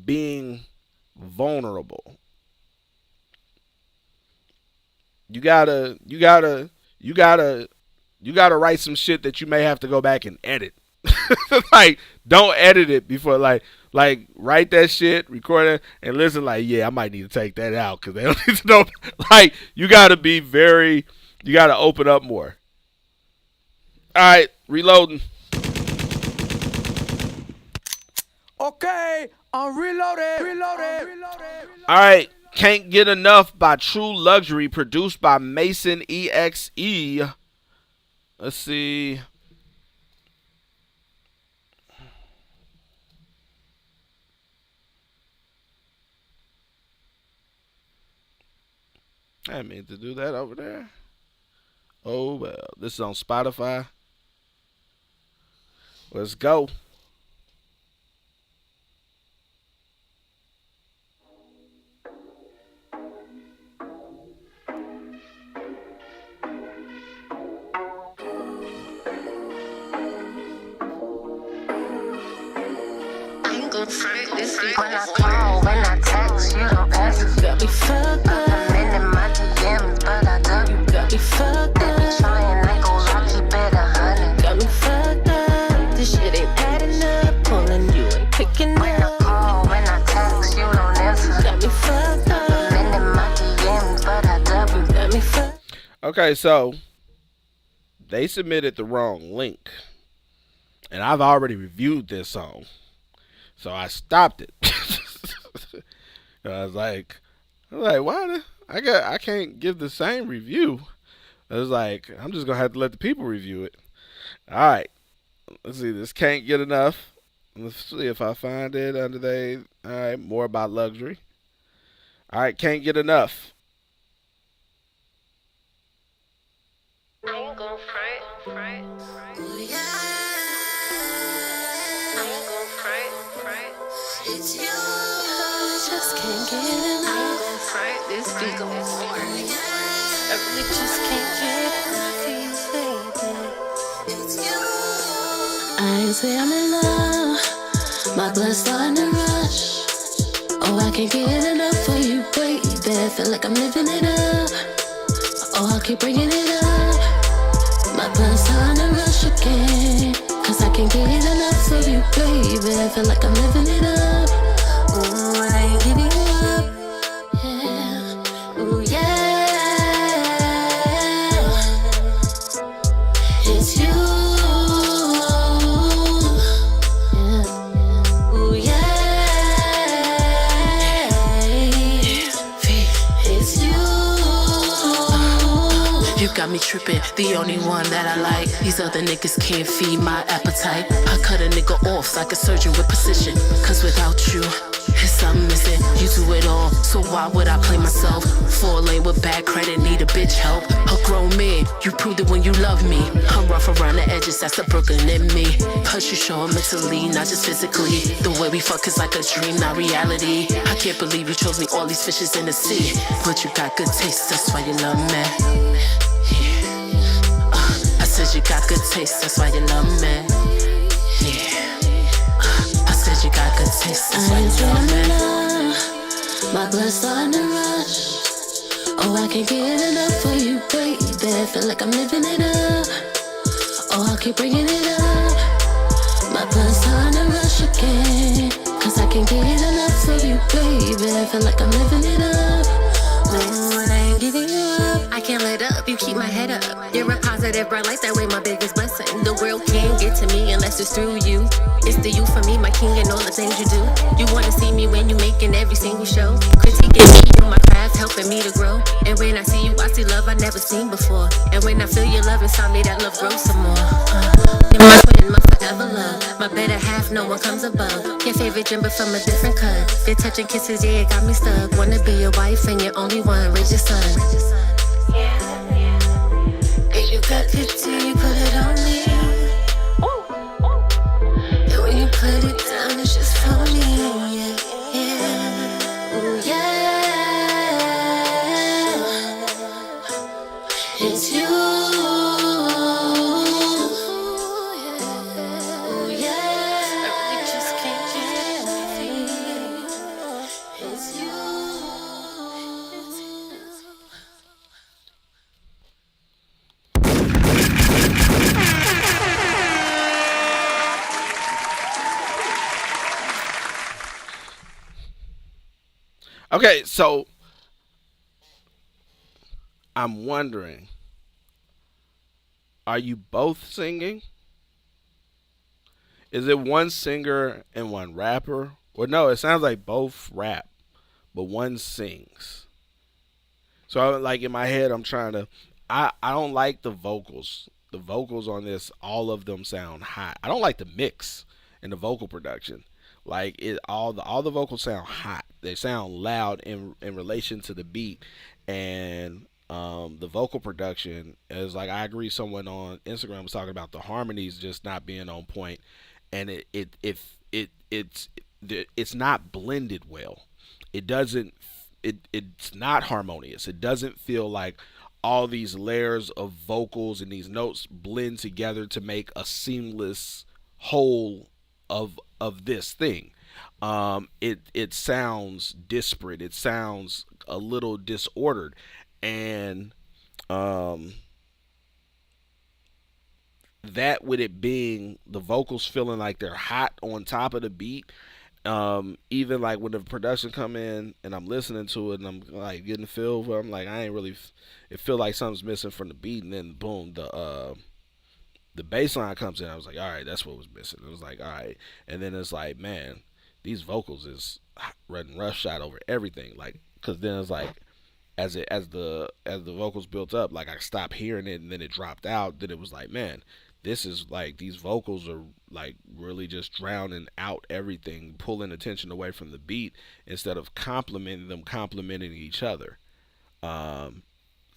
being vulnerable. You gotta write some shit that you may have to go back and edit. Like, don't edit it before, like write that shit, record it, and listen. Like, yeah, I might need to take that out because they don't need to know. Like, you gotta open up more. All right, reloading. Okay, I'm reloaded. All right, Can't Get Enough by True Luxury, produced by Mason EXE. Let's see. I didn't mean to do that over there. Oh, well. This is on Spotify. Let's go. When I call, when I text, you don't answer. You got me fucked up. I'm in my DMs, but I don't. You got me fucked up. They be trying, I go lock, keep it 100. Got me fucked up. This shit ain't adding up. Calling you and picking up. When I call, when I text, you don't answer. You got me fucked up. I'm in my DMs, but I don't. You got me fucked up. Okay, so they submitted the wrong link, and I've already reviewed this song. So I stopped it. I was like, why? I can't give the same review. I was like, I'm just gonna have to let the people review it. All right, let's see. This Can't Get Enough. Let's see if I find it under the. All right, More About Luxury. All right, Can't Get Enough. I ain't gon' front. It's you. Just can't get enough. This beat go more. I really just can't get enough of you, baby. It's you. I ain't say I'm in love. My blood's starting to rush. Oh, I can't get enough for you, baby. Feel like I'm living it up. Oh, I'll keep bringing it up. My blood's starting to rush again. Cause I can't get enough of you, baby. Feel like I'm living it up. Ooh, I ain't giving you up. Yeah. Ooh, yeah. It's you. Yeah. Ooh, yeah. It's you. You got me tripping, the only one that I like. These other niggas can't feed my appetite. I cut a nigga off like a surgeon with precision. Cause without you, it's something missing. You do it all, so why would I play myself? 4-lane with bad credit, need a bitch help. A grown man, you proved it when you love me. I'm rough around the edges, that's the Brooklyn in me. Plus you show it mentally, not just physically. The way we fuck is like a dream, not reality. I can't believe you chose me, all these fishes in the sea. But you got good taste, that's why you love me. I said you got good taste, that's why you love me. I said you got good taste, that's why you love me. My blood's starting to rush. Oh, I can't get enough for you, baby. Feel like I'm living it up. Oh, I'll keep bringing it up. My blood's starting to rush again. Cause I can't get enough of you, baby. Feel like I'm living it up. Ooh, and I ain't giving you up. I can't let up, you keep my head up. You're a positive, bright light, that way my biggest blessing. The world can't get to me unless it's through you. It's the you for me, my king, and all the things you do. You wanna see me when you making every single show. Critiquing me on my craft, helping me to grow. And when I see you, I see love I never seen before. And when I feel your love inside me, that love grows some more. You're my twin, my forever love. My better half, no one comes above. Your favorite gem, but from a different cut. Your touching kisses, yeah, it got me stuck. Wanna be your wife and your only one, raise your son. If you got good tea, you put it on me. And when you put it down, it's just for me. Yeah, yeah. Ooh, yeah. It's you. Ooh, yeah. I really just can't get enough. Okay, so I'm wondering, are you both singing? Is it one singer and one rapper? Well, no, it sounds like both rap, but one sings. So, like in my head, I'm trying to. I don't like the vocals. The vocals on this, all of them sound hot. I don't like the mix and the vocal production. Like all the vocals sound hot. They sound loud in relation to the beat, and the vocal production is like, I agree. Someone on Instagram was talking about the harmonies just not being on point, and it's not blended well. It doesn't. It's not harmonious. It doesn't feel like all these layers of vocals and these notes blend together to make a seamless whole of this thing. It sounds disparate. It sounds a little disordered, and that with it being the vocals feeling like they're hot on top of the beat. Even like when the production come in and I'm listening to it and I'm like getting the feel where I'm like, I ain't really, it feel like something's missing from the beat, and then boom, the bass line comes in. I was like, all right, that's what was missing. It was like, all right, and then it's like, man, these vocals is running roughshod over everything, like, because then it's like, as the vocals built up, like I stopped hearing it and then it dropped out. Then it was like, man, this is like, these vocals are like really just drowning out everything, pulling attention away from the beat instead of complementing each other.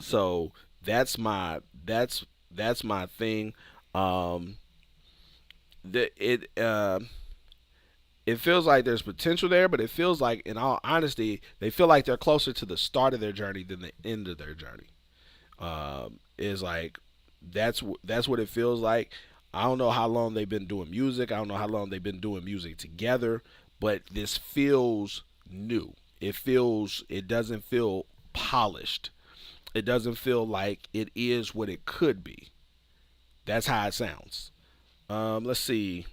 So that's my thing. It feels like there's potential there, but it feels like, in all honesty, they feel like they're closer to the start of their journey than the end of their journey. Is like, that's what it feels like. I don't know how long they've been doing music. I don't know how long they've been doing music together, but this feels new. It doesn't feel polished. It doesn't feel like it is what it could be. That's how it sounds. Let's see.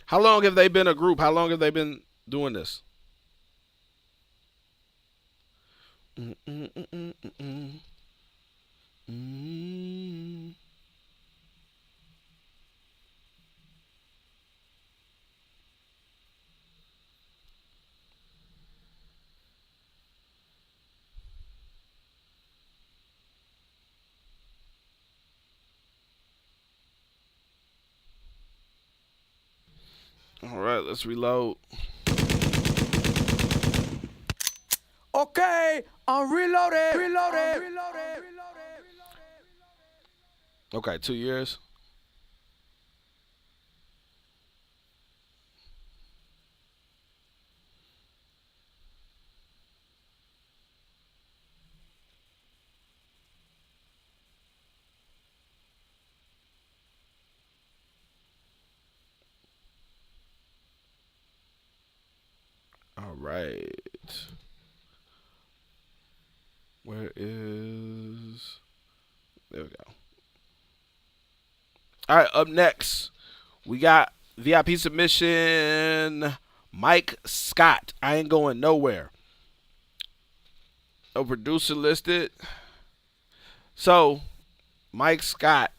How long have they been a group? How long have they been doing this? All right, let's reload. Okay, I'm reloaded. Okay, 2 years. All right. Where is... There we go. All right, up next, we got VIP submission, Mike Scott. I Ain't Going Nowhere. No producer listed. So, Mike Scott,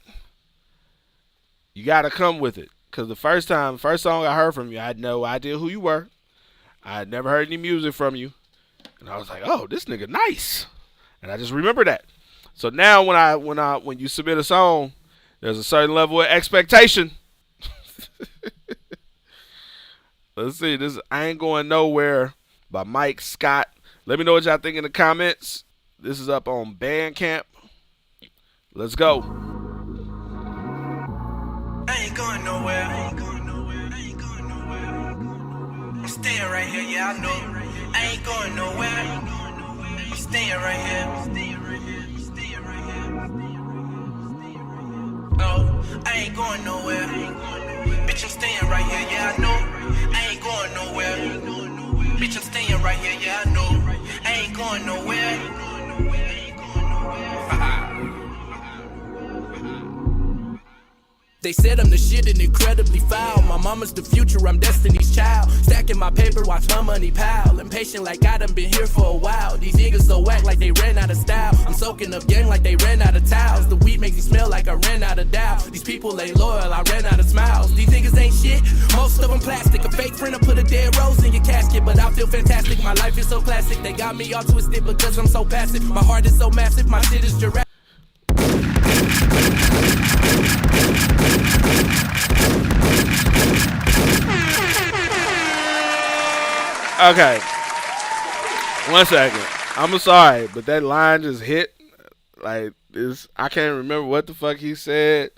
you got to come with it. Because the first song I heard from you, I had no idea who you were. I had never heard any music from you. And I was like, oh, this nigga nice. And I just remember that. So now when you submit a song, there's a certain level of expectation. Let's see. This is I Ain't Going Nowhere by Mike Scott. Let me know what y'all think in the comments. This is up on Bandcamp. Let's go. I ain't going nowhere. I'm staying right here, yeah, I know. I ain't going nowhere. I'm staying right here. Oh, I ain't going nowhere. Bitch, I'm staying right here, yeah, I know. I ain't going nowhere. Bitch, I'm staying right here, yeah, I know. I ain't going nowhere. They said I'm the shit and incredibly foul. My mama's the future, I'm Destiny's child. Stacking my paper, watch my money pile. Impatient like I done been here for a while. These niggas so whack like they ran out of style. I'm soaking up gang like they ran out of towels. The weed makes me smell like I ran out of Dow. These people ain't loyal, I ran out of smiles. These niggas ain't shit, most of them plastic. A fake friend will put a dead rose in your casket. But I feel fantastic, my life is so classic. They got me all twisted because I'm so passive. My heart is so massive, my shit is Jurassic. Okay, 1 second. I'm sorry, but that line just hit like this. I can't remember what the fuck he said.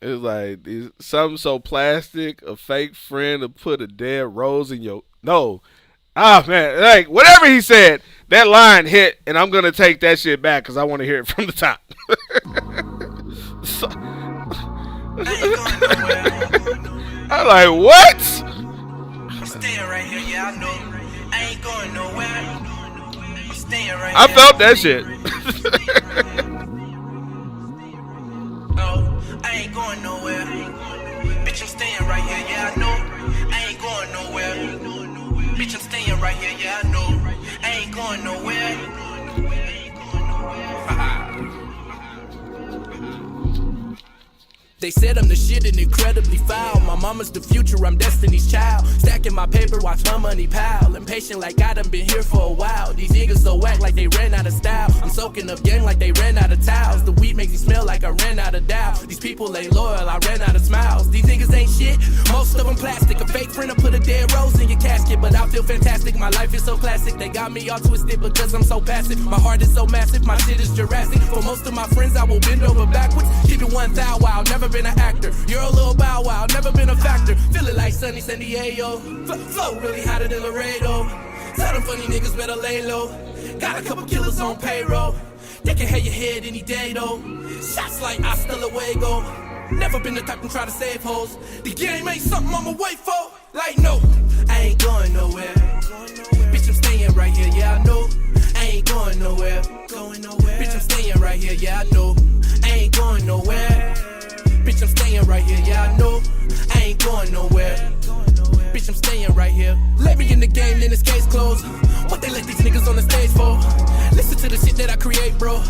It was like something so plastic, a fake friend to put a dead rose in your man, like whatever he said, that line hit, and I'm gonna take that shit back because I want to hear it from the top. I'm like, what? Staying right here, yeah, I know. I ain't going nowhere. I'm staying right I here. felt that shit. No, I ain't going nowhere. Bitch, I'm staying right here, yeah, I know. I ain't going nowhere. Bitch, I'm staying right here, yeah, I know. I ain't going nowhere. They said I'm the shit and incredibly foul. My mama's the future, I'm Destiny's child. Stacking my paper, watch my money pile. Impatient like I done been here for a while. These niggas so whack like they ran out of style. I'm soaking up gang like they ran out of towels. The weed makes me smell like I ran out of Dow. These people ain't loyal, I ran out of smiles. These niggas ain't shit, most of them plastic. A fake friend will put a dead rose in your casket. But I feel fantastic, my life is so classic. They got me all twisted because I'm so passive. My heart is so massive, my shit is Jurassic. For most of my friends, I will bend over backwards. Keep it 1,000 wow, never been an actor. You're a little bow wow, never been a factor. Feel it like sunny San Diego. Flow really hotter than Laredo. Tell them funny niggas better lay low. Got a couple killers on payroll. They can have your head any day though. Shots like hasta luego. Never been the type to try to save hoes. The game ain't something I'ma wait for. Like no, I ain't going nowhere. Bitch, I'm staying right here, yeah I know. I ain't going nowhere. Bitch, I'm staying right here, yeah I know. I ain't going nowhere. Bitch, I'm staying right here, yeah I know. I ain't going nowhere. Bitch, I'm staying right here. Let me in the game, then this case closed. What they let these niggas on the stage for? Listen to the shit that I create, bro.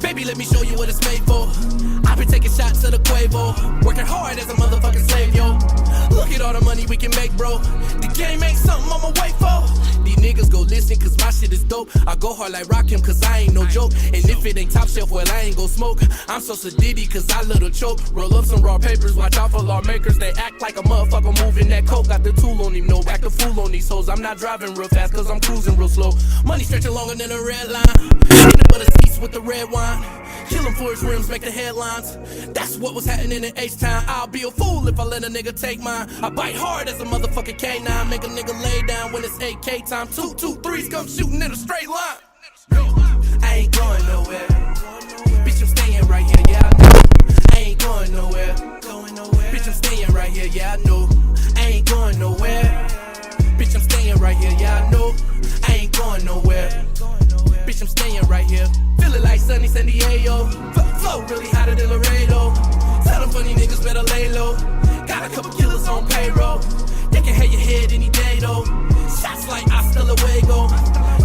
Baby, let me show you what it's made for. I've been taking shots of the Quavo. Working hard as a motherfucking slave, yo. Look at all the money we can make, bro. The game ain't something I'ma wait for. These niggas go listen, cause my shit is dope. I go hard like Rakim, cause I ain't no joke. And if it ain't top shelf, well, I ain't gon' smoke. I'm so sedity, cause I little choke. Roll up some raw papers, watch out for lawmakers. They act like a motherfucker moving that coke. Got the tool on him, no, act a fool on these hoes. I'm not driving real fast, cause I'm cruising real slow. Money stretching longer than a red line. Peanut butter seats with the red wine. Kill him for his rims, make the headlines. That's what was happening in H-Town. I'll be a fool if I let a nigga take mine. I bite hard as a motherfucking K9. Make a nigga lay down when it's 8K time. 2, 2, 3s come shooting in a straight line. I ain't going nowhere. Bitch, I'm staying right here, yeah I know. I ain't going nowhere. Bitch, I'm staying right here, yeah I know. I ain't going nowhere. Bitch, I'm staying right here, yeah I know. I ain't going nowhere. Bitch, I'm staying right here. Feel it like sunny San Diego. Flow really hotter than Laredo. Tell them funny niggas better lay low. Got a couple killers on payroll. They can have your head any day though. Shots like hasta luego.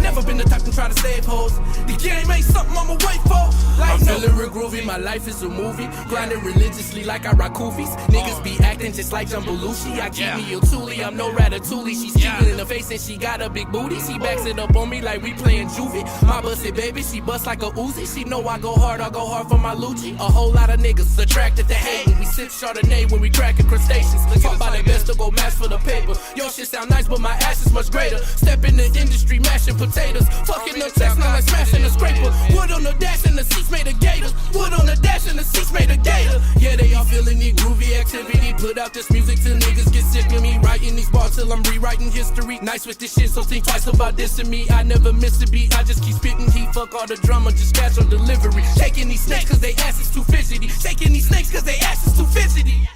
Never been the type to try to save hoes. The game ain't something I'ma wait for. Like I'm feeling real groovy, my life is a movie. Grinding religiously like I rock koofies. Niggas be acting just like Jumbo Lucy. I keep me a Thule, I'm no Ratatouille. She's cheating in the face and she got a big booty. She backs it up on me like we playing juvie. My busted baby, she bust like a Uzi. She know I go hard for my Lucci. A whole lot of niggas attracted to hating. We sip Chardonnay when we cracking crustaceans. Talk about their best to go match for the paper. Your shit sound nice, but my ass is much greater. Step in the industry, mashing potatoes. Fucking the text, now like smashing the scraper. Wood on the dash and the seats made of gators. Wood on the dash and the seats made of gator. Yeah, they all feeling the groovy activity. Put out this music till niggas get sick of me. Writing these bars till I'm rewriting history. Nice with this shit, so think twice about this and me. I never miss a beat, I just keep spitting heat. Fuck all the drama, just cash on delivery. Shaking these snakes cause they ass is too fidgety. Shaking these snakes cause they ass is too fidgety.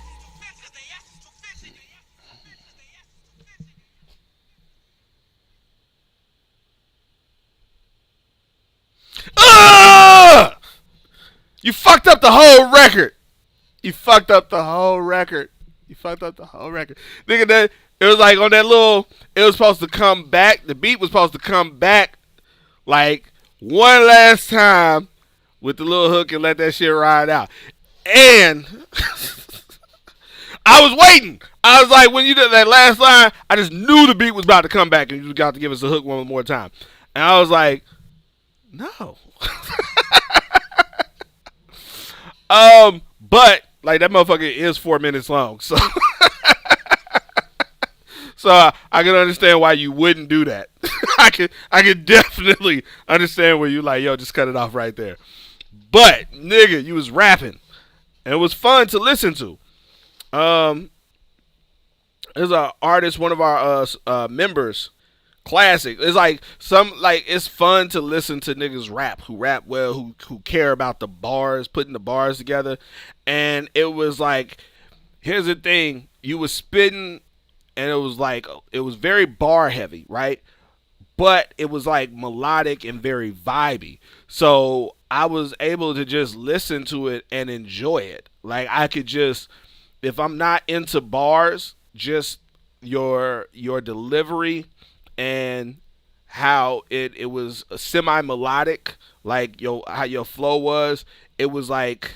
You fucked up the whole record. He fucked up the whole record. Nigga, that it was like on that little. It was supposed to come back. The beat was supposed to come back like one last time with the little hook and let that shit ride out. And I was waiting. I was like, when you did that last line, I just knew the beat was about to come back and you just got to give us a hook one more time. And I was like, no. But like that motherfucker is 4 minutes long, so so I can understand why you wouldn't do that. I could definitely understand where you like, yo, just cut it off right there. But nigga, you was rapping, and it was fun to listen to. There's an artist, one of our members. Classic. It's like it's fun to listen to niggas who rap well, who care about the bars, putting the bars together. And it was like, here's the thing, you was spitting and it was very bar heavy, right? But it was like melodic and very vibey. So I was able to just listen to it and enjoy it. Like I could just, if I'm not into bars, just your delivery and how it was semi-melodic, like how your flow was, it was like,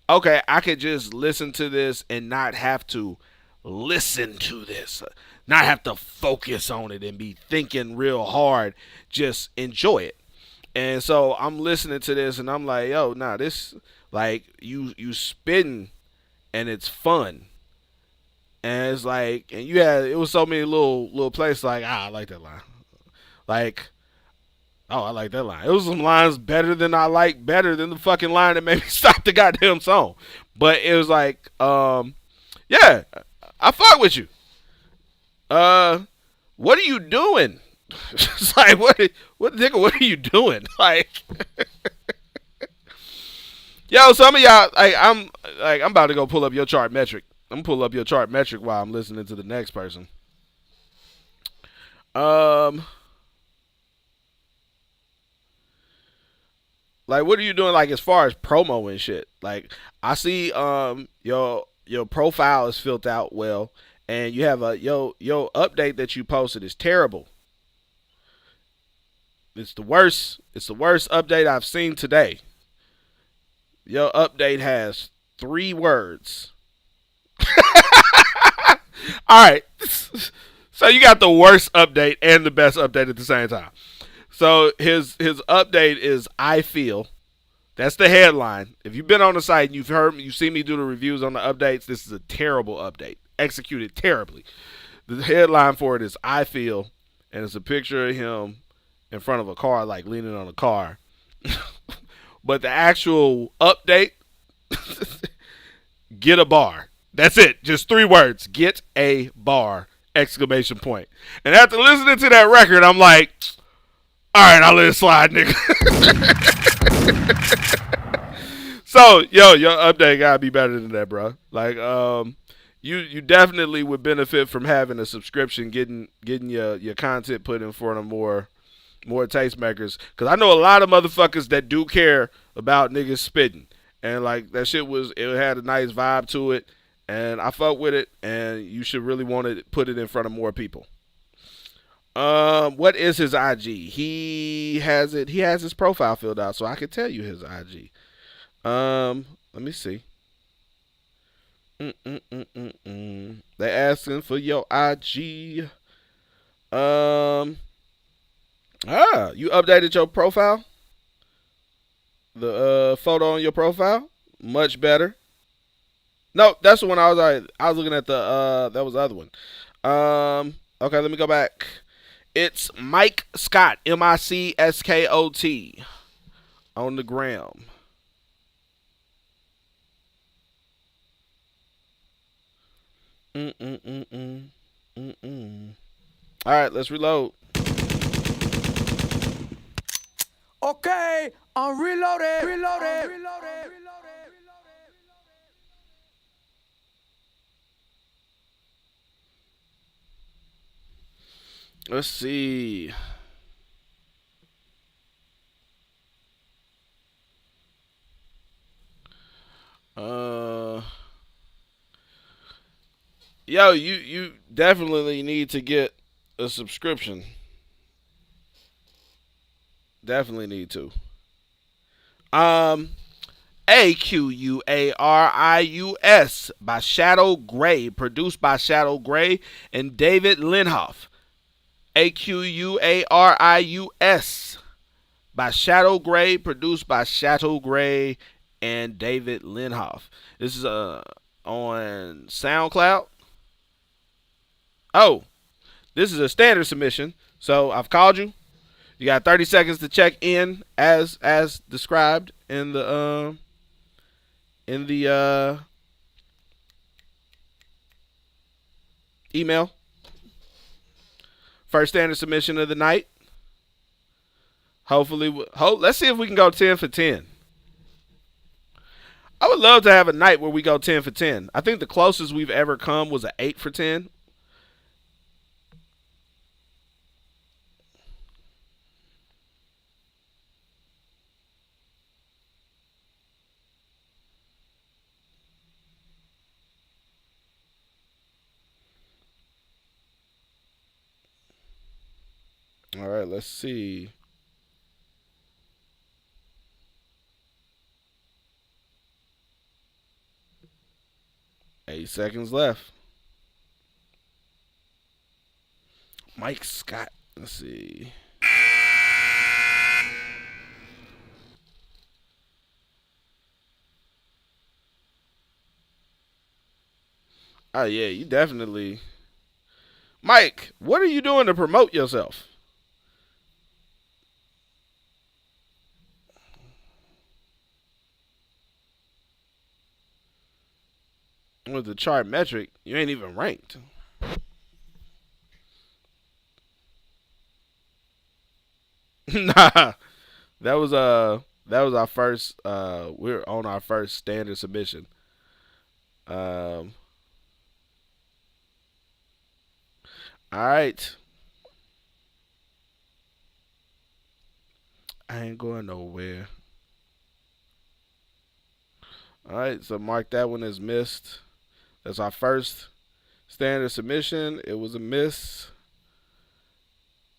okay, I could just listen to this and not have to listen to this, not have to focus on it and be thinking real hard, just enjoy it. And so I'm listening to this and I'm like, yo, nah, this, like, you spitting and it's fun. And it's like, and it was so many little places like, I like that line. Like, oh, I like that line. It was some lines better than the fucking line that made me stop the goddamn song. But it was like, yeah, I fuck with you. What are you doing? It's like, what nigga, what are you doing? Like, yo, some of y'all, I'm about to go pull up your chart metric. I'm gonna pull up your chart metric while I'm listening to the next person. Like, what are you doing, like, as far as promo and shit? Like, I see your profile is filled out well, and you have your update that you posted is terrible. It's the worst update I've seen today. Your update has 3 words. All right. So you got the worst update and the best update at the same time. So his update is I feel. That's the headline. If you've been on the site and you've seen me do the reviews on the updates, this is a terrible update. Executed terribly. The headline for it is I feel, and it's a picture of him in front of a car, like leaning on a car. But the actual update, get a bar. That's it. Just 3 words. Get a bar. Exclamation point. And after listening to that record, I'm like, all right, I'll let it slide, nigga. So, yo, your update gotta be better than that, bro. Like, you definitely would benefit from having a subscription, getting your content put in front of more tastemakers. Because I know a lot of motherfuckers that do care about niggas spitting. And, like, that shit it had a nice vibe to it. And I fuck with it. And you should really want to put it in front of more people. What is his IG? He has his profile filled out, so I can tell you his IG. Let me see. They asking for your IG. You updated your profile? The photo on your profile? Much better. No, that's the one I was looking at that was the other one. Okay, let me go back. It's Mike Scott, MICSKOT, on the gram. All right, let's reload. Okay, I'm reloaded. Let's see. Yo, you definitely need to get a subscription. Definitely need to. Aquarius by Shadow Gray, produced by Shadow Gray and David Linhoff. Aquarius by Shadow Gray, produced by Shadow Gray and David Linhoff. This is on SoundCloud. Oh, this is a standard submission. So I've called you. You got 30 seconds to check in as described in the email. First standard submission of the night. Hopefully, let's see if we can go 10 for 10. I would love to have a night where we go 10 for 10. I think the closest we've ever come was an 8 for 10. All right, let's see. Eight seconds left. Mike Scott. Let's see. Oh, yeah, you definitely. Mike, what are you doing to promote yourself? With the chart metric, you ain't even ranked. Nah, that was our first. We're on our first standard submission. All right. I ain't going nowhere. All right, so mark that one as missed. That's our first standard submission. It was a miss.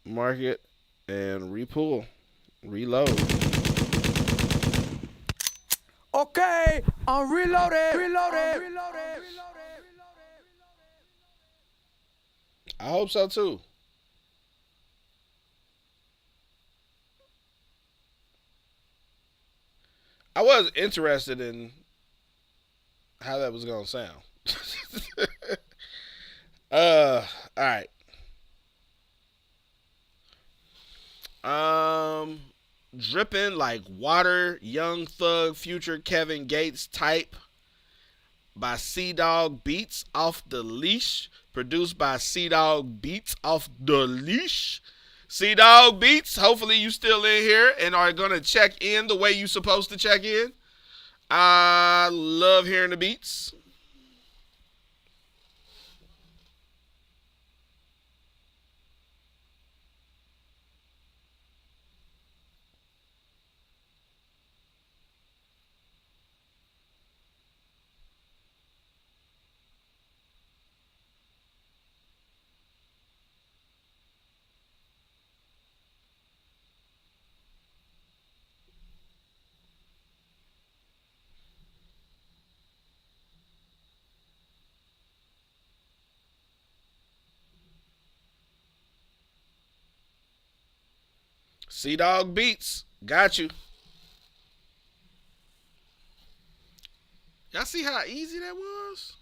Mark it and repull. Reload. Okay, I'm reloaded. I hope so too. I was interested in how that was gonna sound. All right. Dripping like water, Young Thug, Future, Kevin Gates type by C-Dog Beats Off the Leash, produced by C-Dog Beats Off the Leash. C-Dog Beats, hopefully you still in here and are gonna check in the way you supposed to check in. I love hearing the beats. C-Dog Beats, got you. Y'all see how easy that was?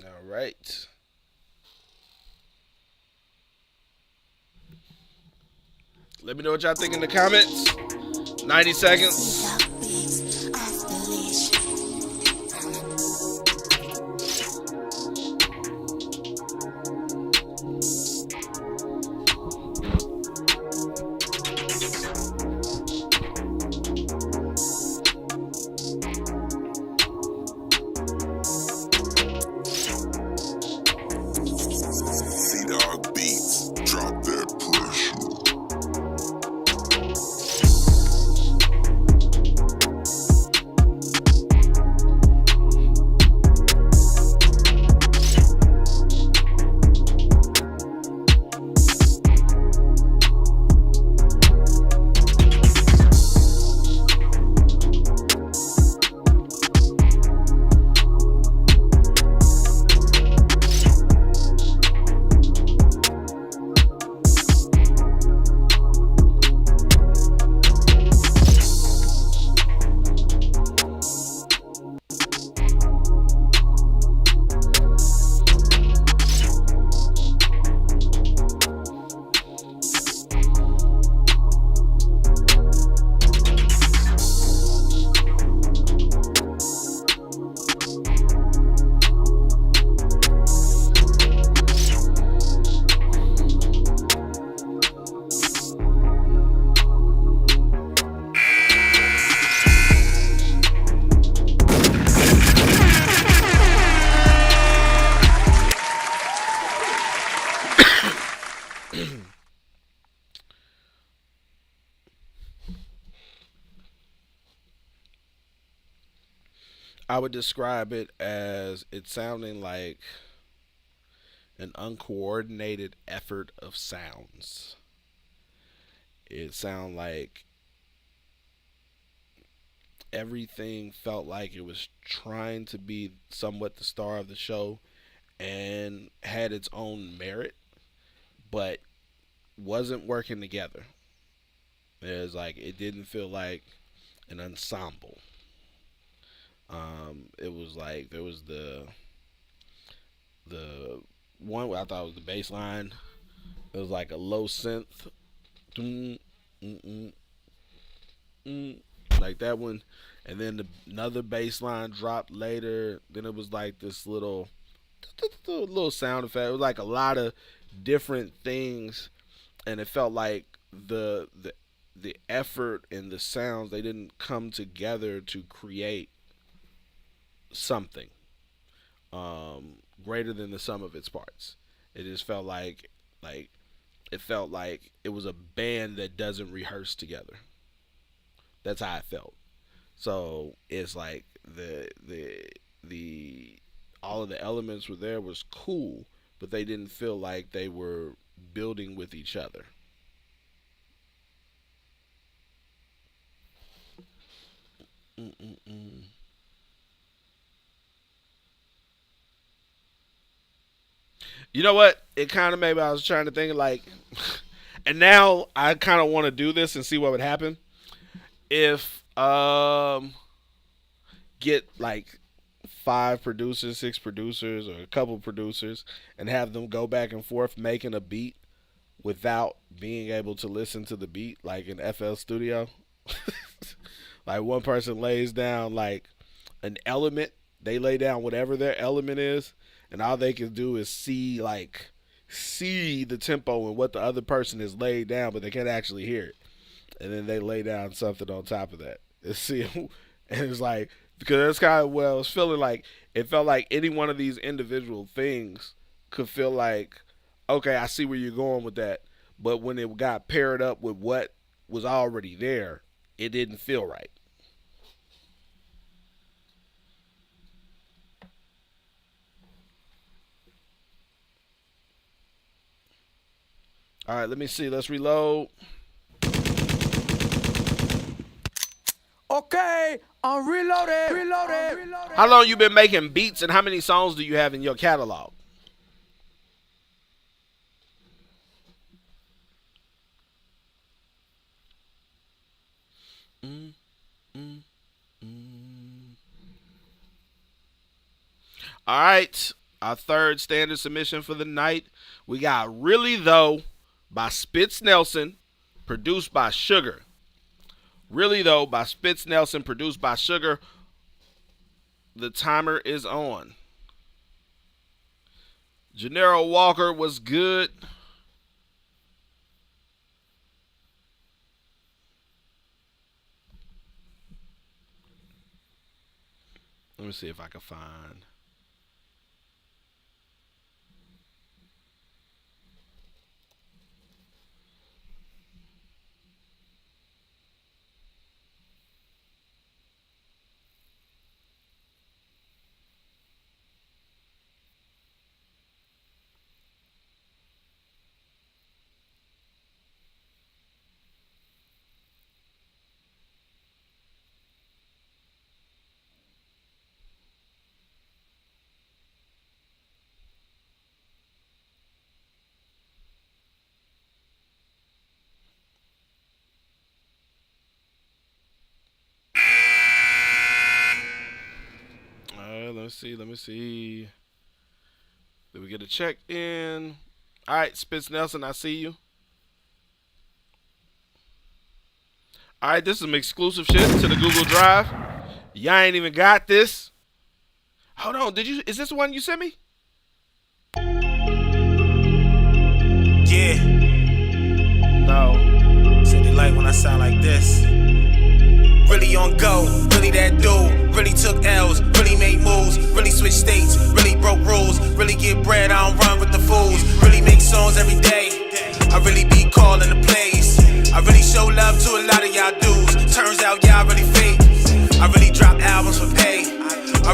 All right. Let me know what y'all think in the comments. 90 seconds. I would describe it as it sounding like an uncoordinated effort of sounds. It sounded like everything felt like it was trying to be somewhat the star of the show and had its own merit, but wasn't working together. It was like, it didn't feel like an ensemble. It was like there was the one where I thought was the bass line. It was like a low synth, like that one, and then another bass line dropped later. Then it was like this little sound effect. It was like a lot of different things, and it felt like the effort and the sounds, they didn't come together to create something greater than the sum of its parts. It just felt like it was a band that doesn't rehearse together. That's how I felt. So it's like the all of the elements were there, was cool, but they didn't feel like they were building with each other. You know what? It kind of, maybe I was trying to think like, and now I kind of want to do this and see what would happen if get like 5 producers, 6 producers, or a couple producers, and have them go back and forth making a beat without being able to listen to the beat, like in FL Studio. Like one person lays down like an element, they lay down whatever their element is, and all they can do is see the tempo and what the other person has laid down, but they can't actually hear it. And then they lay down something on top of that. And see, and it's like, because that's kind of what I was feeling like. It felt like any one of these individual things could feel like, okay, I see where you're going with that. But when it got paired up with what was already there, it didn't feel right. All right, let me see. Let's reload. Okay, I'm reloaded. How long you been making beats, and how many songs do you have in your catalog? All right, our third standard submission for the night. We got Really Though by Spitz Nelson, produced by Sugar. Really Though by Spitz Nelson, produced by Sugar. The timer is on. Gennaro Walker was good. Let me see if I can find. Let me see. Did we get a check in? All right, Spitz Nelson, I see you. All right, this is some exclusive shit to the Google Drive. Y'all ain't even got this. Hold on, is this the one you sent me? Yeah. No. Said they like when I sound like this. Really on go, really that dude. Really took L's, really made moves. Really switched states, really broke rules. Really get bread, I don't run with the fools. Really make songs every day. I really be calling the plays. I really show love to a lot of y'all dudes. Turns out y'all really fake. I really drop albums for pay. I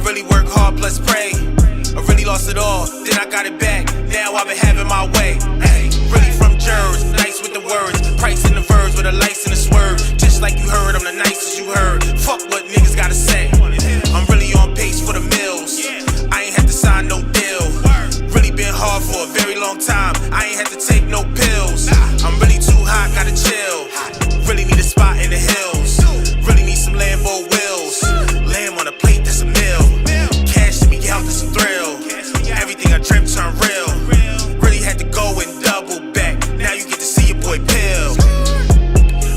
I got it back. Now I've been having my way. Ay, really from Jersey, nice with the words. Price in the verbs with a lice and a swerve. Just like you heard, I'm the nicest you heard. Fuck what niggas gotta say. I'm really on pace for the mills. I ain't had to sign no deal. Really been hard for a very long time. I ain't had to take no pills. I'm really too hot, gotta chill. Really need a spot in the hills. Really need some Lambo wheels. Lamb on a plate, that's a meal. Cash to me out, that's a thrill. Everything I dreamt turned real. Really had to go and double back. Now you get to see your boy Pill.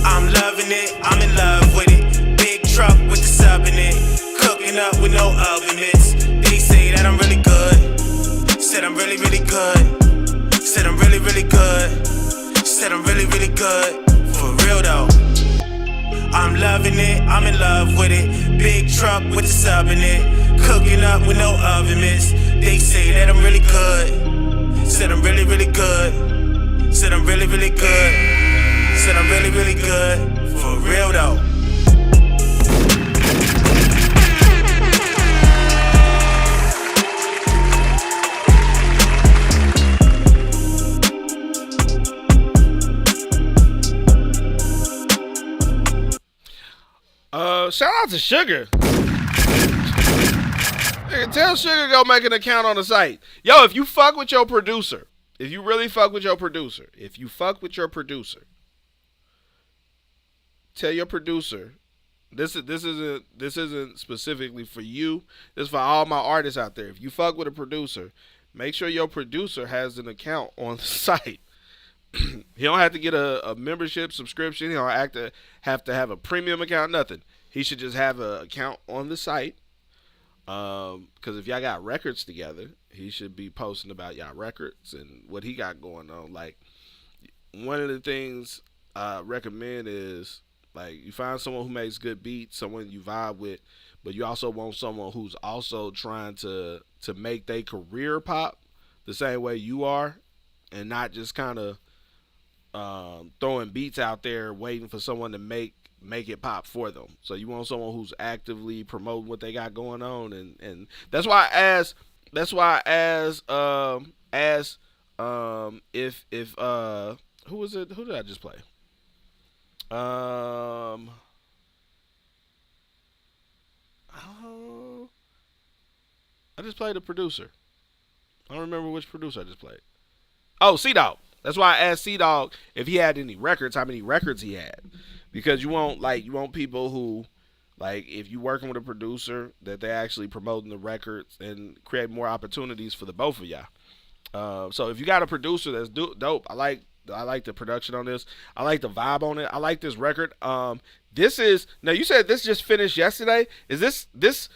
I'm loving it, I'm in love with it. Big truck with the sub in it. Cooking up with no oven mitts. They say that I'm really good. Said I'm really, really good. Said I'm really, really good. Said I'm really, really good. For real though. I'm loving it, I'm in love with it. Big truck with the sub in it. Cooking up with no oven mitts. They say that I'm really good. Said I'm really, really good. Said I'm really, really good. Said I'm really, really good. For real though. Shout out to Sugar. Tell Sugar go make an account on the site. Yo, if you fuck with your producer, if you really fuck with your producer, tell your producer. This isn't specifically for you. This is for all my artists out there. If you fuck with a producer, make sure your producer has an account on the site. He don't have to get a membership subscription. He don't have to have a premium account, nothing. He should just have an account on the site. Because if y'all got records together, he should be posting about y'all records and what he got going on. Like, one of the things I recommend is, like, you find someone who makes good beats, someone you vibe with, but you also want someone who's also trying to make their career pop the same way you are, and not just kind of throwing beats out there waiting for someone to make it pop for them. So you want someone who's actively promoting what they got going on, and that's why I asked if who was it? Who did I just play? I just played a producer. I don't remember which producer I just played. Oh, C-Dog. That's why I asked C-Dog if he had any records, how many records he had. Because you want people who, like, if you working with a producer, that they actually promoting the records and create more opportunities for the both of y'all. So if you got a producer that's dope, I like the production on this. I like the vibe on it. I like this record. This is, now you said this just finished yesterday. Is this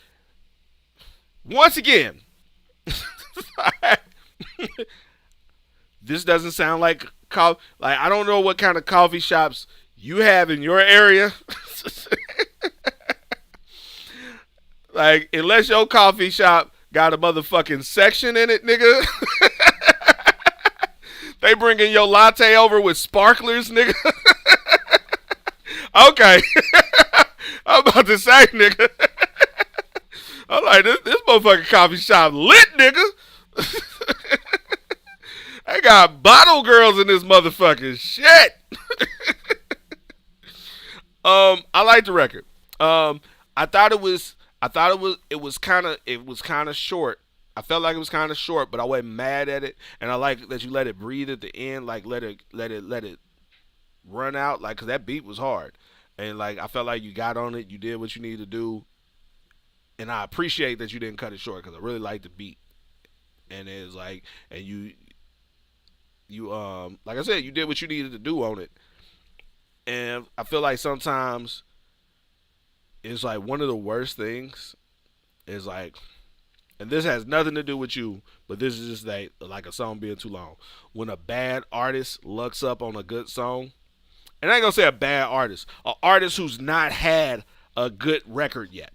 once again? This doesn't sound like coffee. Like, I don't know what kind of coffee shops you have in your area. Like, unless your coffee shop got a motherfucking section in it, nigga. They bringing your latte over with sparklers, nigga. Okay. I'm about to say, nigga. I'm like, this motherfucking coffee shop lit, nigga. I got bottle girls in this motherfucking shit. I like the record. I thought it was kind of short. I felt like it was kind of short, but I wasn't mad at it, and I like that you let it breathe at the end, like let it run out, like, cause that beat was hard, and like I felt like you got on it, you did what you needed to do, and I appreciate that you didn't cut it short, cause I really like the beat, and it's like, and you like I said, you did what you needed to do on it. And I feel like sometimes it's like one of the worst things is like, and this has nothing to do with you, but this is just like a song being too long. When a bad artist lucks up on a good song, and I ain't gonna say a bad artist, an artist who's not had a good record yet.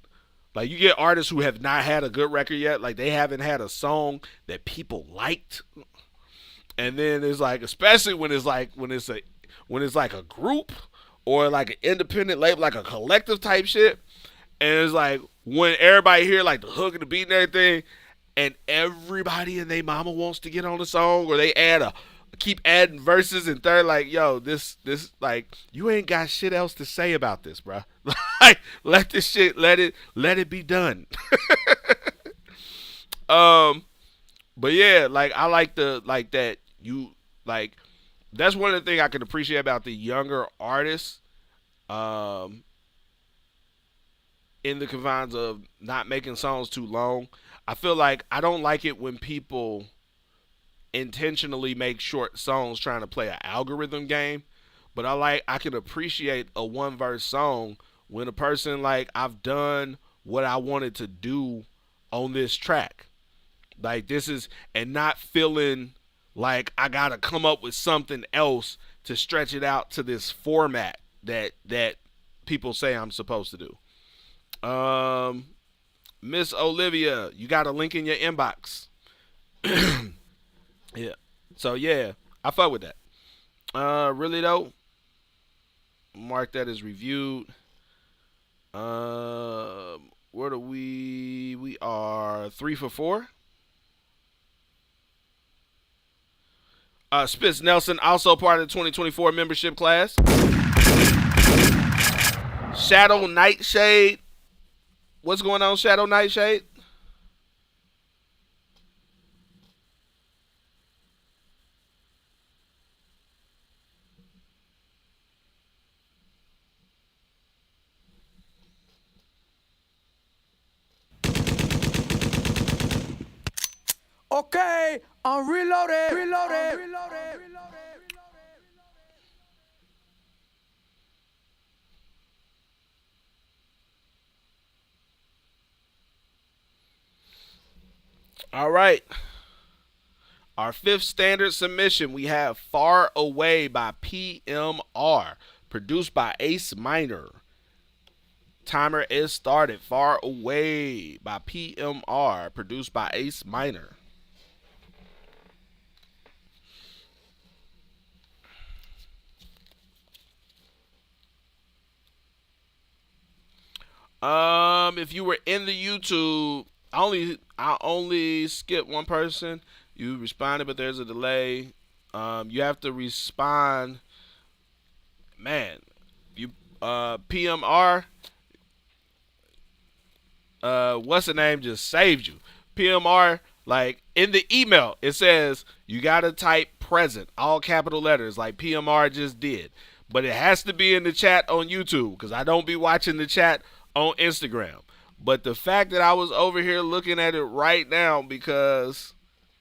Like, you get artists who have not had a good record yet, like they haven't had a song that people liked. And then it's like, especially when it's like a group or like an independent label, like a collective type shit. And it's like when everybody hear like the hook and the beat and everything, and everybody and their mama wants to get on the song, or they keep adding verses, and they're like, yo, this like, you ain't got shit else to say about this, bro. Like, let this shit, let it be done. But yeah, like, I like that you, like, that's one of the things I can appreciate about the younger artists, in the confines of not making songs too long. I feel like I don't like it when people intentionally make short songs trying to play an algorithm game, but I can appreciate a one verse song when a person, like, I've done what I wanted to do on this track. Like, this is, and not feeling like I gotta come up with something else to stretch it out to this format that people say I'm supposed to do. Miss Olivia, you got a link in your inbox. Yeah. So yeah, I fuck with that. Really though, mark that as reviewed. What are we? We are 3 for 4. Spitz Nelson, also part of the 2024 membership class. Shadow Nightshade. What's going on, Shadow Nightshade? Okay, I'm reloaded. All right. Our fifth standard submission, we have Far Away by PMR, produced by Ace Minor. Timer is started. Far Away by PMR, produced by Ace Minor. If you were in the YouTube, I only skipped one person. You responded, but there's a delay. You have to respond. Man, you PMR. What's the name? Just saved you. PMR. Like, in the email, it says you gotta type present, all capital letters, like PMR just did. But it has to be in the chat on YouTube, because I don't be watching the chat on Instagram. But the fact that I was over here looking at it right now because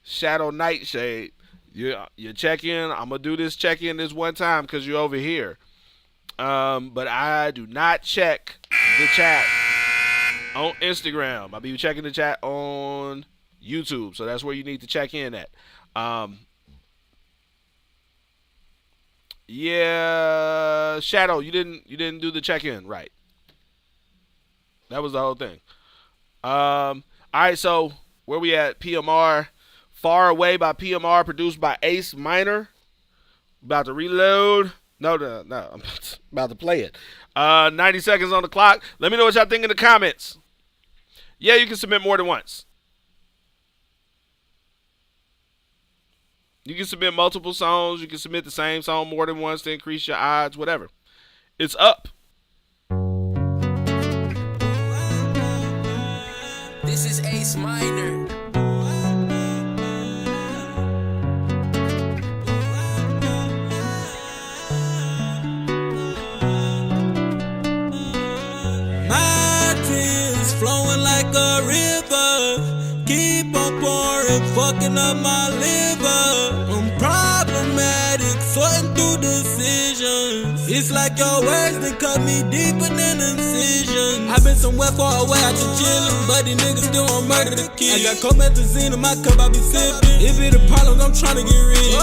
Shadow Nightshade, you check in. I'm going to do this check in this one time because you're over here. But I do not check the chat on Instagram. I'll be checking the chat on YouTube. So that's where you need to check in at. Yeah, Shadow, you didn't do the check in right. That was the whole thing. All right, so where we at? PMR, Far Away by PMR, produced by Ace Minor. About to reload. No, I'm about to play it. 90 seconds on the clock. Let me know what y'all think in the comments. Yeah, you can submit more than once. You can submit multiple songs. You can submit the same song more than once to increase your odds, whatever. It's up. This is Ace Minor. My tears flowing like a river, keep on pouring, fucking up my liver. I'm problematic, sorting through decisions. It's like your words that cut me deeper than incisions. I've been somewhere far away, I just chillin', but these niggas still want murder the kid. I got comethazine in my cup, I be sippin'. If it a problem, I'm tryna get rid.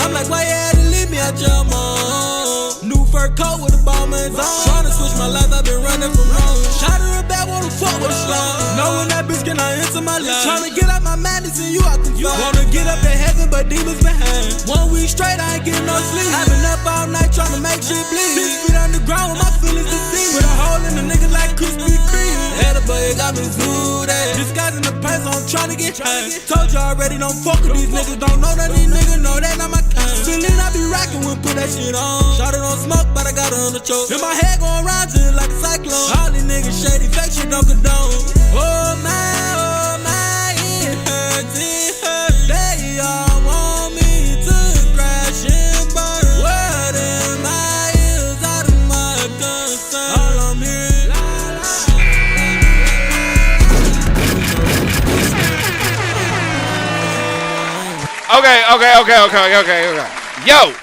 I'm like, why you had to leave me out your mom? New fur coat with a Bowman's on. Tryna switch my life, I've been running from home. Shot her a bad, wanna fuck with a slum. Knowing that bitch cannot enter my life. Tryna get out my madness and you out the fight. Wanna get up to heaven, but demons behind. 1 week straight, I ain't getting no sleep. I've been up all night tryna make shit bleed. 6 feet underground with my feelings deceived. Put a hole in the niggas like Krispy Kreme. Had a boy, got me zooted. Disguising the price on tryna get high. Told you already, don't fuck with these niggas. Don't know that these niggas know that not my kind. Feeling I be rockin' when put that shit on. Shot it on smoke, but I got her on the choke. In my head going round just like a cyclone. All these niggas shady, fake shit don't condone. Oh my, it hurts, it hurts. They all want me to crash and burn. Word in my ears, out of my concern. All I'm hearing. Okay. Yo, all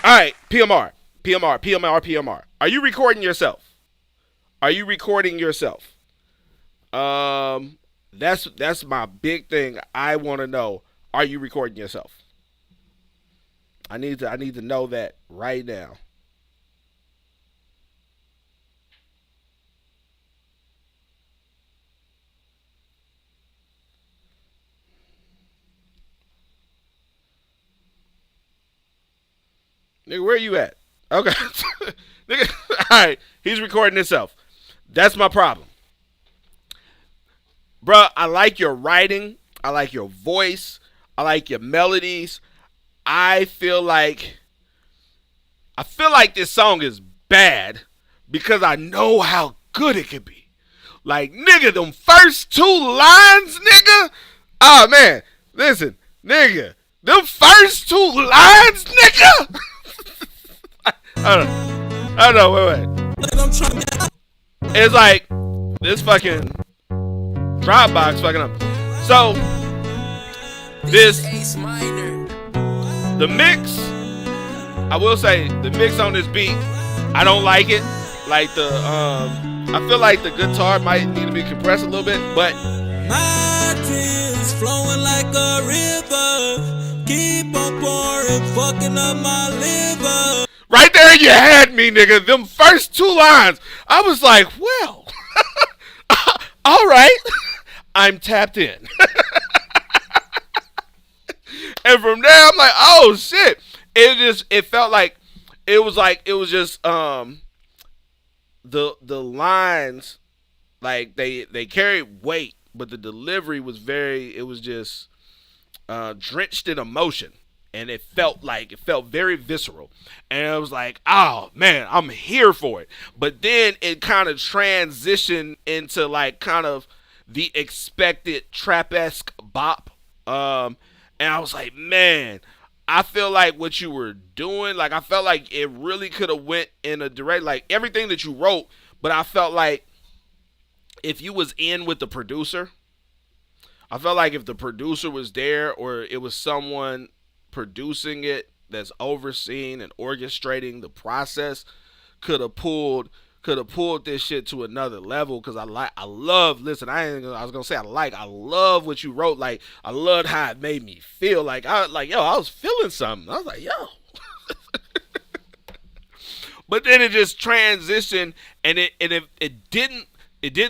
right, PMR. Are you recording yourself? That's my big thing. I want to know. Are you recording yourself? I need to know that right now. Nigga, where you at? Okay. Nigga, all right, he's recording himself. That's my problem. Bruh, I like your writing. I like your voice. I like your melodies. I feel like this song is bad because I know how good it could be. Like, nigga, them first 2 lines, nigga. Oh, man. Listen, nigga. Them first 2 lines, nigga. I don't know. Wait. It's like this fucking Dropbox fucking up. So the mix, I will say the mix on this beat, I don't like it. Like I feel like the guitar might need to be compressed a little bit, but my tears flowing like a river, keep on pouring, fucking up my liver. Right there you had me, nigga. Them first 2 lines, I was like, well, all right, I'm tapped in. And from there, I'm like, oh shit. It felt like it was just the lines, like they carried weight, but the delivery was just drenched in emotion. And it felt very visceral. And I was like, oh, man, I'm here for it. But then it kind of transitioned into like kind of the expected trap-esque bop. And I was like, man, I feel like what you were doing, like I felt like it really could have went in a direct, like everything that you wrote, but I felt like if you was in with the producer, I felt like if the producer was there or it was someone producing it that's overseeing and orchestrating the process, could have pulled this shit to another level. Because I love what you wrote. Like, I loved how it made me feel. Like, I was feeling something. I was like, yo. But then it just transitioned, and it didn't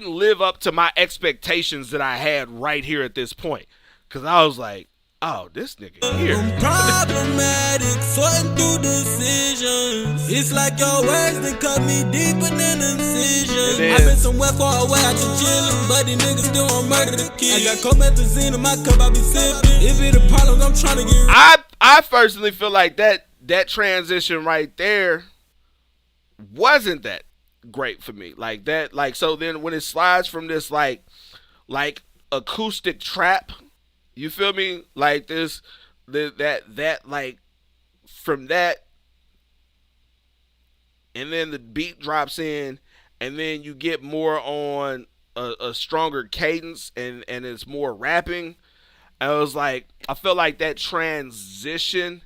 live up to my expectations that I had right here at this point. Because I was like, oh, this nigga here. Problematic, sorting through decisions. It's like your words that cut me deeper than incision. I've been somewhere far away, I just chillin', but these niggas still want murder the kid. I got comethazine in my cup, I be sippin'. If it a problem, I'm trying to get I personally feel like that transition right there wasn't that great for me. Like that, like, so then when it slides from this like acoustic trap, you feel me? Like this, that like from that, and then the beat drops in, and then you get more on a stronger cadence, and it's more rapping. I was like, I felt like that transition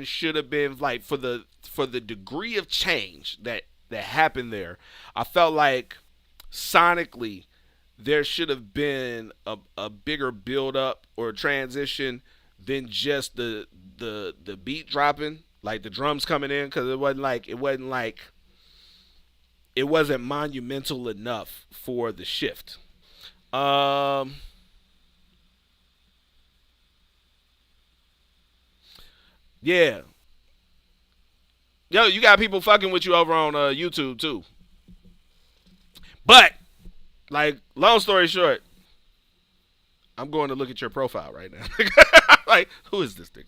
should have been like for the degree of change that happened there. I felt like sonically there should have been a bigger build up or transition than just the beat dropping, like the drums coming in, because it wasn't monumental enough for the shift. Yeah. Yo, you got people fucking with you over on YouTube too. But, like, long story short, I'm going to look at your profile right now. Like, who is this nigga?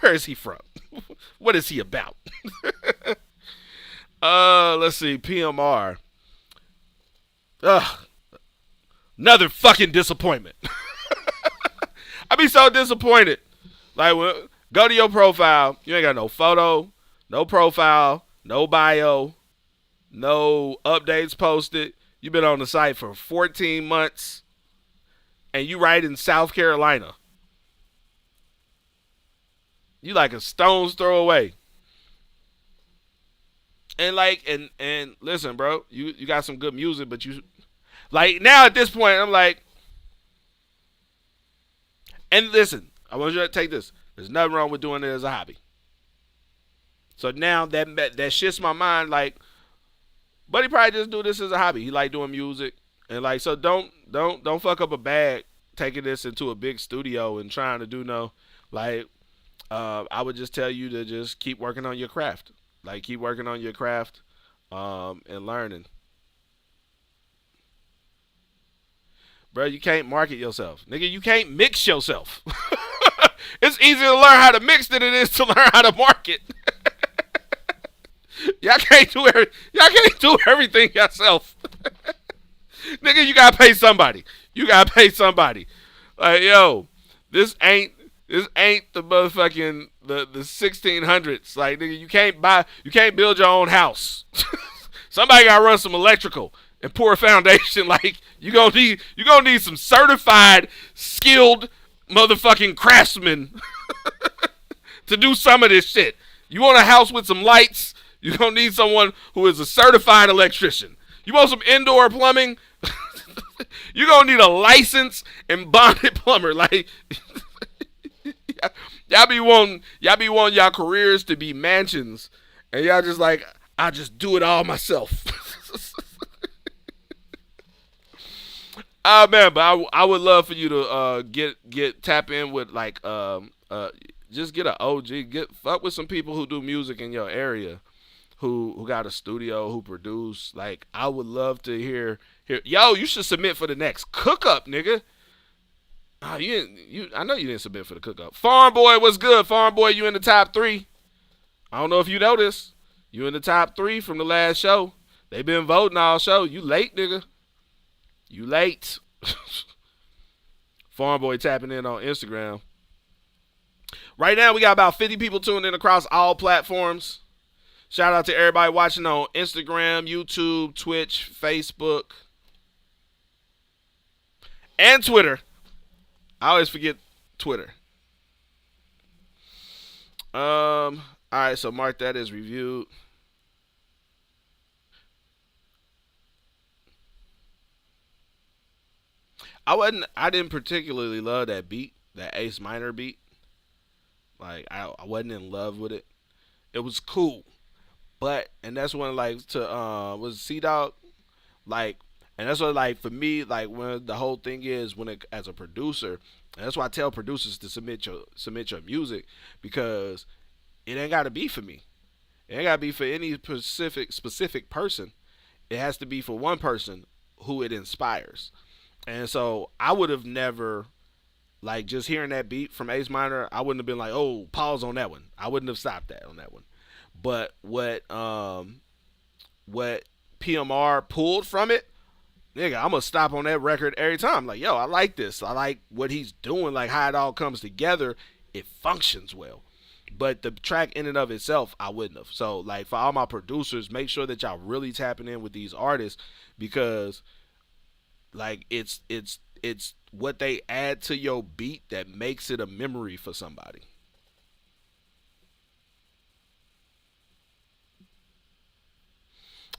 Where is he from? What is he about? Let's see. PMR. Ugh. Another fucking disappointment. I be so disappointed. Like, go to your profile. You ain't got no photo, no profile, no bio, no updates posted. You've been on the site for 14 months, and you write in South Carolina. You like a stone's throw away. And like, and listen, bro, you got some good music, but you, like, now at this point, I'm like, and listen, I want you to take this. There's nothing wrong with doing it as a hobby. So now that shits my mind, like, but he probably just do this as a hobby. He like doing music, and like, so don't fuck up a bag taking this into a big studio and trying to do like, I would just tell you to just keep working on your craft. Like, keep working on your craft, and learning. Bro, you can't market yourself. Nigga, you can't mix yourself. It's easier to learn how to mix than it is to learn how to market. Y'all can't do everything yourself. Nigga, you gotta pay somebody. Like, yo, this ain't the motherfucking the 1600s. Like, nigga, you can't build your own house. Somebody gotta run some electrical and pour a foundation. Like, you gonna need some certified, skilled motherfucking craftsmen to do some of this shit. You want a house with some lights? You're gonna need someone who is a certified electrician. You want some indoor plumbing? You're gonna need a licensed and bonded plumber. Like, y'all be wanting y'all careers to be mansions, and y'all just like, I just do it all myself. Oh man, but I would love for you to tap in with, like, just get an OG, fuck with some people who do music in your area, who got a studio, who produce. Like, I would love to hear. Yo, you should submit for the next Cook Up, nigga. Oh, I know you didn't submit for the Cook Up. Farm Boy, what's good? Farm Boy, you in the top 3. I don't know if you know this. You in the top 3 from the last show. They been voting all show. You late, nigga. You late. Farm Boy tapping in on Instagram. Right now, we got about 50 people tuned in across all platforms. Shout out to everybody watching on Instagram, YouTube, Twitch, Facebook, and Twitter. I always forget Twitter. All right, so mark that as reviewed. I didn't particularly love that beat, that Ace Minor beat. Like, I wasn't in love with it. It was cool. But, and that's when, like, was C-Dog, like, and that's what, like, for me, like, when the whole thing is, as a producer, and that's why I tell producers to submit your music, because it ain't got to be for me. It ain't got to be for any specific person. It has to be for one person who it inspires. And so I would have never, like, just hearing that beat from Ace Minor, I wouldn't have been like, oh, pause on that one. I wouldn't have stopped that on that one. But what PMR pulled from it, nigga, I'm gonna stop on that record every time. Like, yo, I like this. I like what he's doing, like how it all comes together. It functions well. But the track in and of itself, I wouldn't have. So, like, for all my producers, make sure that y'all really tapping in with these artists, because, like, it's what they add to your beat that makes it a memory for somebody.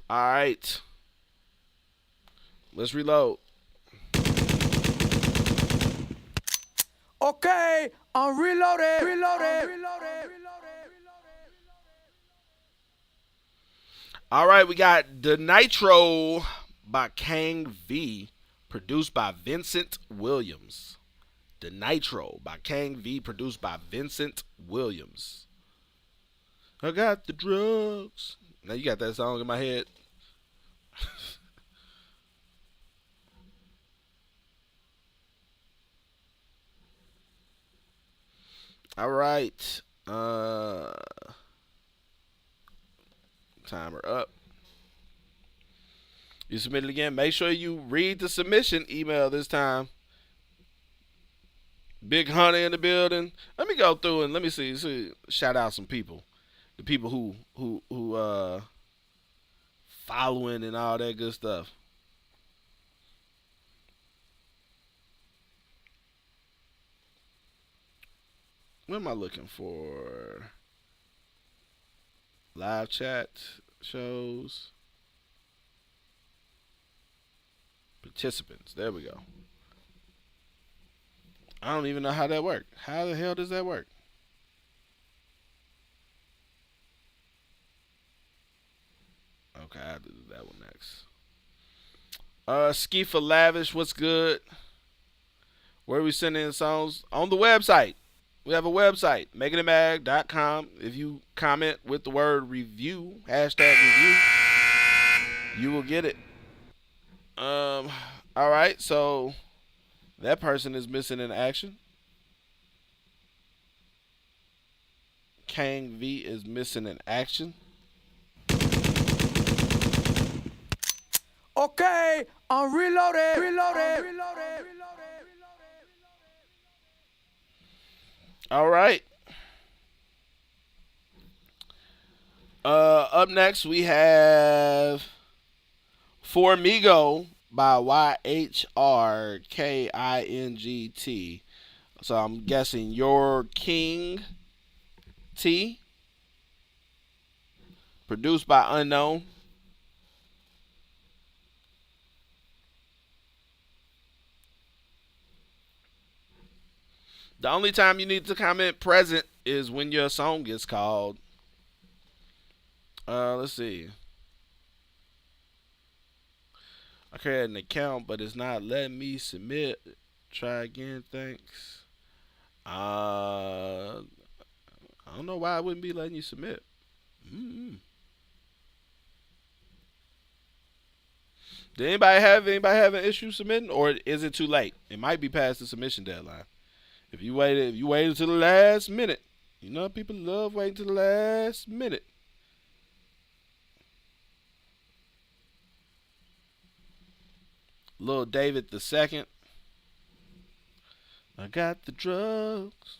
All right. Let's reload. Okay, I'm reloaded. All right, we got The Nitro by Kang V, produced by Vincent Williams. The Nitro by Kang V, produced by Vincent Williams. I got the drugs. Now you got that song in my head. All right. Timer up. You submit it again. Make sure you read the submission email this time. Big Hunter in the building. Let me go through and let me see shout out some people. The people who following and all that good stuff. What am I looking for? Live chat shows. Participants. There we go. I don't even know how that works. How the hell does that work? Okay, I'll do that one next. Ski for Lavish, what's good? Where are we sending in songs? On the website. We have a website, makeitmag.com. If you comment with the word review, #review, you will get it. All right, so that person is missing in action. Kang V is missing in action. Okay, I'm reloaded. All right. Up next we have Formigo by YHRKINGT. So I'm guessing Your King T. Produced by Unknown. The only time you need to comment present is when your song gets called. Let's see. I created an account, but it's not letting me submit. Try again, thanks. I don't know why I wouldn't be letting you submit. Did anybody have an issue submitting, or is it too late? It might be past the submission deadline. If you waited till the last minute, you know people love waiting till the last minute. Lil David II. I got the drugs.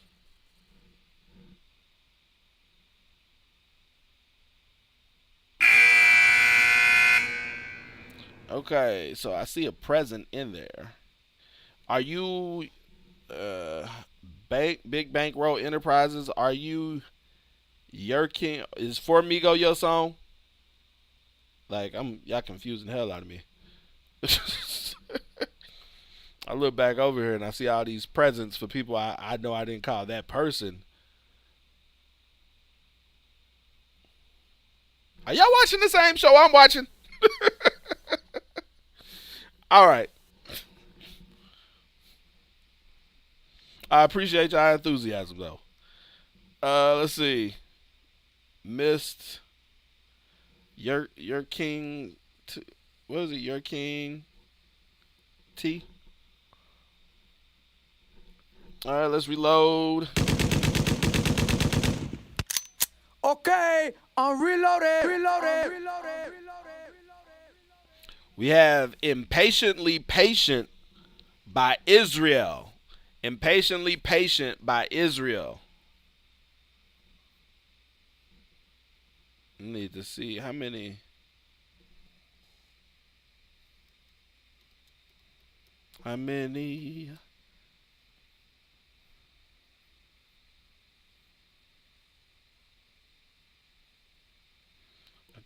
Okay, so I see a present in there. Are you Big Bankroll Enterprises? Are you Your King? Is Formigo your song? Like, y'all confusing the hell out of me. I look back over here and I see all these presents for people I know I didn't call that person. Are y'all watching the same show I'm watching? All right. I appreciate y'all enthusiasm though. Let's see. Missed Your King. What is it? Your King T. All right, let's reload. Okay, I'm reloaded. We have Impatiently Patient by Israel. Impatiently Patient by Israel. Need to see how many. I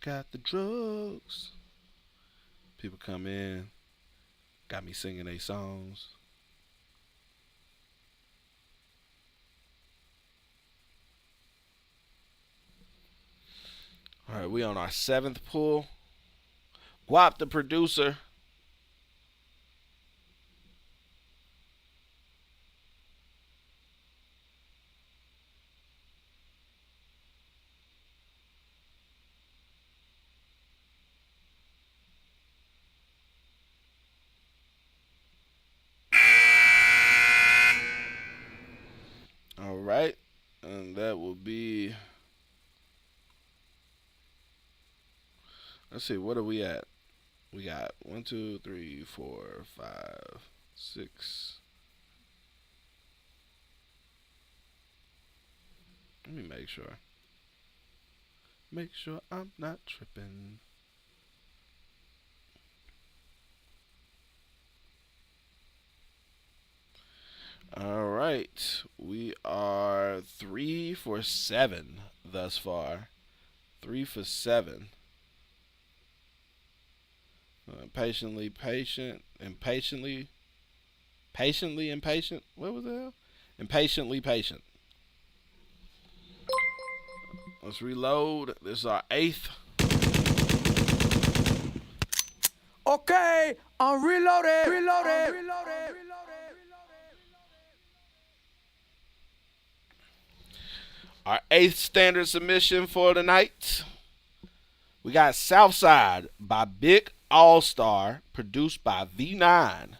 got the drugs. People come in, got me singing their songs. All right, we on our 7th pull. Guap the producer. All right. And that will be, let's see, what are we at? We got 1, 2, 3, 4, 5, 6. Let me make sure. Make sure I'm not tripping. All right, we are 3 for 7 thus far. 3 for 7. Patiently patient, impatiently impatient. What was that? Impatiently patient. Let's reload. This is our 8th. Okay, I'm reloaded. Our 8th standard submission for the night. We got Southside by Big All Star, produced by V9.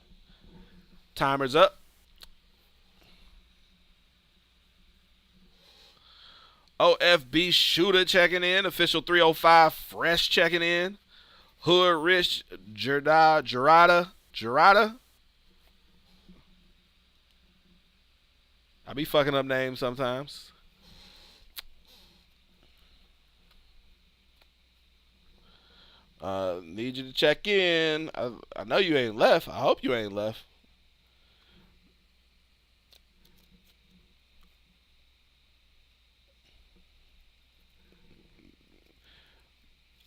Timer's up. OFB Shooter checking in. Official 305 Fresh checking in. Hood Rich Gerada. I be fucking up names sometimes. Need you to check in. I know you ain't left. I hope you ain't left.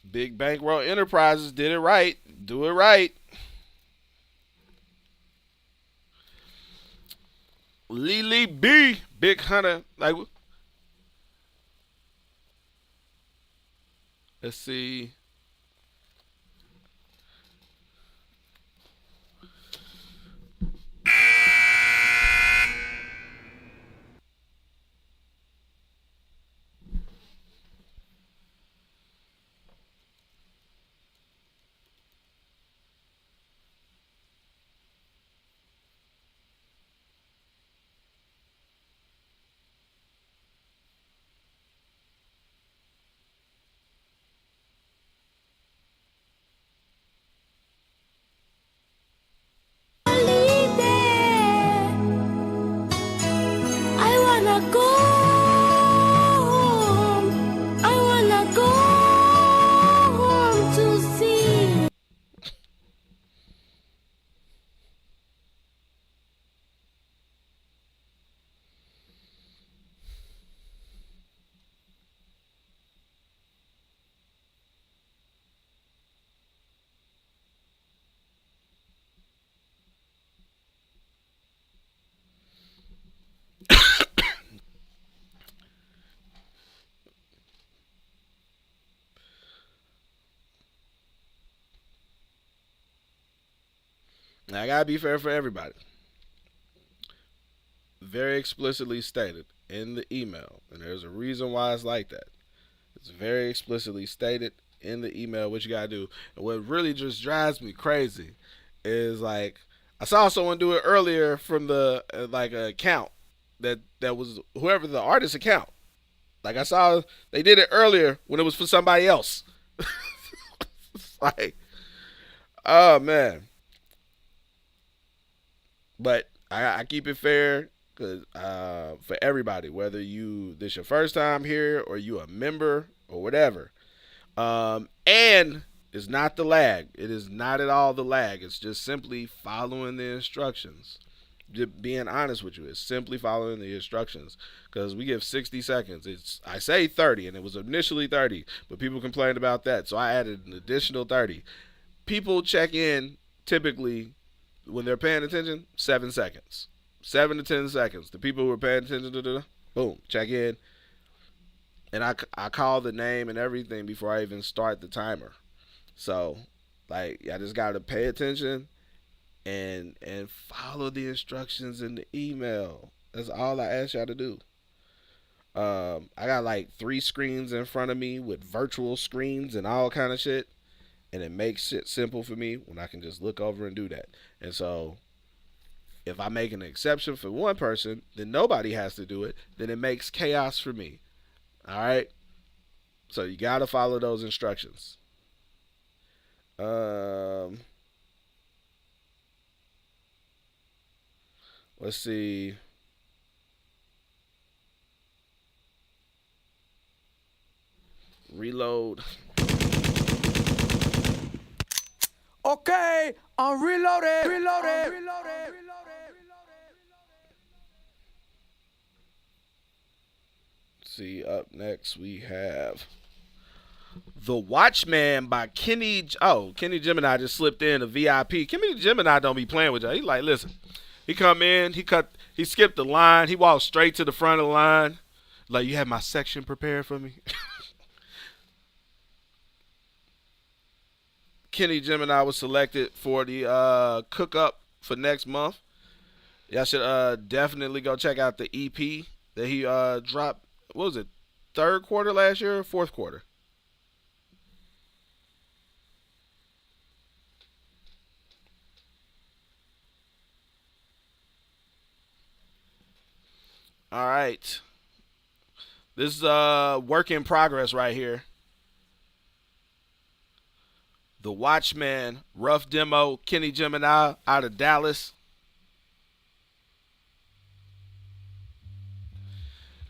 Big Bankroll Enterprises did it right. Do it right. Lily B. Big Hunter. Like, let's see. Now, I gotta be fair for everybody. Very explicitly stated in the email, and there's a reason why it's like that. It's very explicitly stated in the email what you gotta do. And what really just drives me crazy is, like, I saw someone do it earlier from the account that was whoever the artist account. Like, I saw they did it earlier when it was for somebody else. Like, oh man. But I keep it fair, cause for everybody, whether this your first time here or you a member or whatever, and it's not the lag. It is not at all the lag. It's just simply following the instructions. Just being honest with you, it's simply following the instructions, because we give 60 seconds. I say 30, and it was initially 30, but people complained about that, so I added an additional 30. People check in typically, when they're paying attention, 7 seconds. 7 to 10 seconds. The people who are paying attention, boom, check in. And I call the name and everything before I even start the timer. So, like, I just got to pay attention and follow the instructions in the email. That's all I ask y'all to do. I got like 3 screens in front of me with virtual screens and all kind of shit. And it makes it simple for me when I can just look over and do that. And so If I make an exception for one person, then nobody has to do it. Then it makes chaos for me. All right? So you got to follow those instructions. Let's see. Reload. Okay, I'm reloaded. See, up next we have The Watchman by Kenny. Kenny Gemini just slipped in a VIP. Kenny Gemini don't be playing with y'all. He like, listen. He come in, he skipped the line, he walked straight to the front of the line. Like, you have my section prepared for me. Kenny Gemini was selected for the cook up for next month. Y'all should definitely go check out the EP that he dropped. What was it? Third quarter last year or fourth quarter? All right. This is work in progress right here. The Watchman, rough demo, Kenny Gemini out of Dallas.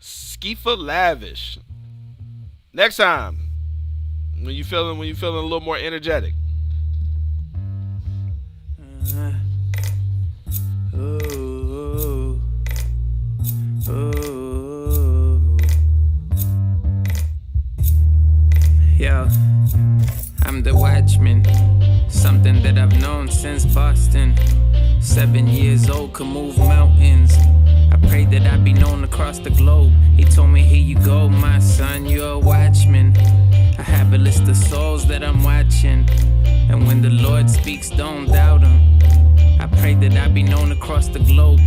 Skifa Lavish. Next time, when you feeling a little more energetic. Yo, I'm the watchman, something that I've known since Boston. 7 years old, could move mountains. I prayed that I'd be known across the globe. He told me, here you go, my son, you're a watchman. I have a list of souls that I'm watching, and when the Lord speaks, don't doubt him. I prayed that I'd be known across the globe.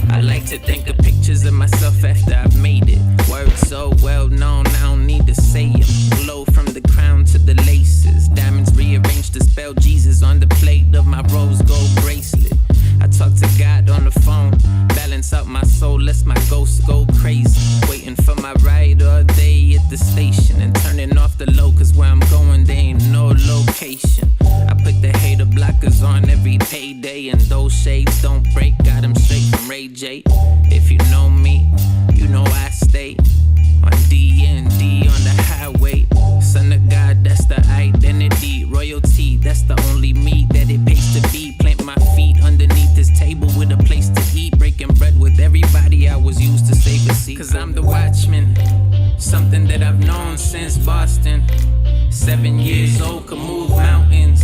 I like to think of pictures of myself after I've made it. Words so well known, I don't need to say them. Glow from the crown to the laces. Diamonds rearranged to spell Jesus on the plate of my rose gold bracelet. I talk to God on the phone, balance out my soul, lest my ghost go crazy. Waiting for my ride all day at the station, and turning off the low, cause where I'm going, there ain't no location. I put the hater blockers on every payday, and those shades don't break, got them straight from Ray J. If you know me, you know I stay on D&D on the highway. Son of God, that's the identity. Royalty, that's the only me that it pays to be. Plant my feet underneath this table with a place to eat. Breaking bread with everybody I was used to save a seat. Cause I'm the watchman, something that I've known since Boston. 7 years old, could move mountains.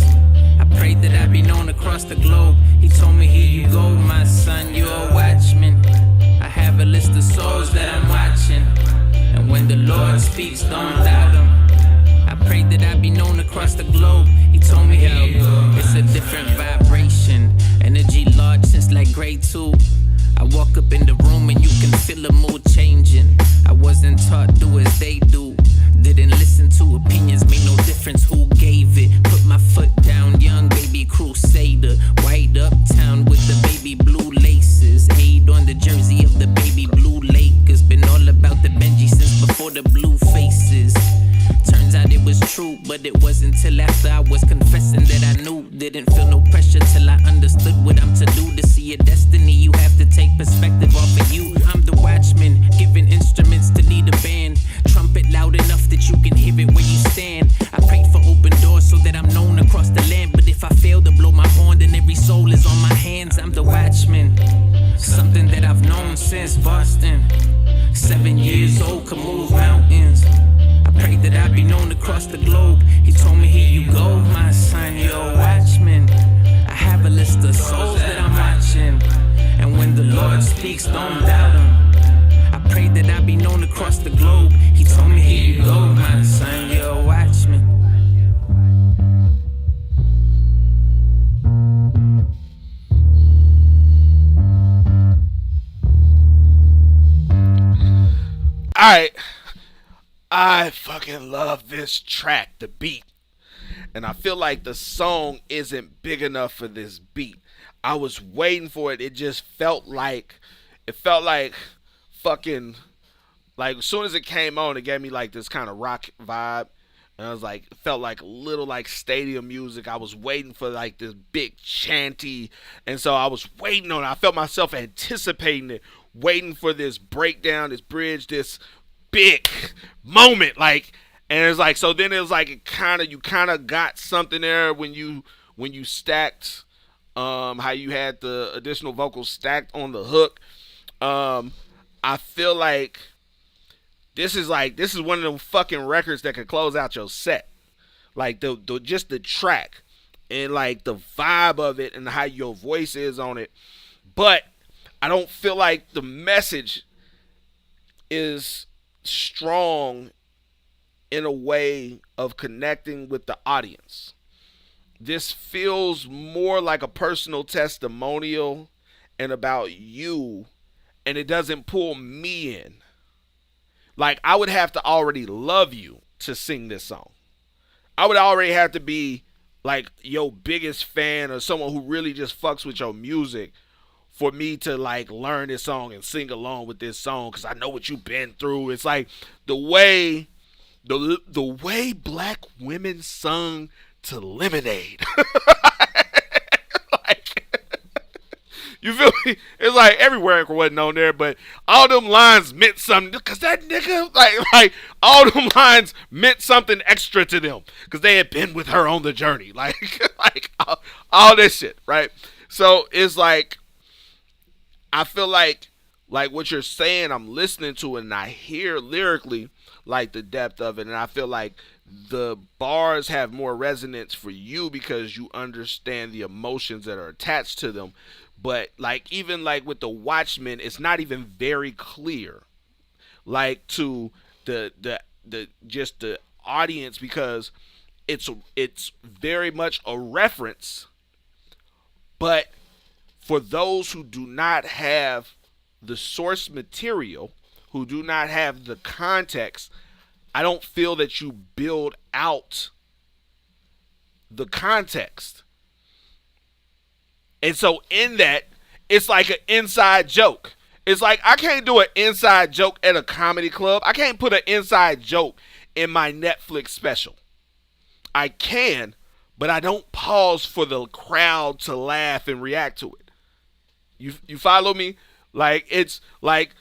I prayed that I'd be known across the globe. He told me, here you go, my son, you're a watchman. I have a list of souls that I'm watching, and when the Lord speaks, don't doubt him. I prayed that I'd be known across the globe. He told me, here you go. It's a different vibration, energy large since like grade 2. I walk up in the room and you can feel the mood changing. I wasn't taught do as they do. Didn't listen to opinions, made no difference who gave it. Put my foot down, young baby crusader. White uptown with the baby blue laces. Aid on the jersey of the baby blue Lakers. Been all about the Benji since before the blue faces. Turns out it was true, but it wasn't till after I was confessing that I knew. Didn't feel no pressure till I understood what I'm to do. To see a destiny, you have to take perspective off of you. I'm the watchman, giving instruments to lead a band. Trumpet loud enough that you can hear it where you stand. I prayed for open doors so that I'm known across the land. But if I fail to blow my horn, then every soul is on my hands. I'm the watchman, something that I've known since Boston. 7 years old, could move mountains. I prayed that I'd be known across the globe. He told me, here you go, my son, you're a watchman. I have a list of souls that I'm watching, and when the Lord speaks, don't doubt him. I prayed that I'd be known across the globe. He told me, here you go, my son, you're a watchman. Alright. I fucking love this track, the beat. And I feel like the song isn't big enough for this beat. I was waiting for it. It just felt like fucking, like as soon as it came on, it gave me like this kind of rock vibe. And I was like, it felt like a little like stadium music. I was waiting for like this big chanty. And so I was waiting on it. I felt myself anticipating it, waiting for this breakdown, this bridge, this big moment. Like, and it's like, so then it was like, you kind of got something there when you stacked, how you had the additional vocals stacked on the hook. I feel like this is one of them fucking records that could close out your set. Like just the track and like the vibe of it and how your voice is on it. But I don't feel like the message is strong in a way of connecting with the audience. This feels more like a personal testimonial and about you, and it doesn't pull me in. Like, I would have to already love you to sing this song. I would already have to be like your biggest fan or someone who really just fucks with your music for me to like learn this song and sing along with this song, because I know what you've been through. It's like the way black women sung to Lemonade. You feel me? It's like everywhere wasn't on there, but all them lines meant something, because that nigga, like all them lines meant something extra to them, because they had been with her on the journey, like all this shit, right? So it's like, I feel like what you're saying, I'm listening to it, and I hear lyrically like the depth of it, and I feel like the bars have more resonance for you because you understand the emotions that are attached to them. But like, even like with the Watchmen, it's not even very clear, like to the just the audience, because it's very much a reference. But for those who do not have the source material, who do not have the context, I don't feel that you build out the context. And so in that, it's like an inside joke. It's like, I can't do an inside joke at a comedy club. I can't put an inside joke in my Netflix special. I can, but I don't pause for the crowd to laugh and react to it. You follow me? Like, it's like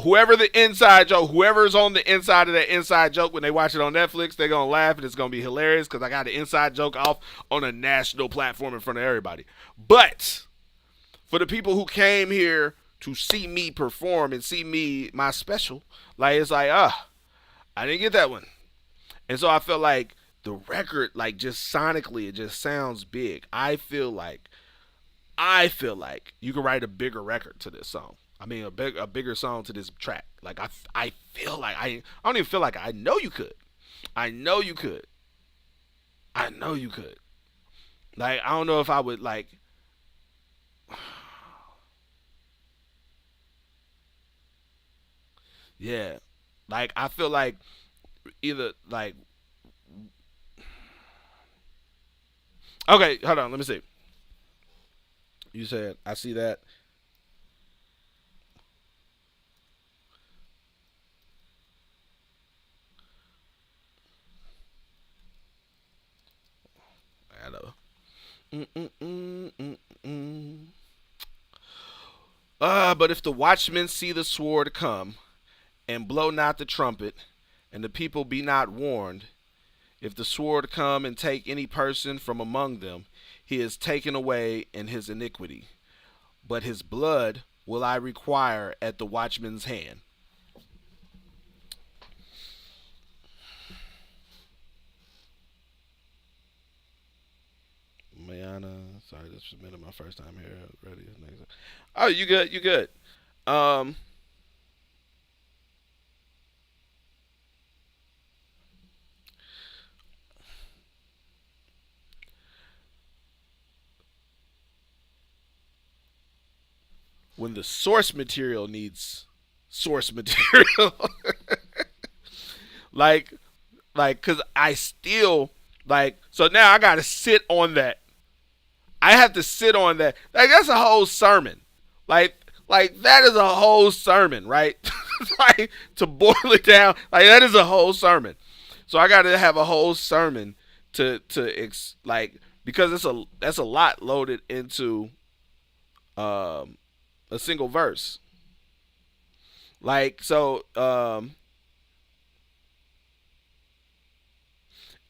whoever the inside joke, whoever's on the inside of that inside joke, when they watch it on Netflix, they're going to laugh and it's going to be hilarious because I got an inside joke off on a national platform in front of everybody. But for the people who came here to see me perform and see my special, like, it's like, I didn't get that one. And so I feel like the record, like, just sonically, it just sounds big. I feel like you could write a bigger record to this song. I mean, a bigger song to this track. Like, I feel like, I don't even feel like, I know you could. I know you could. Like, I don't know if I would, like, yeah. Like, I feel like either, like, okay, hold on, let me see. You said, I see that. I know. But if the watchmen see the sword come, and blow not the trumpet, and the people be not warned, if the sword come and take any person from among them, he is taken away in his iniquity. But his blood will I require at the watchman's hand. Mayana, sorry, this submitted my first time here. Ready? Oh, you good? You good? When the source material needs source material, like, cause I still, like, so now I gotta sit on that. I have to sit on that. Like that's a whole sermon. Like that is a whole sermon, right? Like to boil it down, like that is a whole sermon. So I got to have a whole sermon like because that's a lot loaded into a single verse. Like so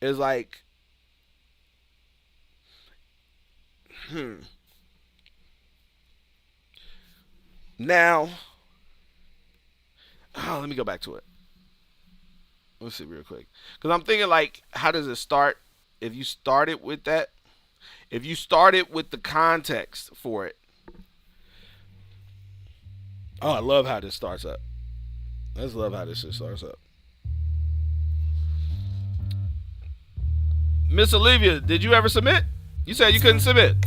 it's like now let me go back to it. Let's see real quick. Because I'm thinking like, how does it start? If you started with that, if you started with the context for it. Oh, I love how this starts up. I just love how this shit starts up. Miss Olivia, did you ever submit? You said you couldn't submit.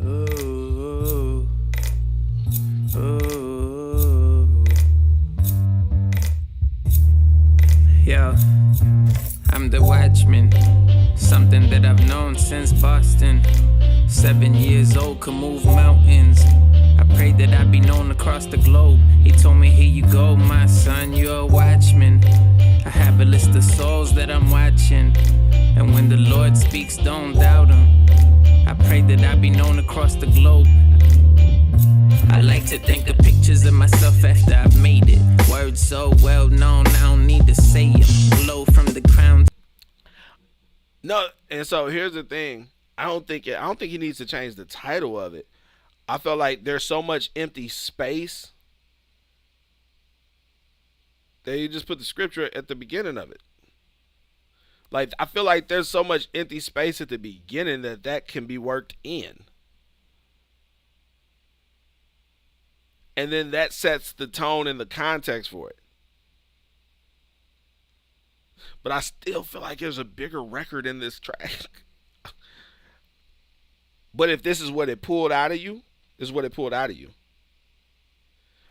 Ooh, ooh. Yo, I'm the watchman, something that I've known since Boston. 7 years old, could move mountains. I prayed that I'd be known across the globe. He told me, here you go, my son, you're a watchman. I have a list of souls that I'm watching, and when the Lord speaks, don't doubt him. I prayed that I'd be known across the globe. I like to think of pictures of myself after I've made it. Words so well known, I don't need to say it. Glow from the crown. No, and so here's the thing. I don't think he needs to change the title of it. I feel like there's so much empty space that you just put the scripture at the beginning of it. Like I feel like there's so much empty space at the beginning that can be worked in. And then that sets the tone and the context for it. But I still feel like there's a bigger record in this track. But if this is what it pulled out of you, this is what it pulled out of you.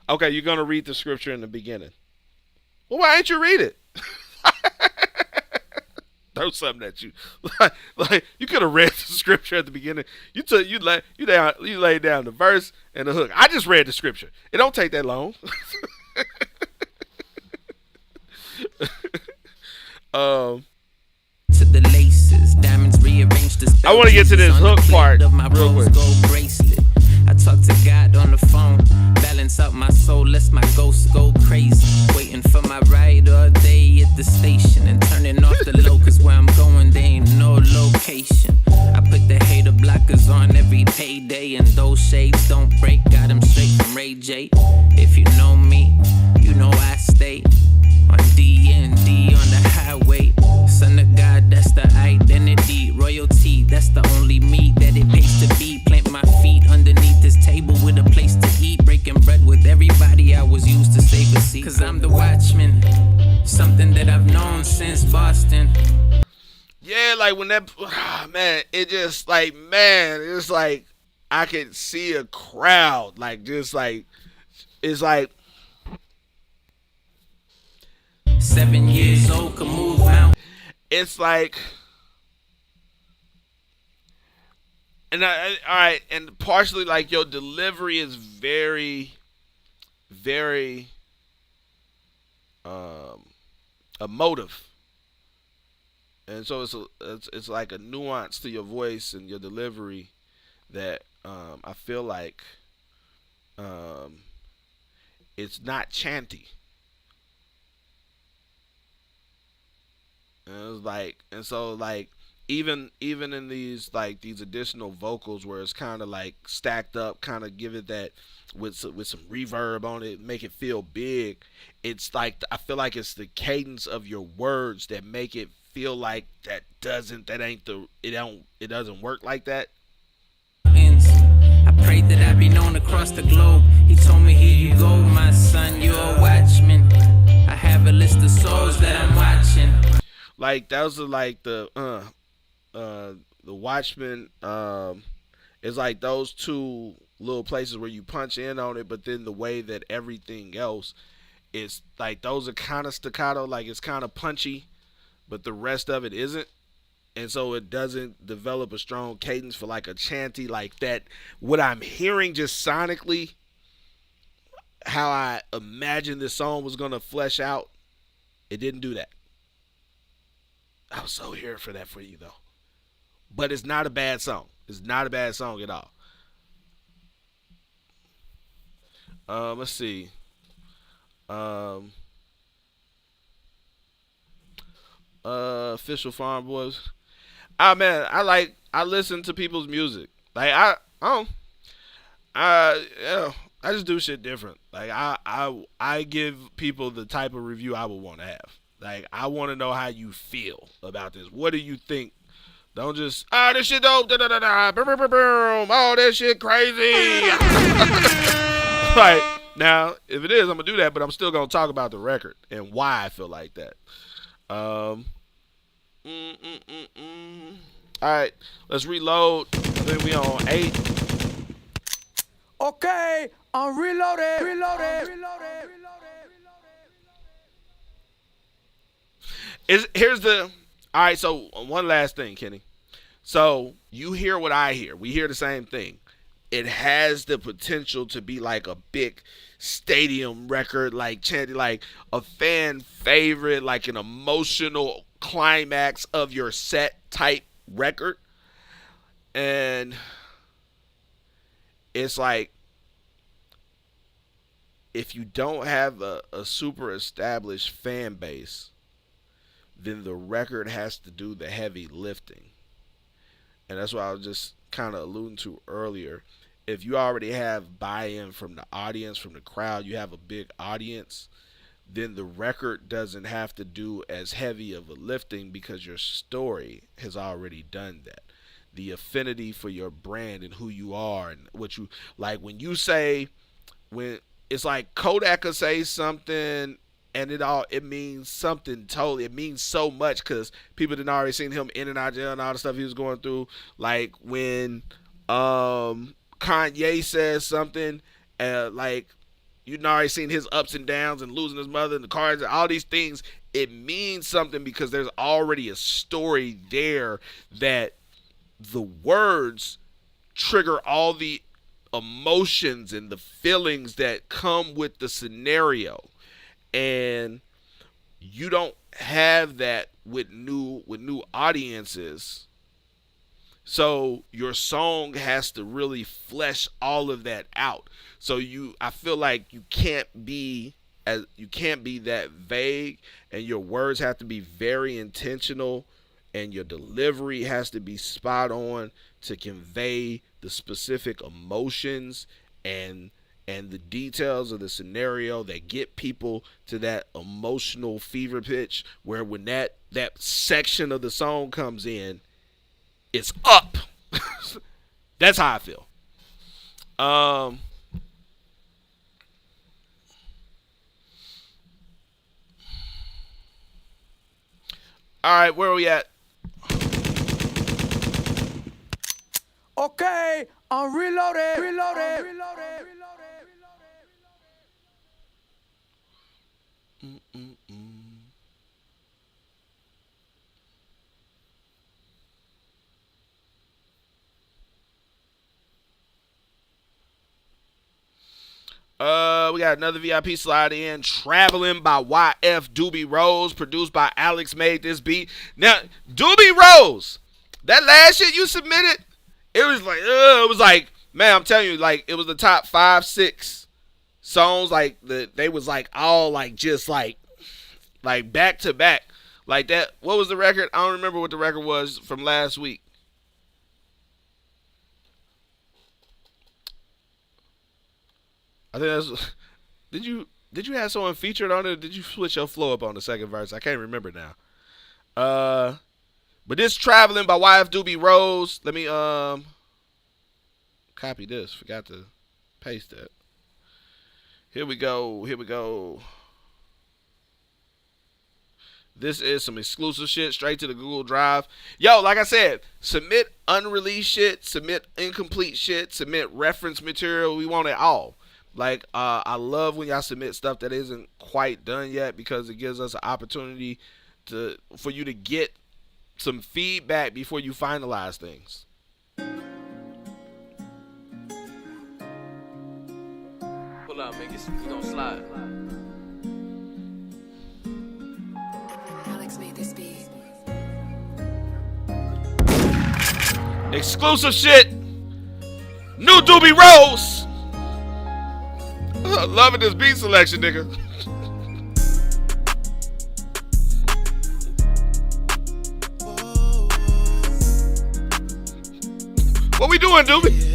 Okay, you're going to read the scripture in the beginning. Well, why ain't you read it? Throw something at you. Like you could have read the scripture at the beginning. You laid down the verse and the hook. I just read the scripture. It don't take that long. To the laces, diamonds rearranged the I want to get to this hook part of my real rose quick. gold bracelet. I talk to God on the phone, balance out my soul, lest my ghost go crazy. Waiting for my ride all day at the station and turning off the low, cause where I'm going, there ain't no location. I put the hater blockers on every payday, and those shades don't break. Got them straight from Ray J. If you know me, you know I stay on D&D on the highway. Son of God, that's the identity. Royalty, that's the only me that it pays to be. Plant my feet underneath this table with a place to eat. Breaking bread with everybody I was used to save a seat. Cause I'm the watchman, something that I've known since Boston. Yeah, like when that, man, it just like, man, it's like I could see a crowd, like just like, it's like 7 years old, can move out. It's like, and all right, and partially like your delivery is very, very emotive, and so it's like a nuance to your voice and your delivery that I feel like it's not chanty. And it was like, and so like even in these like these additional vocals where it's kind of like stacked up, kind of give it that with some reverb on it, make it feel big. It's like I feel like it's the cadence of your words that make it feel like it doesn't work like that. I prayed that I'd be known across the globe. He told me, here you go, my son, you're a watchman. I have a list of souls that I'm watching. Like those are like the Watchmen. It's like those two little places where you punch in on it, but then the way that everything else is like those are kind of staccato, like it's kind of punchy, but the rest of it isn't. and so it doesn't develop a strong cadence for like a chanty like that. What I'm hearing just sonically, how I imagined this song was gonna flesh out, it didn't do that. I was so here for that for you though. But it's not a bad song. It's not a bad song at all. Let's see. Official Farm Boys. Ah man, I listen to people's music. Like I just do shit different. Like I give people the type of review I would want to have. Like I want to know how you feel about this. What do you think? Don't just this shit dope. Da da da da. Boom, boom, boom, boom. Oh, this shit crazy. Like now, if it is, I'm gonna do that. But I'm still gonna talk about the record and why I feel like that. All right, let's reload. I think we on 8. Okay, I'm reloaded. Here's the. All right, so one last thing, Kenny. So you hear what I hear. We hear the same thing. It has the potential to be like a big stadium record, like chanting, like a fan favorite, like an emotional climax of your set type record. And it's like, if you don't have a super established fan base, then the record has to do the heavy lifting. And that's what I was just kind of alluding to earlier. If you already have buy-in from the audience, from the crowd, you have a big audience, then the record doesn't have to do as heavy of a lifting because your story has already done that. The affinity for your brand and who you are and what you like. When you say, when it's like Kodak could say something and it means something totally. It means so much because people didn't already seen him in and out of jail and all the stuff he was going through. Like when Kanye says something, like you'd already seen his ups and downs and losing his mother and the cars and all these things. It means something because there's already a story there that the words trigger all the emotions and the feelings that come with the scenario. And you don't have that with new audiences. So your song has to really flesh all of that out. So I feel like you can't be that vague, and your words have to be very intentional, and your delivery has to be spot on to convey the specific emotions and the details of the scenario that get people to that emotional fever pitch where when that section of the song comes in, it's up. That's how I feel. All right, where are we at? Okay, I'm reloaded. We got another VIP slide in. Traveling by YF Doobie Rose, produced by Alex Made This Beat. Now, Doobie Rose, that last shit you submitted, it was like, man, I'm telling you, like, it was the top 5-6 songs, like, they was like all like just like back to back. Like that. What was the record? I don't remember what the record was from last week. I think that's. Did you have someone featured on it? Or did you switch your flow up on the second verse? I can't remember now. But this Traveling by YF Doobie Rose. Let me copy this. Forgot to paste that. Here we go. This is some exclusive shit straight to the Google Drive. Yo, like I said, submit unreleased shit, submit incomplete shit, submit reference material. We want it all. Like, I love when y'all submit stuff that isn't quite done yet because it gives us an opportunity for you to get some feedback before you finalize things. Pull out, man. We gonna slide. Alex made this beat. Exclusive shit. New Doobie Rose. Loving this beat selection, nigga. What we doing, Doobie?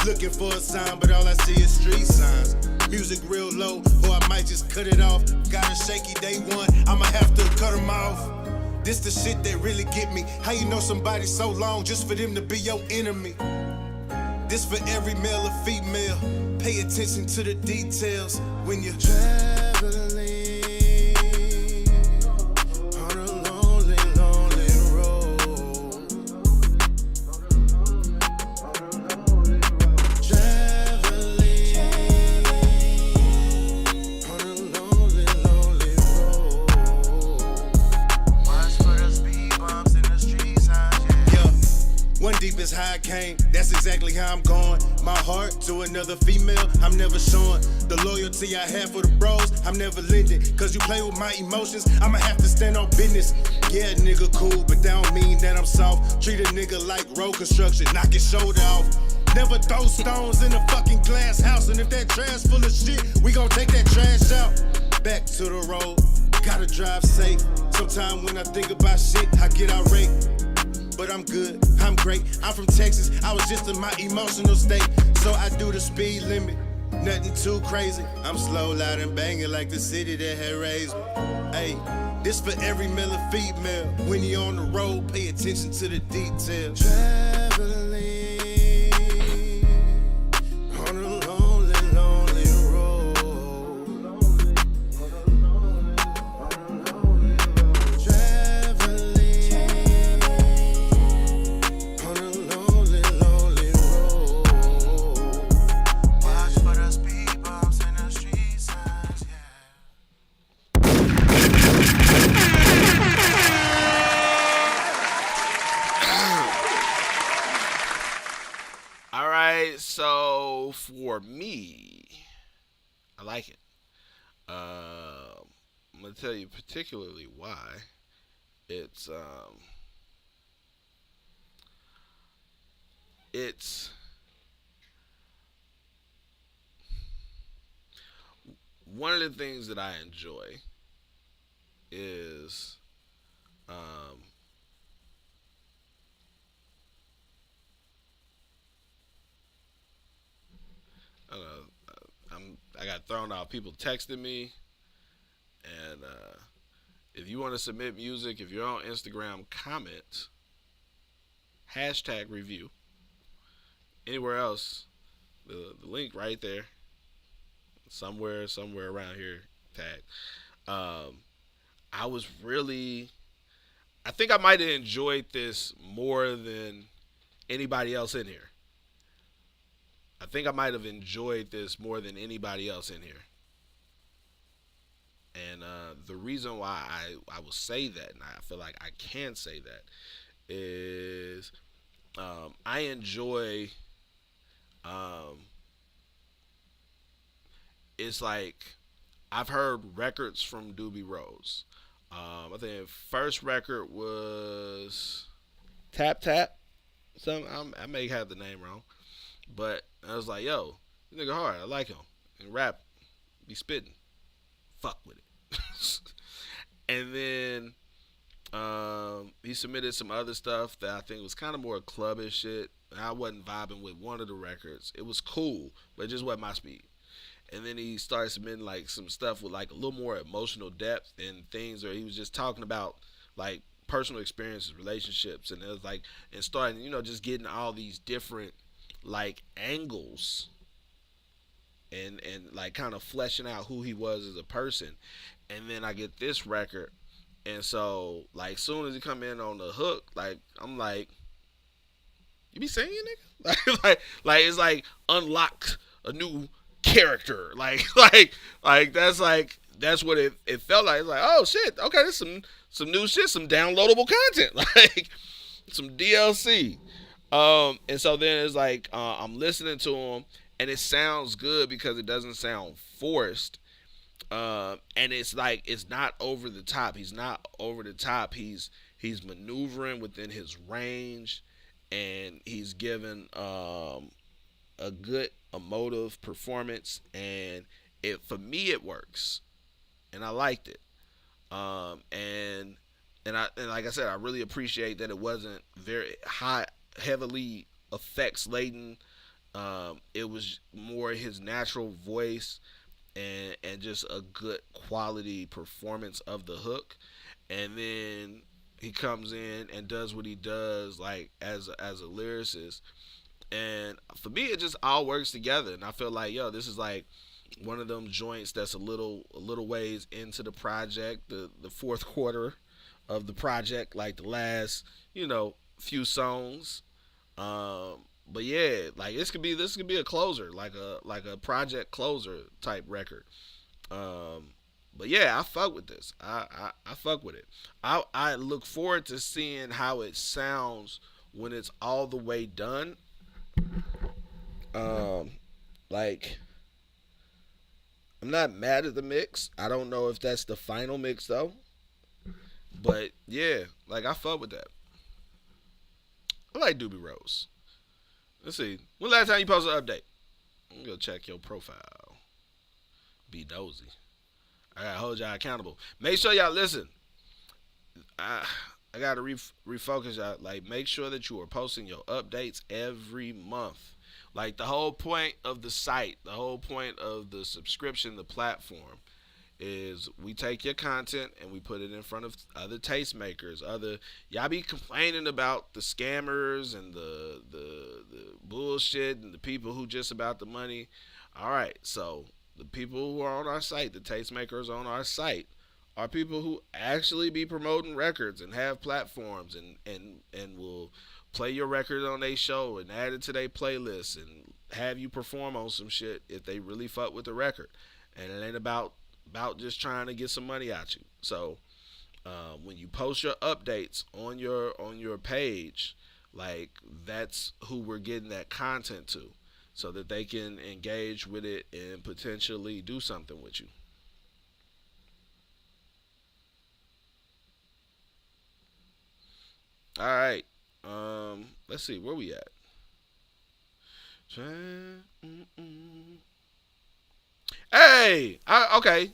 Looking for a sign, but all I see is street signs. Music real low, or I might just cut it off. Got a shaky day one, I'ma have to cut them off. This the shit that really get me. How you know somebody so long just for them to be your enemy? This for every male or female. Pay attention to the details when you're traveling. As how I came, that's exactly how I'm going. My heart to another female, I'm never showing. The loyalty I have for the bros, I'm never lending. Cause you play with my emotions, I'ma have to stand on business. Yeah, nigga cool, but that don't mean that I'm soft. Treat a nigga like road construction, knock his shoulder off. Never throw stones in a fucking glass house. And if that trash full of shit, we gon' take that trash out. Back to the road, gotta drive safe. Sometimes when I think about shit, I get irate. But I'm good, I'm great. I'm from Texas, I was just in my emotional state. So I do the speed limit, nothing too crazy. I'm slow, loud, and banging like the city that had raised me. Hey, this for every male and female. When you're on the road, pay attention to the details. Traveling on a lonely, lonely road. So for me, I like it. I'm gonna tell you particularly why. It's one of the things that I enjoy is I got thrown out. People texting me, and if you want to submit music, if you're on Instagram, comment #review. Anywhere else, the link right there, somewhere around here, tag. I think I might have enjoyed this more than anybody else in here. I think I might have enjoyed this more than anybody else in here. And the reason why I will say that, and I feel like I can say that, is I enjoy, it's like, I've heard records from Doobie Rose. I think the first record was Tap Tap. I may have the name wrong. But I was like, yo, this nigga hard. I like him. And rap, be spitting. Fuck with it. And then He submitted some other stuff that I think was kind of more clubbish shit. I wasn't vibing with one of the records. It was cool, but it just wasn't my speed. And then he started submitting like some stuff with like a little more emotional depth and things where he was just talking about like personal experiences, relationships, and it was like, and starting, just getting all these different like angles and like kind of fleshing out who he was as a person. And then I get this record, and so like soon as he come in on the hook, like I'm like, you be singing, nigga? like it's like unlocked a new character, like that's what it felt like. It's like, oh shit, okay, there's some new shit, some downloadable content, like some DLC. And so then it's like I'm listening to him, and it sounds good because it doesn't sound forced. And it's like it's not over the top. He's not over the top. He's maneuvering within his range, and he's given a good emotive performance, and for me it works, and I liked it. And like I said, I really appreciate that it wasn't very heavily effects laden. It was more his natural voice and just a good quality performance of the hook. And then he comes in and does what he does, like as a lyricist. And for me, it just all works together. And I feel like, this is like one of them joints that's a little ways into the project, the fourth quarter of the project, like the last, few songs. But yeah, like this could be a closer, like a project closer type record. But yeah, I fuck with this. I fuck with it. I look forward to seeing how it sounds when it's all the way done. Like, I'm not mad at the mix. I don't know if that's the final mix though. But yeah, like I fuck with that. I like Doobie Rose. Let's see. When last time you posted an update? I'm gonna check your profile. Be nosy. I gotta hold y'all accountable. Make sure y'all listen. I gotta refocus y'all. Like, make sure that you are posting your updates every month. Like, the whole point of the site, the whole point of the subscription, the platform, is we take your content and we put it in front of other tastemakers. Y'all be complaining about the scammers and the bullshit and the people who just about the money. All right, so the people who are on our site, the tastemakers on our site, are people who actually be promoting records and have platforms and will play your record on their show and add it to their playlist and have you perform on some shit if they really fuck with the record. And it ain't about just trying to get some money out you. So when you post your updates on your page, like, that's who we're getting that content to, so that they can engage with it and potentially do something with you. All right. Let's see, where we at? Hey, okay.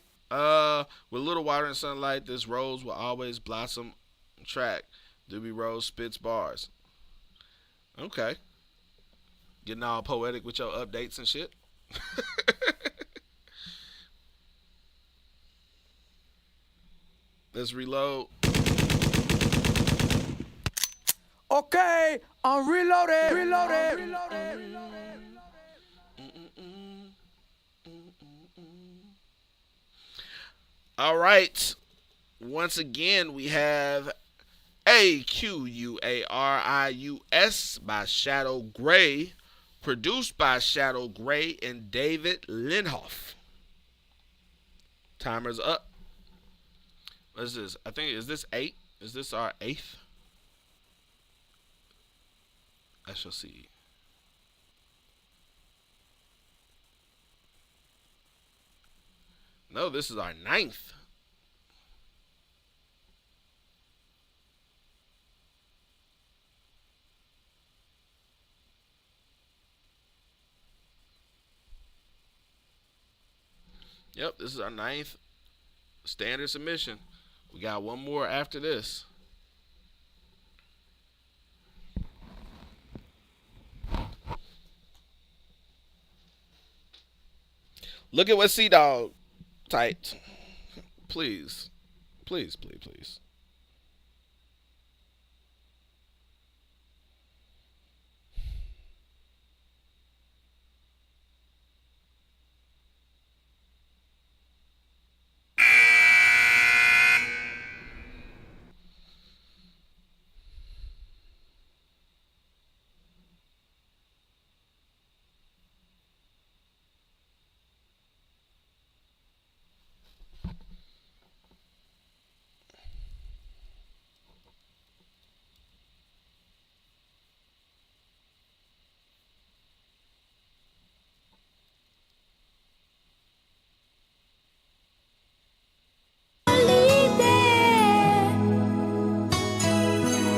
With little water and sunlight, this rose will always blossom. Track. Doobie Rose spits bars. Okay. Getting all poetic with your updates and shit. Let's reload. Okay, I'm reloaded. All right. Once again, we have AQUARIUS by Shadow Gray, produced by Shadow Gray and David Linhoff. Timer's up. What is this? I think, is this 8? Is this our 8th? I shall see. No, this is our 9th. Yep, this is our 9th standard submission. We got one more after this. Look at what C Dog typed. Please. Please, please, please.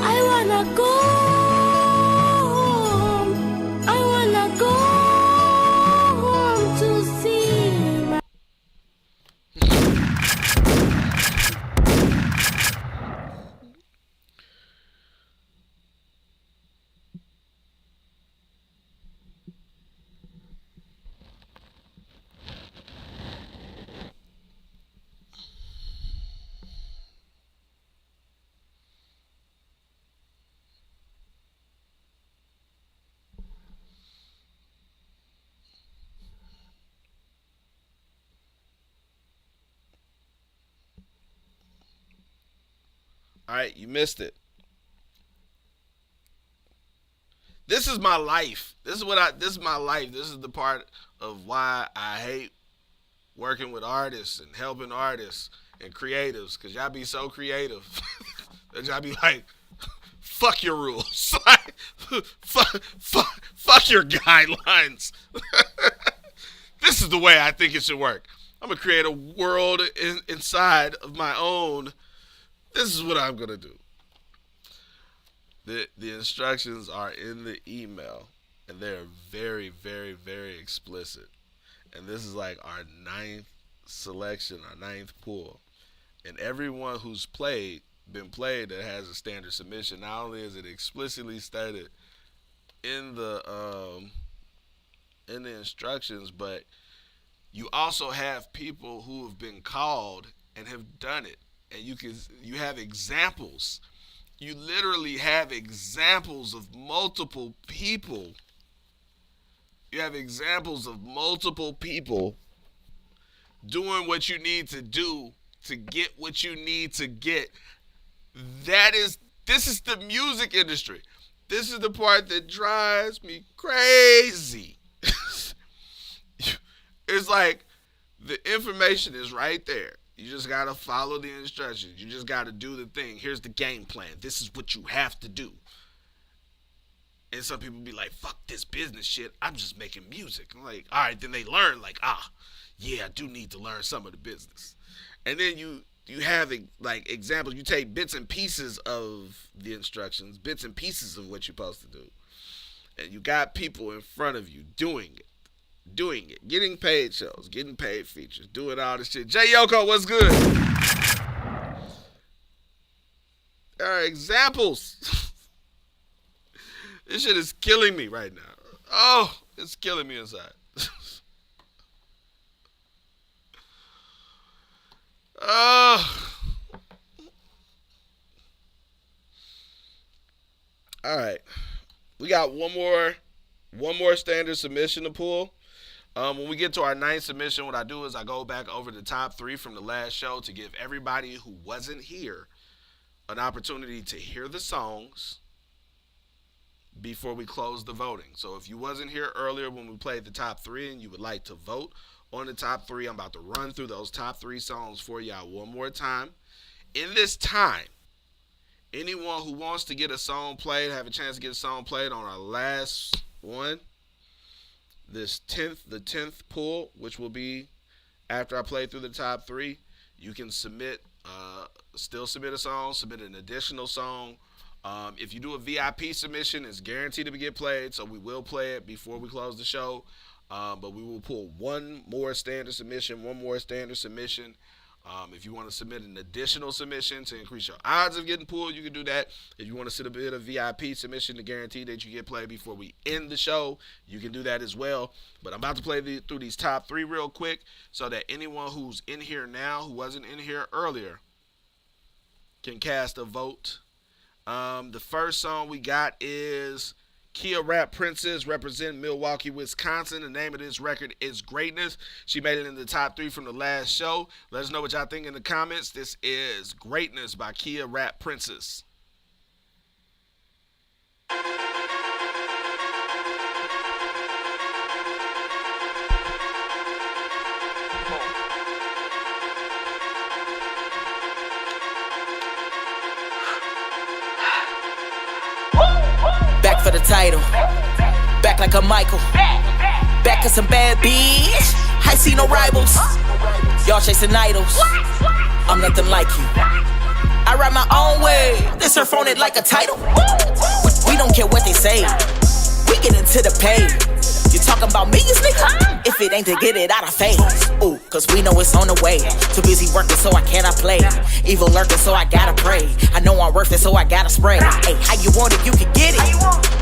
I wanna go home. I wanna go home to see my. All right, you missed it. This is my life. This is my life. This is the part of why I hate working with artists and helping artists and creatives, because y'all be so creative that y'all be like, fuck your rules. Like, fuck your guidelines. This is the way I think it should work. I'm going to create a world inside of my own. This is what I'm going to do. The instructions are in the email, and they're very, very, very explicit. And this is like our 9th selection, our 9th pull. And everyone who's been played that has a standard submission, not only is it explicitly stated in the instructions, but you also have people who have been called and have done it. And you have examples. You literally have examples of multiple people. You have examples of multiple people doing what you need to do to get what you need to get. This is the music industry. This is the part that drives me crazy. It's like the information is right there. You just got to follow the instructions. You just got to do the thing. Here's the game plan. This is what you have to do. And some people be like, fuck this business shit. I'm just making music. I'm like, all right, then they learn like, yeah, I do need to learn some of the business. And then you have like examples. You take bits and pieces of the instructions, bits and pieces of what you're supposed to do. And you got people in front of you doing it, getting paid shows, getting paid features, doing all this shit. Jay Yoko, what's good? There are examples. This shit is killing me right now. Oh, it's killing me inside. All right. We got one more standard submission to pull. When we get to our 9th submission, what I do is I go back over the top 3 from the last show to give everybody who wasn't here an opportunity to hear the songs before we close the voting. So if you wasn't here earlier when we played the top 3 and you would like to vote on the top 3, I'm about to run through those top 3 songs for y'all one more time. In this time, anyone who wants to get a song played, have a chance to get a song played on our last one, the 10th pull, which will be after I play through the top 3, you can still submit a song, submit an additional song. If you do a VIP submission, it's guaranteed to get played, so we will play it before we close the show. But we will pull one more standard submission, If you want to submit an additional submission to increase your odds of getting pulled, you can do that. If you want to submit a VIP submission to guarantee that you get played before we end the show, you can do that as well. But I'm about to play through these top 3 real quick so that anyone who's in here now who wasn't in here earlier can cast a vote. The first song we got is Kia Rap Princess, representing Milwaukee, Wisconsin. The name of this record is Greatness. She made it in the top 3 from the last show. Let us know what y'all think in the comments. This is Greatness by Kia Rap Princess. Back for the title. Back like a Michael. Back cause some bad bitch. I see no rivals. Y'all chasing idols. I'm nothing like you. I ride my own way. This her phone it like a title. We don't care what they say. We get into the pay. You talking about millions, nigga? If it ain't to get it out of face. Ooh, cause we know it's on the way. Too busy working so I cannot play. Evil lurking so I gotta pray. I know I'm worth it so I gotta spray. Hey, how you want it, you can get it.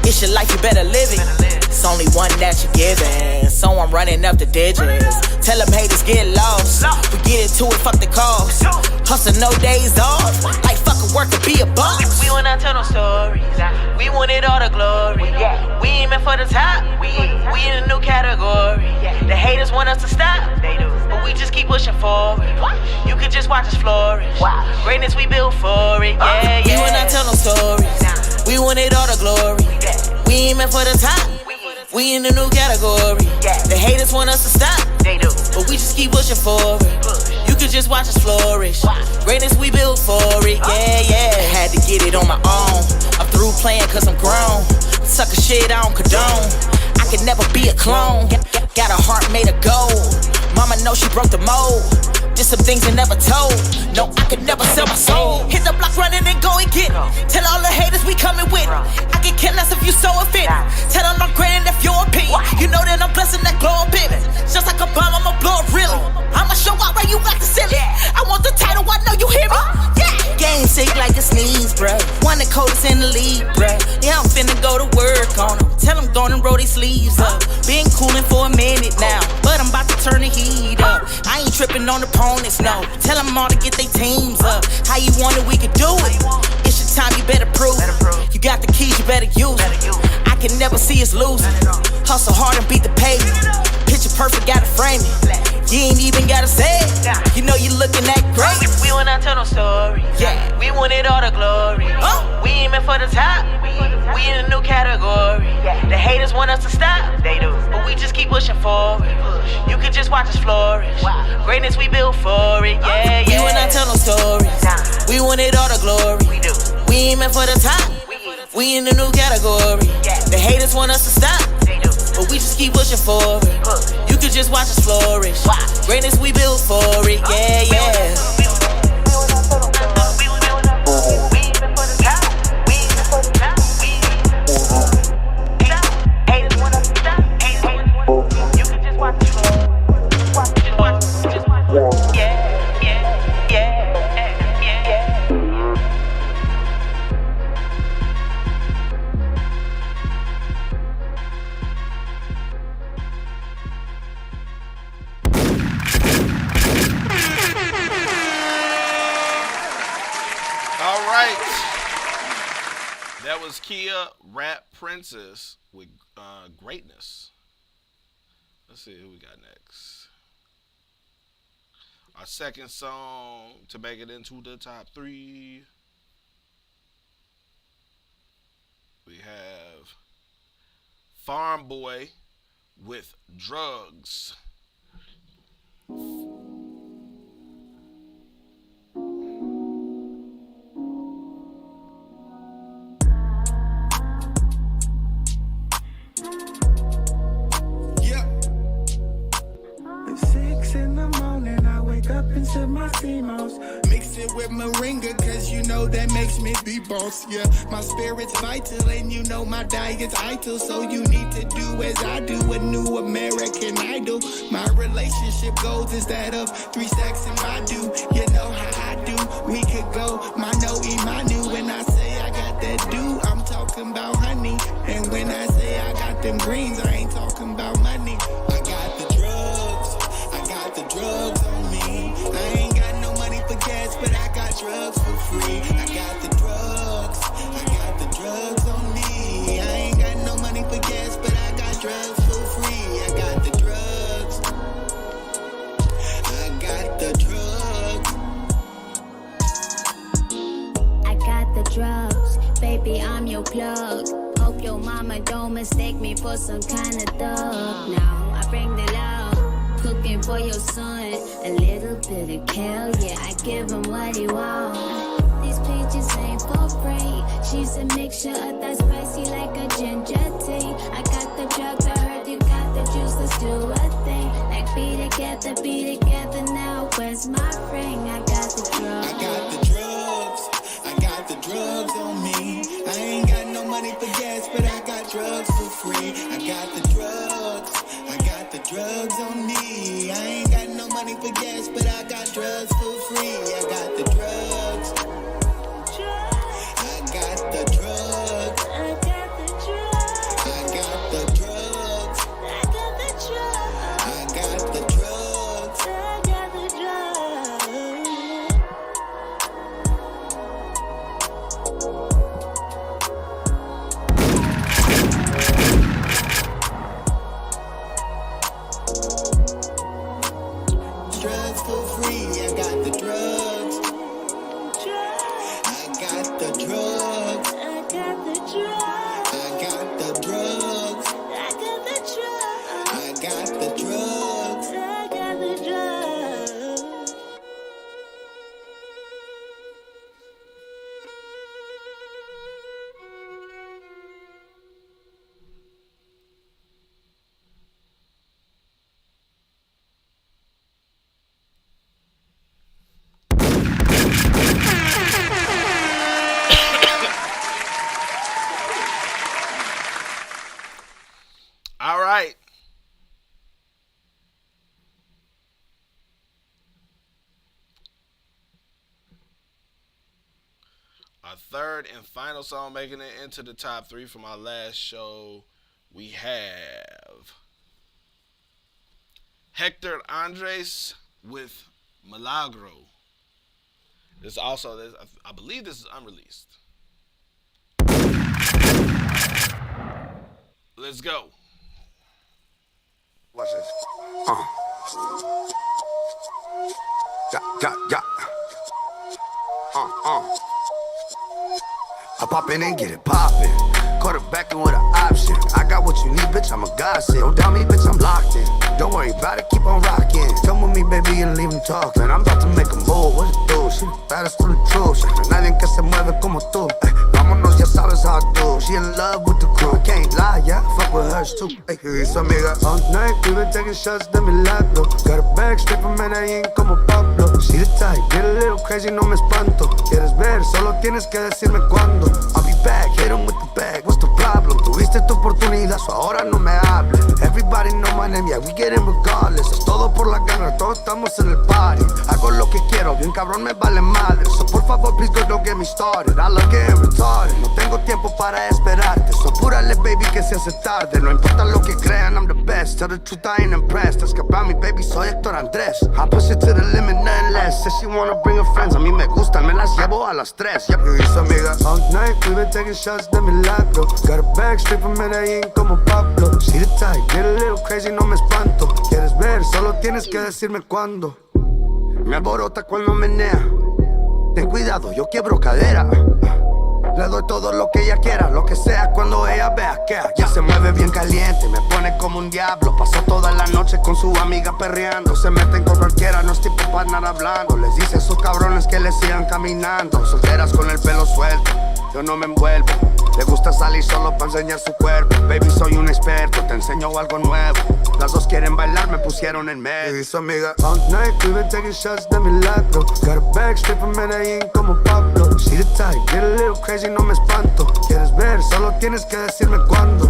It's your life, you better live it. It's only one that you're giving. So I'm running up the digits. Tell them haters get lost. We get into it, fuck the cost. Hustle no days off. Like fucking work to be a boss. We wanna tell no stories. We wanted all the glory. We aiming for the top. We in a new category. The haters want us to stop. They do. But we just keep pushing forward. You could just watch us flourish. Greatness we built for it. Yeah, We will not tell no stories. We wanted all the glory. We aiming for the top. We in a new category. The haters want us to stop. They do. But we just keep pushing forward. You could just watch us flourish. Greatness we built for it. Yeah. Had to get it on my own. I'm through playing cause I'm grown. Sucker shit I don't condone. I could never be a clone. Got a heart made of gold. Mama knows she broke the mold. Did some things I never told. No, I could never sell my soul. Hit the block running and go and get it. Tell all the haters we coming with it. I can kill us if you so offended. Tell them I'm grand if your opinion. You know that I'm blessing that glow up in it. Just like a bomb, I'ma blow up really. I'ma show out where you got the ceiling. I want the title, I know you hear me. Yeah. Game sick like a sneeze, bruh. One of the coldest in the league, bruh. Yeah, I'm finna go to work on them. Tell them go and roll their sleeves up. Been cooling for a minute now, but I'm about to turn the heat up. I ain't tripping on opponents, no. Tell them all to get their teams up. How you want it, we can do it. It's your time, you better prove it. You got the keys, you better use it. I can never see us losing. Hustle hard and beat the pavement. Picture perfect, gotta frame it. You ain't even gotta say it. You know you looking at great. We wanna tell no stories. We wanted all the glory. We aiming for the top. We in a new category. The haters want us to stop. They do. But we just keep pushing forward. You could just watch us flourish. Greatness we built for it. Yeah. We will not tell no stories. We wanted all the glory. We aiming for the top. We in a new category. The haters want us to stop. But we just keep pushing forward. You could just watch us flourish. Greatness we built for it. Yeah. That was Kia Rap Princess with Greatness. Let's see who we got next. Our second song to make it into the top 3. We have Farm Boy with Drugs. Up into my females, mixed it with moringa, cause you know that makes me be boss, yeah. My spirit's vital and you know my diet's idle, so you need to do as I do, a new American Idol. My relationship goals is that of 3 stacks in Badu. You know how I do, we could go mano y manu. When I say I got that do, I'm talking about honey. And when I say I got them greens, I ain't talking about money. I got the drugs on me. I ain't got no money for gas, but I got drugs for free. I got the drugs on me. I ain't got no money for gas, but I got drugs for free. I got the drugs. I got the drugs. I got the drugs, baby, I'm your plug. Hope your mama don't mistake me for some kind of thug. Now I bring the love. Cooking for your son, a little bit of kale, yeah, I give him what he want. These peaches ain't for free. She's a mixture of that spicy like a ginger tea. I got the drugs, I heard you got the juice, let's do a thing. Like be together now, where's my ring? I got the drugs. I got the drugs on me. I ain't got no money for gas, but I got drugs for free. I got the drugs on me. I ain't got no money for gas, but I got drugs for free. I got the drugs. I got the drugs. I got the drugs. I got the drugs. I got the drugs. I got the drugs. I got the drugs for free. I got the drugs. I got the drugs. I got the drugs. I got the drugs. I got the drugs. I got the drugs. I got the drugs. All right. Our third and final song making it into the top 3 from our last show, we have Hector Andres with Milagro. I believe this is unreleased. Let's go. Watch this. Yeah. I pop in and get it poppin'. Quarterbackin' with an option. I got what you need, bitch, I'm a godsend. Don't doubt me, bitch, I'm locked in. Don't worry about it, keep on rockin'. Come with me, baby, and leave him talkin'. I'm about to make a move, what it do? She the baddest through the truth. Nadie que se mueve como tú. Vámonos, ya sabes how I do. She in love with the crew, I can't lie, yeah, fuck with hers too. Hey, su amiga. All night, we been taking shots de milagro. Got a bag straight from Medellín como Pablo. She the type, get a little crazy, no me espanto. Quieres ver, solo tienes que decirme cuándo. I'll be back, hit him with the bag, what's the problem? Tuviste tu oportunidad, so ahora no me hables. Everybody know my name, yeah, we get in regardless. Es todo por la gana, todos estamos en el party. Hago lo que quiero, bien cabrón, me vale madre. So por favor, please girl, don't get me started. I look getting retarded, no tengo tiempo para esperarte. So apúrale, baby, que se hace tarde. No importa lo que crean, I'm the best. Tell the truth, I ain't impressed. Ask about me, baby, soy Hector Andrés. I push it to the limit, nothing less. Says she wanna bring her friends, a mí me gustan, me las llevo a las 3. Yep, you hizo amiga. All night, we been taking shots de milagro. Got a bag straight from Medellín como Pablo. She the type, get a little crazy, no me espanto. Quieres ver, solo tienes que decirme cuándo. Me alborota cuando menea. Ten cuidado, yo quiebro cadera. Le doy todo lo que ella quiera, lo que sea cuando ella vea que ya se mueve mueve bien caliente, me pone como un diablo. Pasó toda la noche con su amiga perreando. Se meten con cualquiera, no es tipo para andar hablando. Les dice a sus cabrones que le sigan caminando. Solteras con el pelo suelto, yo no me envuelvo. Le gusta salir solo para enseñar su cuerpo. Baby, soy un experto, te enseño algo nuevo. Las dos quieren bailar, me pusieron en medio. Y dice amiga, all night we been taking shots de milagro. Got a bag straight from Medellín como Pablo. She the type, get a little crazy, no me espanto. ¿Quieres ver? Solo tienes que decirme cuándo.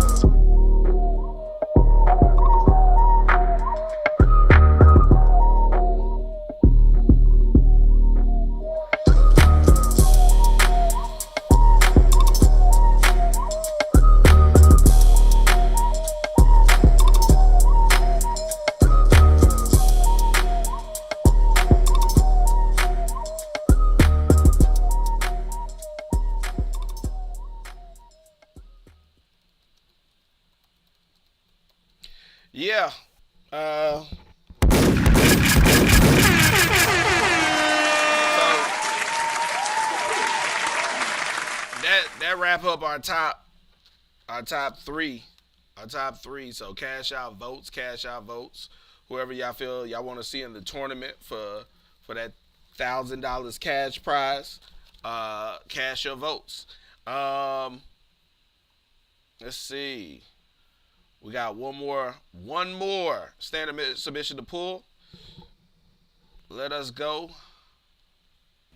Yeah. That wrap up our top three. So cash out votes. Whoever y'all feel y'all want to see in the tournament for that $1,000 cash prize. Cash your votes. Let's see. We got one more standard submission to pull. Let us go.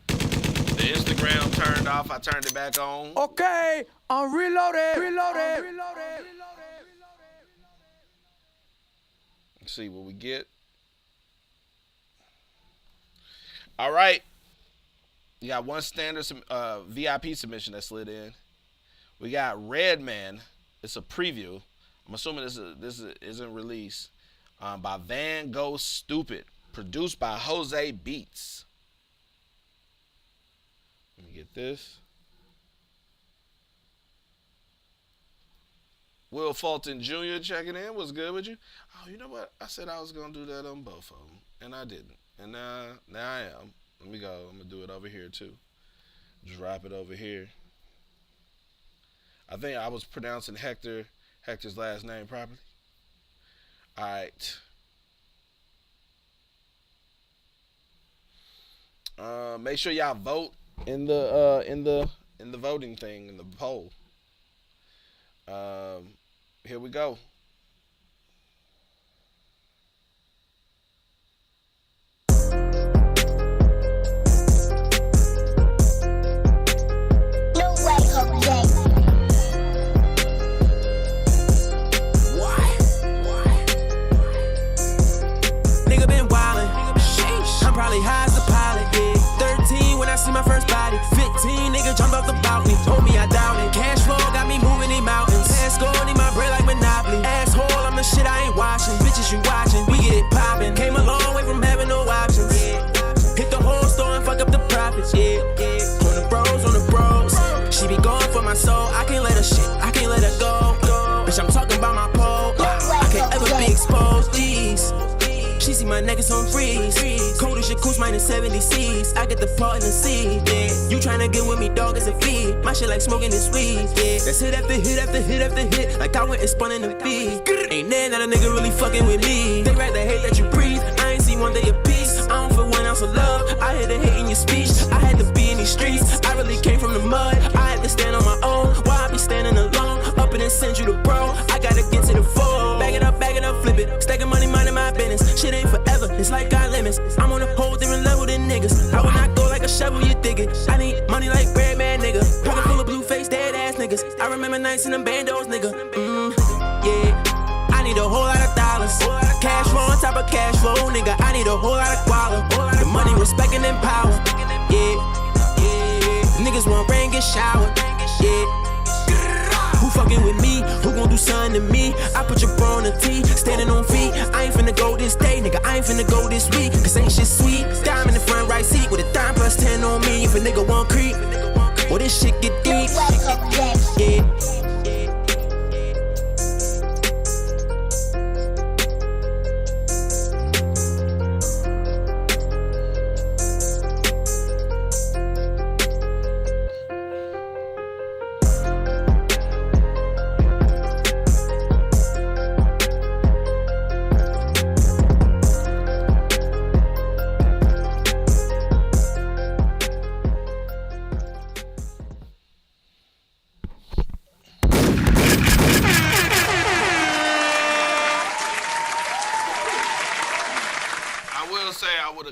The Instagram turned off. I turned it back on. Okay, I'm reloaded. Let's see what we get. All right. You got one standard VIP submission that slid in. We got Redman. It's a preview. I'm assuming this isn't released. By Van Gogh Stupid. Produced by Jose Beats. Let me get this. Will Fulton Jr. checking in. What's good with you? Oh, you know what? I said I was going to do that on both of them. And I didn't. And now I am. Let me go. I'm going to do it over here too. Drop it over here. I think I was pronouncing Hector's last name properly. All right. Make sure y'all vote in the voting thing, in the poll. Here we go. See my first body, 15 nigga jumped off the balcony, told me I doubt it. Cash flow got me moving in mountains. Pass gold in my bread like Monopoly. Asshole, I'm the shit I ain't watching. Bitches you watching, we get it poppin'. Came a long way from having no options. Hit the whole store and fuck up the profits. On the bros. She be going for my soul. I can't let her go. Bitch, I'm talking about my pole. I can't ever be exposed. Please. She see my neck is on freeze. Cold as your coos, minus 70 C's. I get the part in the seed, yeah. You tryna get with me, dog, as a feed. My shit like smoking this weed, yeah. That's hit after hit after hit after hit. Like I went and spun in the feed. Ain't there not a nigga really fucking with me. They rather hate that you breathe. I ain't seen one day of peace. I don't feel 1 ounce of love. I hear the hate in your speech. I had to be in these streets. I really came from the mud. I had to stand on my own. Why I be standing alone? Up and then send you to bro. I gotta get to the fold. Bag it up, flip it. Stacking money, minding my business. Shit ain't forever, it's like got limits. I'm on a whole different level than niggas. I would not go like a shovel, you dig it. I need money like Bread Man, nigga. Pocket full of blue face, dead ass niggas. I remember nights in them bandos, nigga. Yeah. I need a whole lot of dollars. Cash flow on top of cash flow, nigga. I need a whole lot of guala. The money, respect, and power. Yeah. Niggas want rain, get showered. Yeah. Who fucking with me? Who gon' do something to me? I put your bro on the T, standing on feet. I ain't finna go this day, nigga. I ain't finna go this week. Cause ain't shit sweet. Dime in the front right seat with a dime plus 10 on me. If a nigga want creep, well, this shit get deep. Yeah.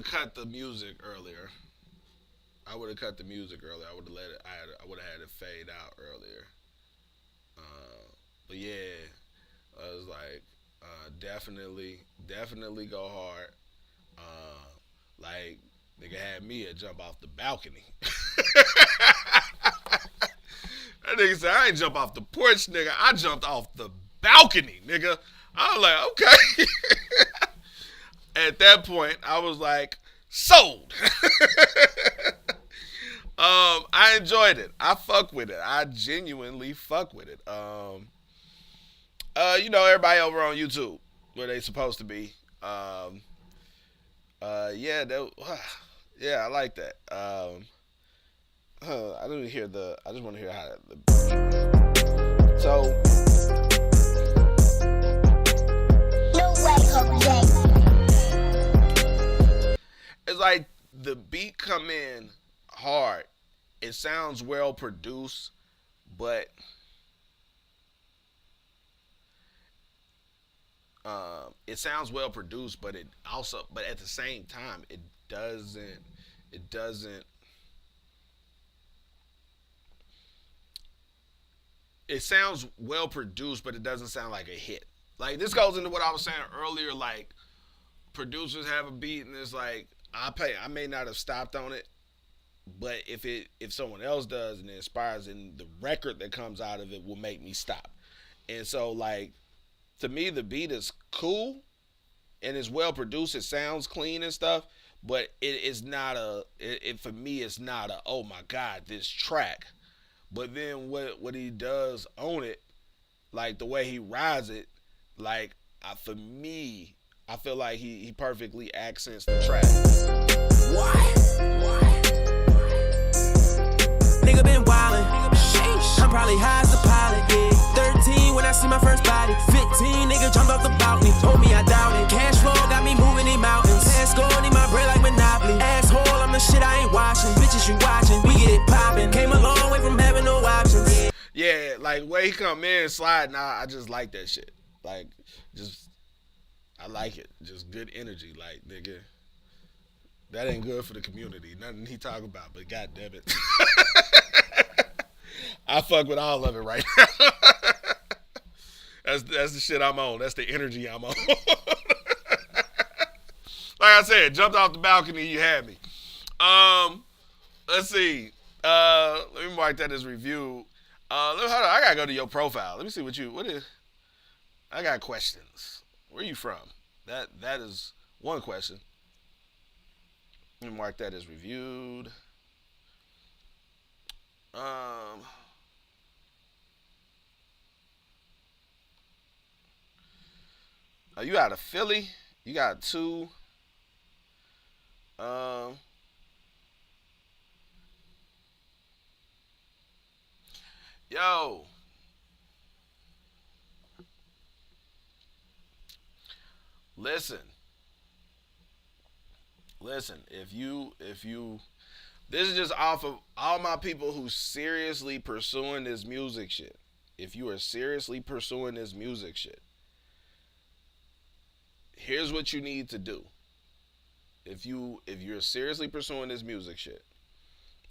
have cut the music earlier. I would have cut the music earlier. I would have let it. I would have had it fade out earlier. But yeah, I was like, definitely go hard. Like nigga had me jump off the balcony. That nigga said I ain't jump off the porch, nigga. I jumped off the balcony, nigga. I was like, okay. At that point, I was like, sold. I enjoyed it. I fuck with it. I genuinely fuck with it. You know, everybody over on YouTube, where they supposed to be. Yeah, I like that. I didn't hear I just want to hear how so. It's like the beat come in hard. It sounds well produced, but it sounds well produced, but but at the same time, it doesn't. It sounds well produced, but it doesn't sound like a hit. Like this goes into what I was saying earlier. Like producers have a beat, and it's like I may not have stopped on it, but if someone else does and it inspires, and the record that comes out of it will make me stop. And so like to me, the beat is cool and it's well produced. It sounds clean and stuff, but it is not for me, it's not a, oh my God, this track. But then what he does on it, like the way he rides it, like for me, I feel like he perfectly accents the track. Why? Nigga been wildin'. I'm probably high as a pilot. Yeah. 13 when I see my first body. 15 nigga jumped off the balcony. Told me I doubt it. Cash flow got me moving in mountains. Pass go need my bread like Monopoly. Asshole, I'm the shit I ain't washing. Bitches you watching, we get it poppin'. Came a long way from having no options. Yeah, like where he come in sliding, I just like that shit. Like I like it. Just good energy, like nigga. That ain't good for the community. Nothing he talk about, but god damn it. I fuck with all of it right now. That's the shit I'm on. That's the energy I'm on. Like I said, jumped off the balcony, you had me. Let's see. Let me mark that as review. Hold on, I gotta go to your profile. Let me see what is. I got questions. Where you from? That is one question. Let me mark that as reviewed. Are you out of Philly? You got two. Yo. Listen, if you this is just off of all my people who seriously pursuing this music shit. If you are seriously pursuing this music shit, here's what you need to do. If you're seriously pursuing this music shit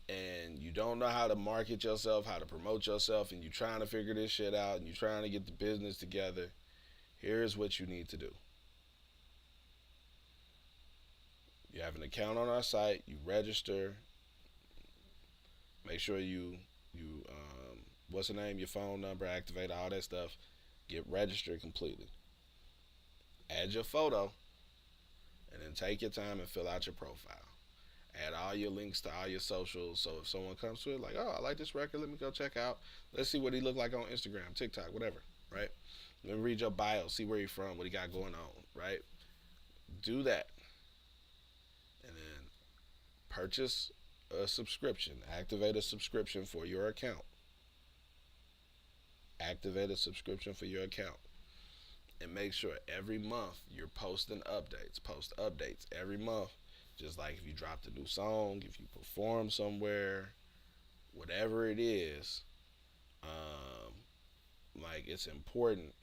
and you don't know how to market yourself, how to promote yourself, and you're trying to figure this shit out and you're trying to get the business together, here's what you need to do. You have an account on our site, you register, make sure you what's the name, your phone number, activate all that stuff, get registered completely. Add your photo, and then take your time and fill out your profile. Add all your links to all your socials, so if someone comes to it, like, oh, I like this record, let me go check out. Let's see what he look like on Instagram, TikTok, whatever, right? Let me read your bio, see where he's from, what he got going on, right? Do that. And then purchase a subscription. Activate a subscription for your account. Activate a subscription for your account. And make sure every month you're posting updates. Post updates every month. Just like if you dropped a new song, if you perform somewhere, whatever it is, like it's important.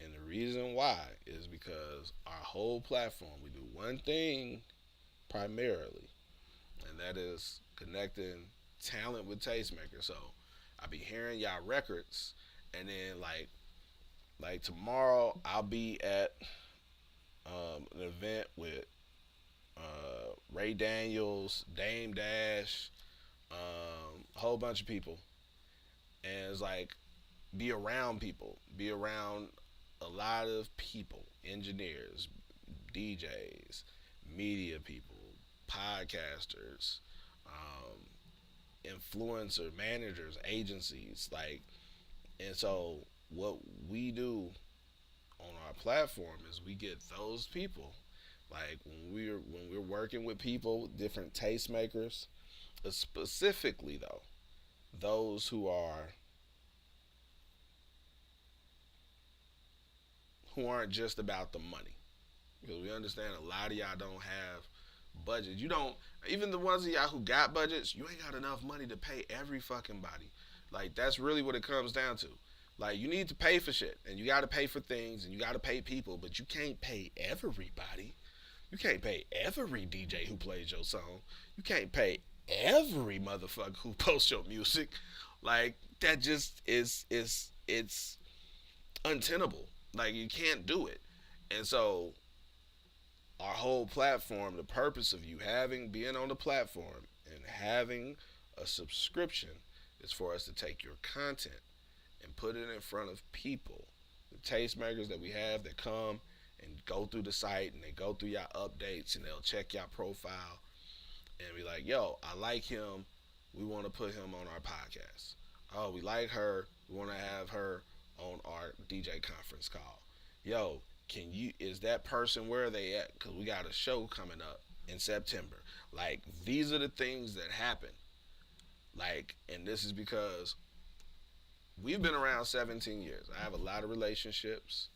And the reason why is because our whole platform, we do one thing primarily, and that is connecting talent with tastemakers. So I be hearing y'all records, and then like tomorrow I'll be at an event with Ray Daniels, Dame Dash, a whole bunch of people, and it's like be around people, be around a lot of people, engineers, DJs, media people, podcasters, influencer managers, agencies, like, and so what we do on our platform is we get those people, like when we're working with people, different tastemakers, specifically though, those who aren't just about the money, because we understand a lot of y'all don't have budget. You don't, even the ones of y'all who got budgets, you ain't got enough money to pay every fucking body. Like, that's really what it comes down to. Like, you need to pay for shit, and you got to pay for things, and you got to pay people, but you can't pay everybody. You can't pay every DJ who plays your song. You can't pay every motherfucker who posts your music. Like, that just it's untenable. Like, you can't do it. And so our whole platform, the purpose of you being on the platform and having a subscription is for us to take your content and put it in front of people, the tastemakers that we have that come and go through the site, and they go through your updates, and they'll check your profile and be like, yo, I like him, we want to put him on our podcast. Oh, we like her, we want to have her on our DJ conference call. Yo, is that person, where are they at? Because we got a show coming up in September. Like, these are the things that happen. Like, and this is because we've been around 17 years. I have a lot of relationships.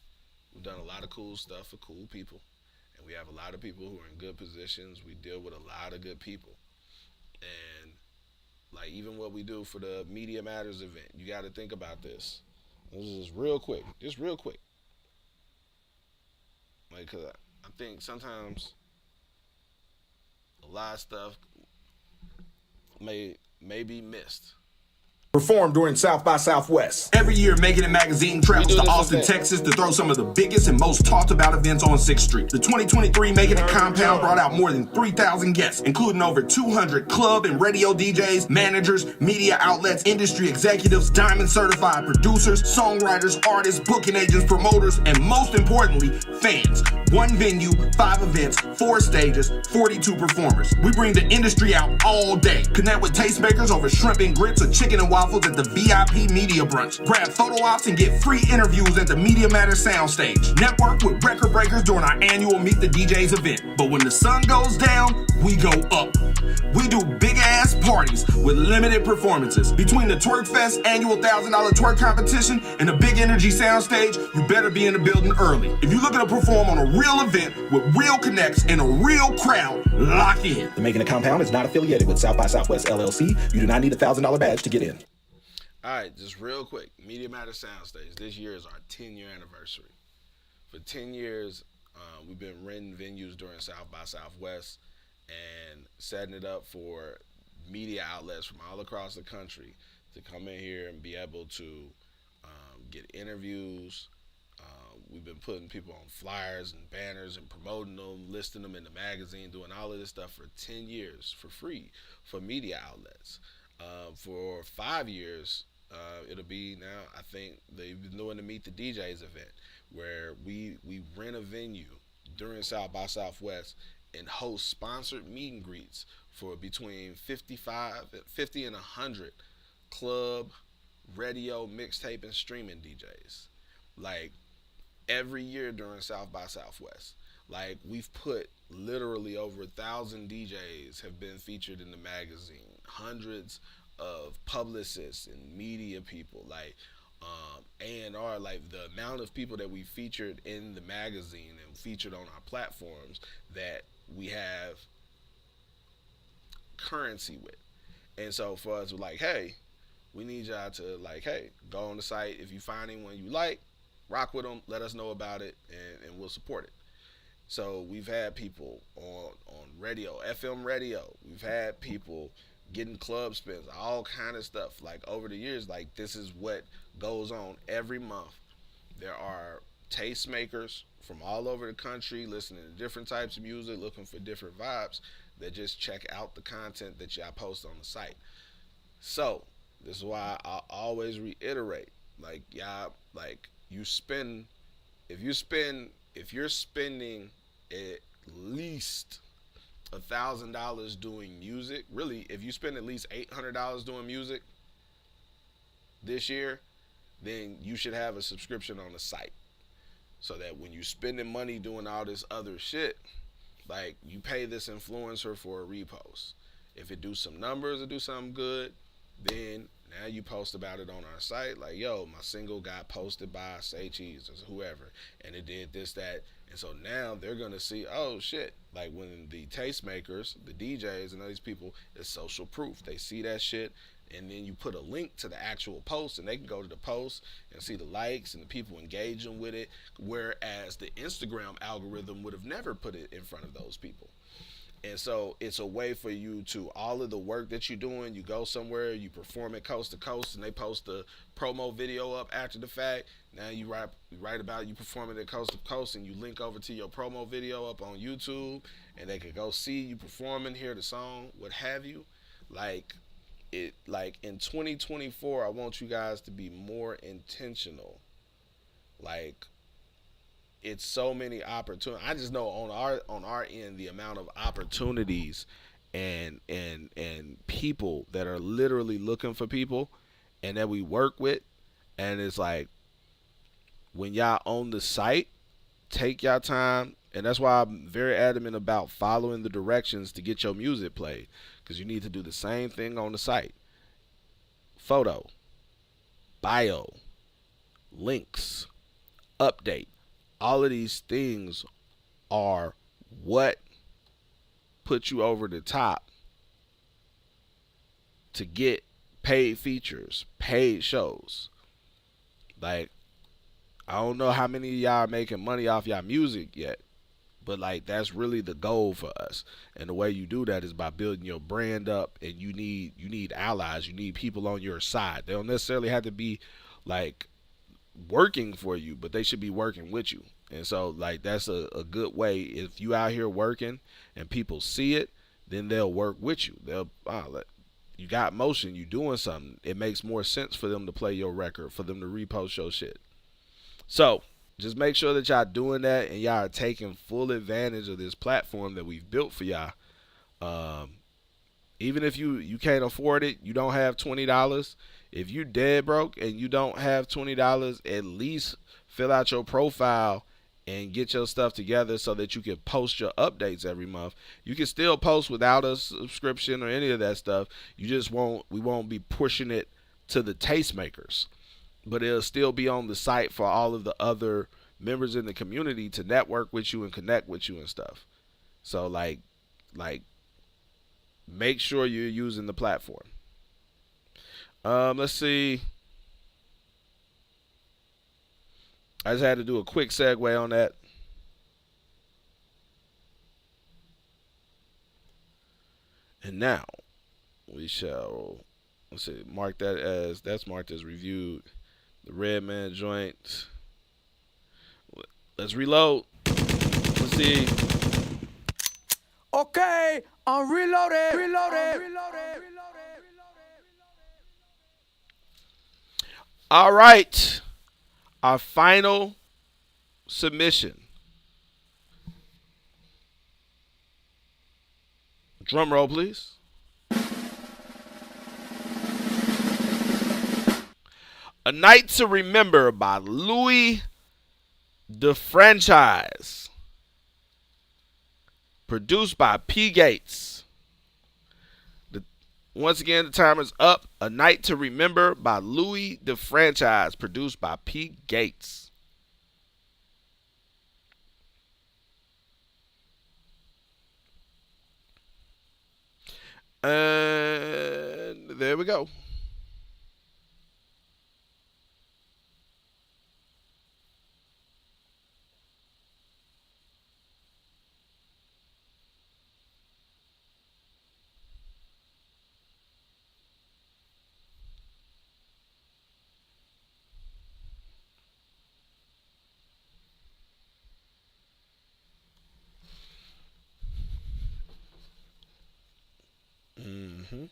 We've done a lot of cool stuff for cool people. And we have a lot of people who are in good positions. We deal with a lot of good people. And, like, even what we do for the Media Matters event, you got to think about this. This is just real quick. Like, cause I think sometimes a lot of stuff may be missed. Performed during South by Southwest. Every year, Making It Magazine travels to Austin, Texas to throw some of the biggest and most talked about events on 6th Street. The 2023 Making It Compound brought out more than 3,000 guests, including over 200 club and radio DJs, managers, media outlets, industry executives, diamond certified producers, songwriters, artists, booking agents, promoters, and most importantly, fans. One venue, 5 events, 4 stages, 42 performers. We bring the industry out all day. Connect with tastemakers over shrimp and grits or chicken and waffles at the VIP Media Brunch. Grab photo ops and get free interviews at the Media Matters Soundstage. Network with record breakers during our annual Meet the DJs event. But when the sun goes down, we go up. We do big ass parties with limited performances. Between the Twerk Fest annual $1,000 twerk competition and the Big Energy Soundstage, you better be in the building early. If you're looking to perform on a real event with real connects and a real crowd, lock in. The Making It Compound is not affiliated with South by Southwest LLC. You do not need a $1,000 badge to get in. All right, just real quick. Media Matters Soundstage. This year is our 10-year anniversary. For 10 years, we've been renting venues during South by Southwest and setting it up for media outlets from all across the country to come in here and be able to get interviews. We've been putting people on flyers and banners and promoting them, listing them in the magazine, doing all of this stuff for 10 years for free for media outlets. For 5 years, it'll be now, I think they've been doing the Meet the DJs event, where we rent a venue during South by Southwest and host sponsored meet and greets for between 50 and 100 club, radio, mixtape, and streaming DJs. Like, every year during South by Southwest. Like, we've put literally over 1,000 DJs have been featured in the magazine. Hundreds of publicists and media people, like A&R, like the amount of people that we featured in the magazine and featured on our platforms that we have currency with. And so for us, we're like, hey, we need y'all to, like, hey, go on the site. If you find anyone you like, rock with them, let us know about it, and we'll support it. So we've had people on radio, FM radio. We've had people getting club spins, all kind of stuff. Like over the years, like this is what goes on every month. There are tastemakers from all over the country listening to different types of music, looking for different vibes that just check out the content that y'all post on the site. So this is why I always reiterate, like y'all, like you spend, if you're spending at least $1,000 doing music, really, if you spend at least $800 doing music this year, then you should have a subscription on the site, so that when you're spending money doing all this other shit, like you pay this influencer for a repost. If it do some numbers or do something good, then now you post about it on our site, like, yo, my single got posted by Say Cheese or whoever, and it did this, that. And so now they're going to see, oh, shit. Like when the tastemakers, the DJs, and all these people, it's social proof. They see that shit, and then you put a link to the actual post, and they can go to the post and see the likes and the people engaging with it, whereas the Instagram algorithm would have never put it in front of those people. And so it's a way for you to, all of the work that you're doing, you go somewhere, you perform it coast to coast, and they post the promo video up after the fact. Now you write about you performing it coast to coast, and you link over to your promo video up on YouTube, and they can go see you performing, hear the song, what have you. Like in 2024, I want you guys to be more intentional. Like, it's so many opportunities. I just know on our end the amount of opportunities and people that are literally looking for people and that we work with. And it's like, when y'all on the site, take y'all time. And that's why I'm very adamant about following the directions to get your music played, because you need to do the same thing on the site. Photo, bio, links, update. All of these things are what put you over the top to get paid features, paid shows. Like, I don't know how many of y'all are making money off y'all music yet, but like that's really the goal for us. And the way you do that is by building your brand up, and you need allies, you need people on your side. They don't necessarily have to be like working for you, but they should be working with you. And so like that's a good way. If you out here working and people see it, then they'll work with you. They'll you got motion, you doing something. It makes more sense for them to play your record, for them to repost your shit. So just make sure that y'all doing that, and y'all are taking full advantage of this platform that we've built for y'all. Even if you can't afford it, you don't have $20. If you dead broke and you don't have $20, at least fill out your profile and get your stuff together so that you can post your updates every month. You can still post without a subscription or any of that stuff. We won't be pushing it to the tastemakers, but it'll still be on the site for all of the other members in the community to network with you and connect with you and stuff. So like make sure you're using the platform. Let's see. I just had to do a quick segue on that. And now we shall, let's see, mark that as, that's marked as reviewed. The Redman joint. Let's reload. Let's see. Okay, I'm reloaded. All right. Our final submission. Drum roll, please. A Night to Remember by Louis DeFranchise. Produced by P. Gates. Once again, the timer's up. A Night to Remember by Louis DeFranchise. Produced by P. Gates. And there we go. Mm-hmm.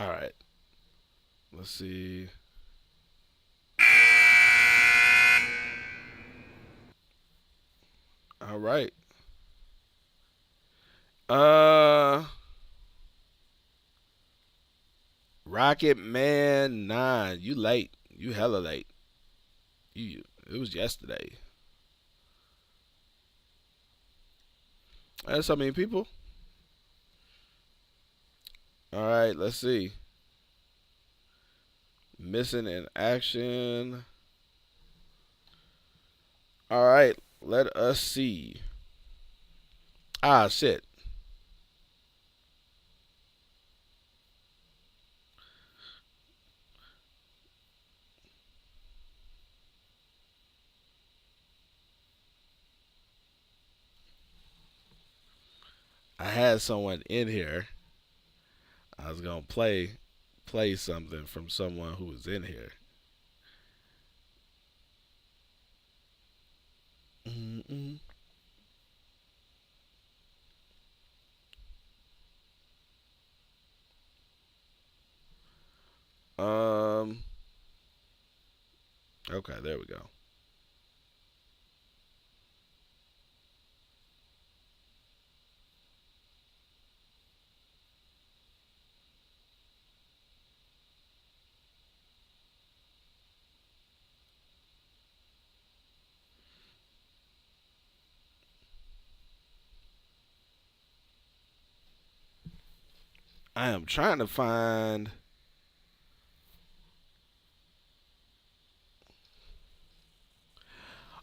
All right. Let's see. All right. Rocket Man 9. You late. You hella late. It was yesterday. That's so many people. All right, let's see. Missing in action. All right, let us see. Ah, shit. I had someone in here. I was gonna play something from someone who was in here. Mm-mm. Okay, there we go. I am trying to find.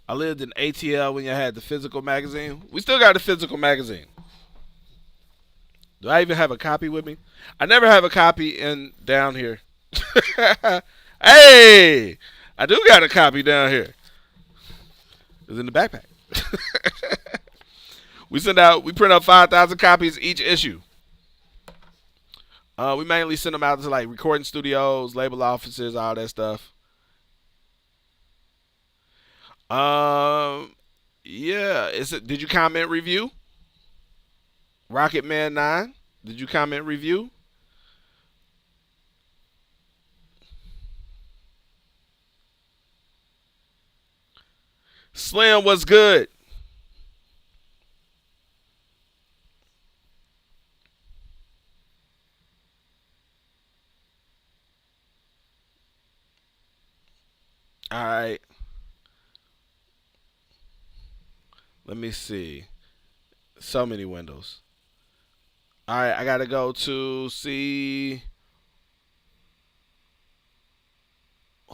I lived in ATL when you had the physical magazine. We still got the physical magazine. Do I even have a copy with me? I never have a copy in down here. Hey, I do got a copy down here. It's in the backpack. We print out 5,000 copies each issue. We mainly send them out to like recording studios, label offices, all that stuff. Yeah. Did you comment review? Rocket Man 9. Did you comment review? Slim, what's good? All right. Let me see. So many windows. All right, I got to go to see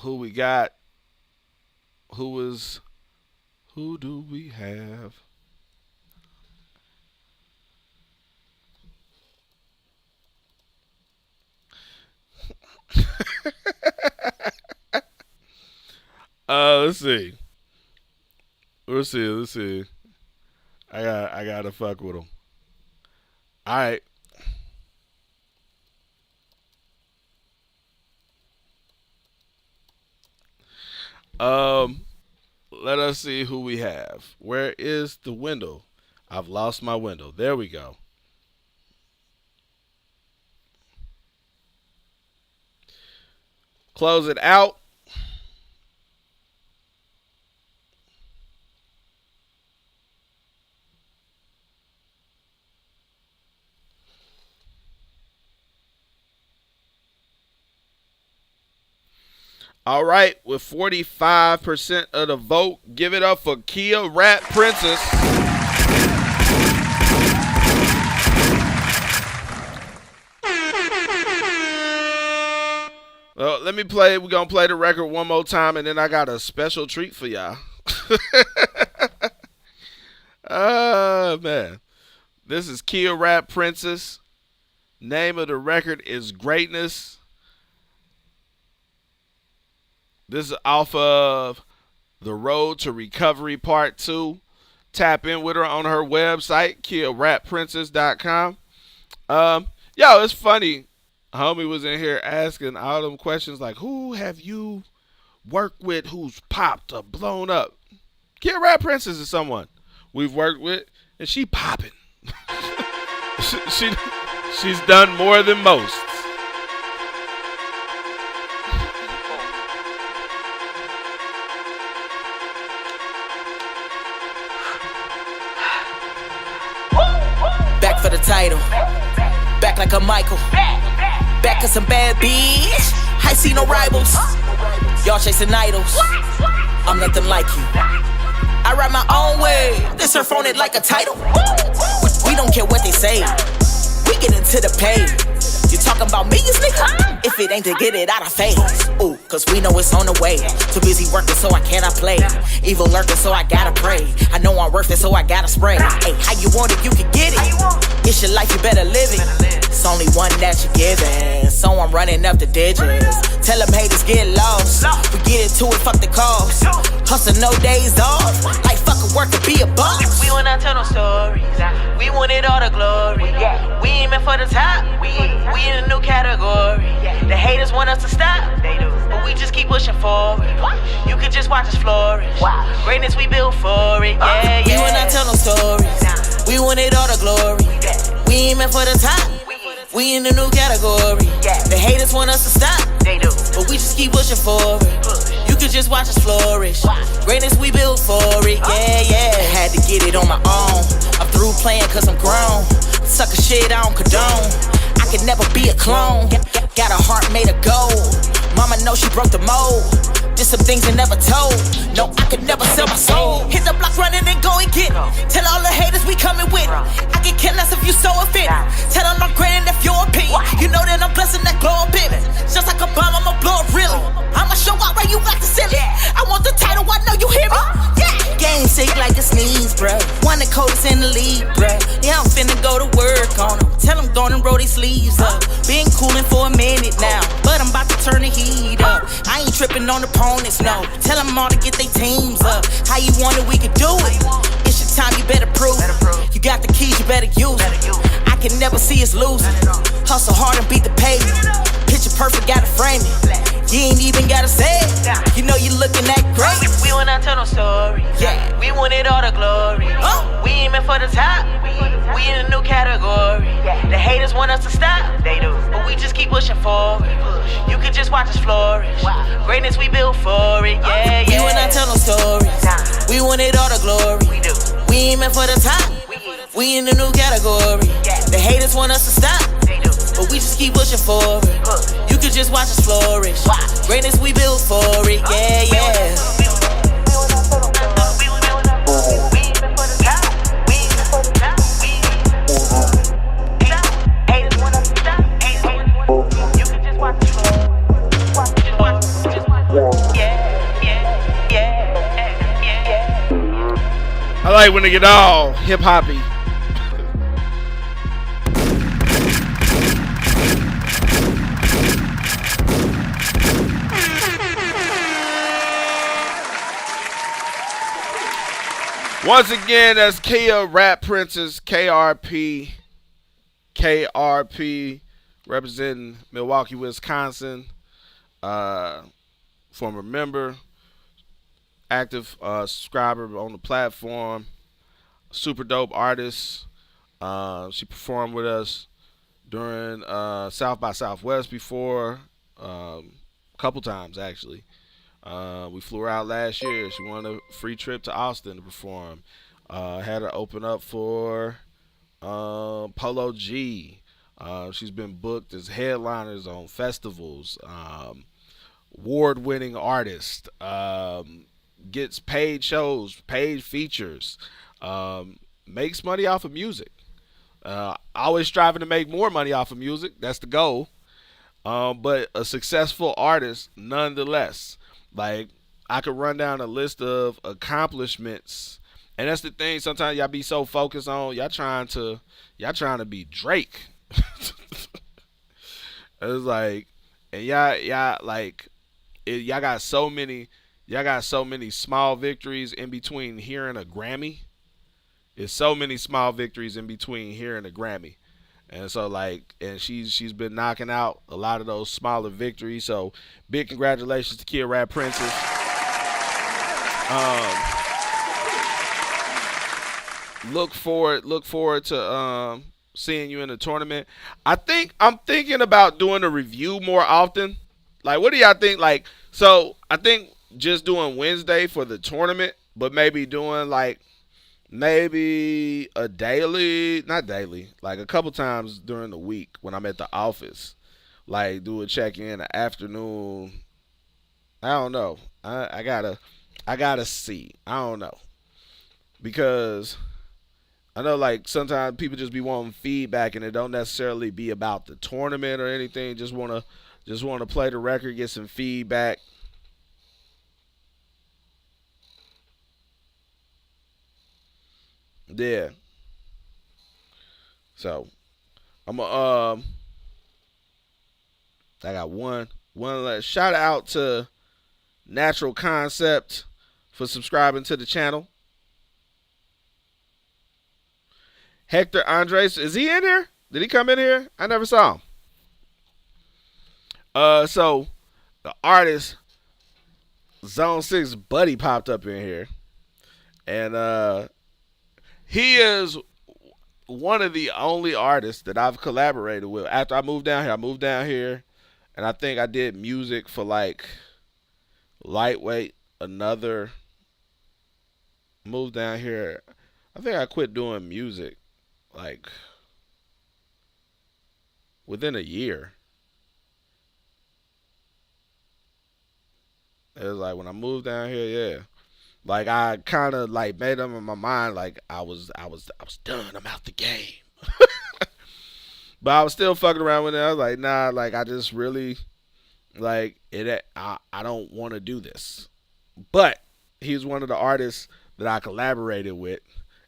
who we got. Who do we have? Let's see. Let's see. I gotta fuck with them. All right. Let us see who we have. Where is the window? I've lost my window. There we go. Close it out. All right, with 45% of the vote, give it up for Kia Rap Princess. Well, let me play. We're going to play the record one more time, and then I got a special treat for y'all. Oh, man. This is Kia Rap Princess. Name of the record is Greatness. This is off of The Road to Recovery Part 2. Tap in with her on her website, KiaRapPrincess.com. Yo, it's funny. Homie was in here asking all them questions like, who have you worked with who's popped or blown up? Kid Rap Princess is someone we've worked with, and she popping. She's done more than most. Back for the title. Back like a Michael. Back cause some bad bitch. I see no rivals. Y'all chasing idols. I'm nothing like you. I ride my own way. They surf on it like a title. We don't care what they say. We get into the pay. You talking about millions, nigga? If it ain't to get it out of phase. Ooh, cause we know it's on the way. Too busy working so I cannot play. Evil lurking so I gotta pray. I know I'm worth it so I gotta spray. Hey, how you want it, you can get it. It's your life, you better live it. It's only one that you're giving. So I'm running up the digits. Tell them haters get lost. We get into it, fuck the cost. Hustle no days off. Like fucking work to be a boss. We will not tell no stories. We wanted all the glory. We aiming for the top. We in a new category. The haters want us to stop. They do. But we just keep pushing forward. You could just watch us flourish. Greatness we built for it. Yeah, We will not tell no stories. We wanted all the glory. We aiming for the top. We in a new category. The haters want us to stop. They do. But we just keep pushing forward. You could just watch us flourish. Greatness we built for it. Yeah. Had to get it on my own. I'm through playing cause I'm grown. Sucker shit I don't condone. I could never be a clone. Got a heart made of gold. Mama know she broke the mold. Did some things I never told. No, I could never sell my soul. Hit the block running and go and get it. Tell all the haters we coming with it. I can care less if you so offended. Tell them I'm great and if your opinion. You know that I'm blessing that glow up in it. Just like a bomb, I'ma blow up really. I'ma show out where you got the silly. I want the title, I know you hear me. Game sick like a sneeze, bruh. One the coldest in the league, bruh. Yeah, I'm finna go to work on them. Tell them go and roll these sleeves up. Been cooling for a minute now, but I'm about to turn the heat up. I ain't tripping on opponents, no. Tell them all to get their teams up. How you want it, we can do it. It's your time, you better prove it. You got the keys, you better use it. I can never see us losing. Hustle hard and beat the pavement. Picture perfect, gotta frame it. You ain't even gotta say it. You know you looking at great. We will not tell no stories. We wanted all the glory. We aiming for the top. We in a new category. The haters want us to stop. They do. But we just keep pushing forward. You could just watch us flourish. Greatness we built for it. Yeah. We will not tell no stories. We wanted all the glory. We aiming for the top. We in a new category. The haters want us to stop. But we just keep pushing forward. You could just watch us flourish. Greatness we built for it. Yeah. I like when they get all hip hoppy. Once again, that's Kia Rap Princess, KRP, representing Milwaukee, Wisconsin. Former member, active subscriber on the platform, super dope artist. She performed with us during South by Southwest before, a couple times actually. We flew her out last year. She won a free trip to Austin to perform. Had her open up for Polo G. She's been booked as headliners on festivals. Award-winning artist. Gets paid shows, paid features. Makes money off of music. Always striving to make more money off of music. That's the goal. But a successful artist nonetheless. Like, I could run down a list of accomplishments, and that's the thing. Sometimes y'all be so focused on y'all trying to be Drake. It's like, and y'all like, y'all got so many small victories in between hearing a Grammy. There's so many small victories in between hearing a Grammy, And so and she's been knocking out a lot of those smaller victories. So big congratulations to Kid Rap Princess. Look forward to seeing you in the tournament. I'm thinking about doing a review more often. Like, what do y'all think? Like, so I think just doing Wednesday for the tournament, but maybe doing maybe a daily, not daily, like a couple times during the week when I'm at the office. Like, do a check-in in the afternoon. I don't know. I gotta see. I don't know. Because I know, like, sometimes people just be wanting feedback, and it don't necessarily be about the tournament or anything. Just wanna play the record, get some feedback. Yeah. So I got one last shout out to Natural Concept for subscribing to the channel. Hector Andres, is he in here? Did he come in here? I never saw him. So the artist Zone 6 Buddy popped up in here. And he is one of the only artists that I've collaborated with. After I moved down here, and I think I did music for like Lightweight, another. Moved down here. I think I quit doing music like within a year. It was like when I moved down here, yeah. Like, I kind of like made up in my mind like I was done. I'm out the game. But I was still fucking around with it. I was like, nah, like I just really like it. I don't want to do this. But he's one of the artists that I collaborated with,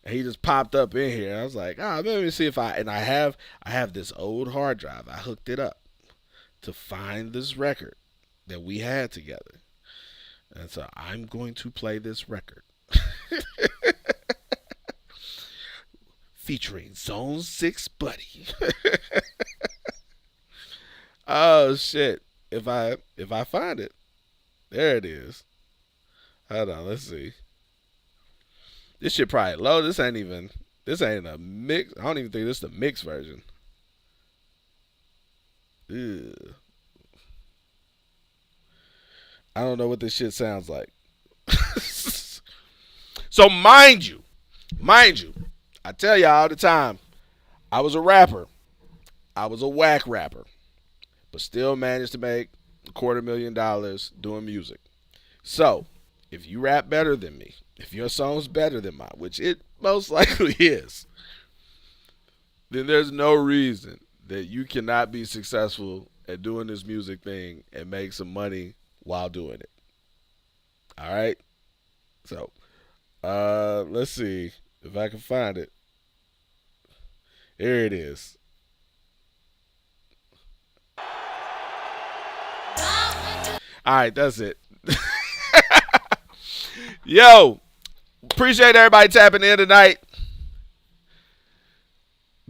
and he just popped up in here. I was like, let me see if I have this old hard drive. I hooked it up to find this record that we had together. And so I'm going to play this record. Featuring Zone 6 Buddy. Oh shit. If I find it. There it is. Hold on, let's see. This shit probably low. This ain't a mix. I don't even think this is the mix version. Ew. I don't know what this shit sounds like. So mind you, I tell y'all all the time, I was a rapper. I was a whack rapper, but still managed to make $250,000 doing music. So if you rap better than me, if your song's better than mine, which it most likely is, then there's no reason that you cannot be successful at doing this music thing and make some money while doing it. All right. So, let's see if I can find it. Here it is. All right, that's it. Yo, appreciate everybody tapping in tonight.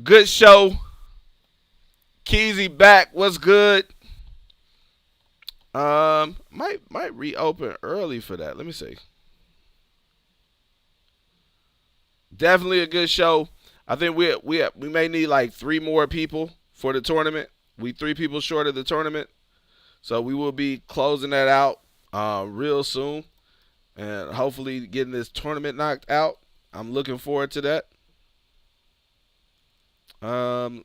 Good show. Keezy back. What's good? Might reopen early for that. Let me see. Definitely a good show. I think we may need like 3 more people for the tournament. We 3 people short of the tournament, so we will be closing that out real soon, and hopefully getting this tournament knocked out. I'm looking forward to that.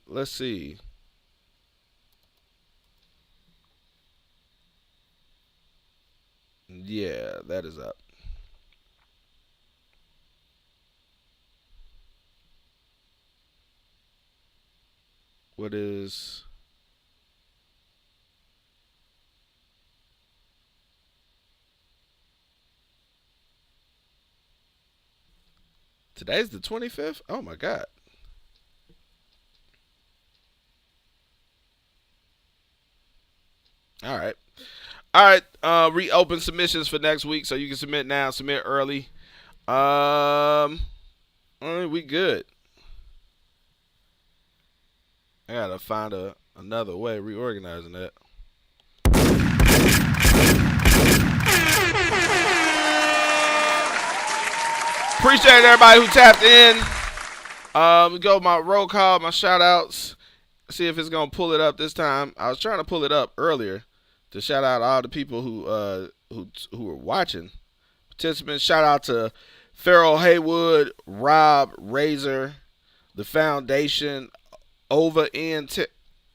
Let's see. Yeah, that is up. What is... Today's the 25th? Oh my God. All right. Reopen submissions for next week, so you can submit now, submit early. All right, we good. I gotta find another way of reorganizing that. Appreciate everybody who tapped in. We go my roll call, my shout outs. See if it's gonna pull it up this time. I was trying to pull it up earlier to shout out all the people who were watching. Participants, shout out to Farrell Haywood, Rob Razor, the Foundation, Over ENT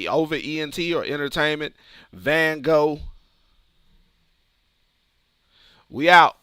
or Entertainment, Van Gogh. We out.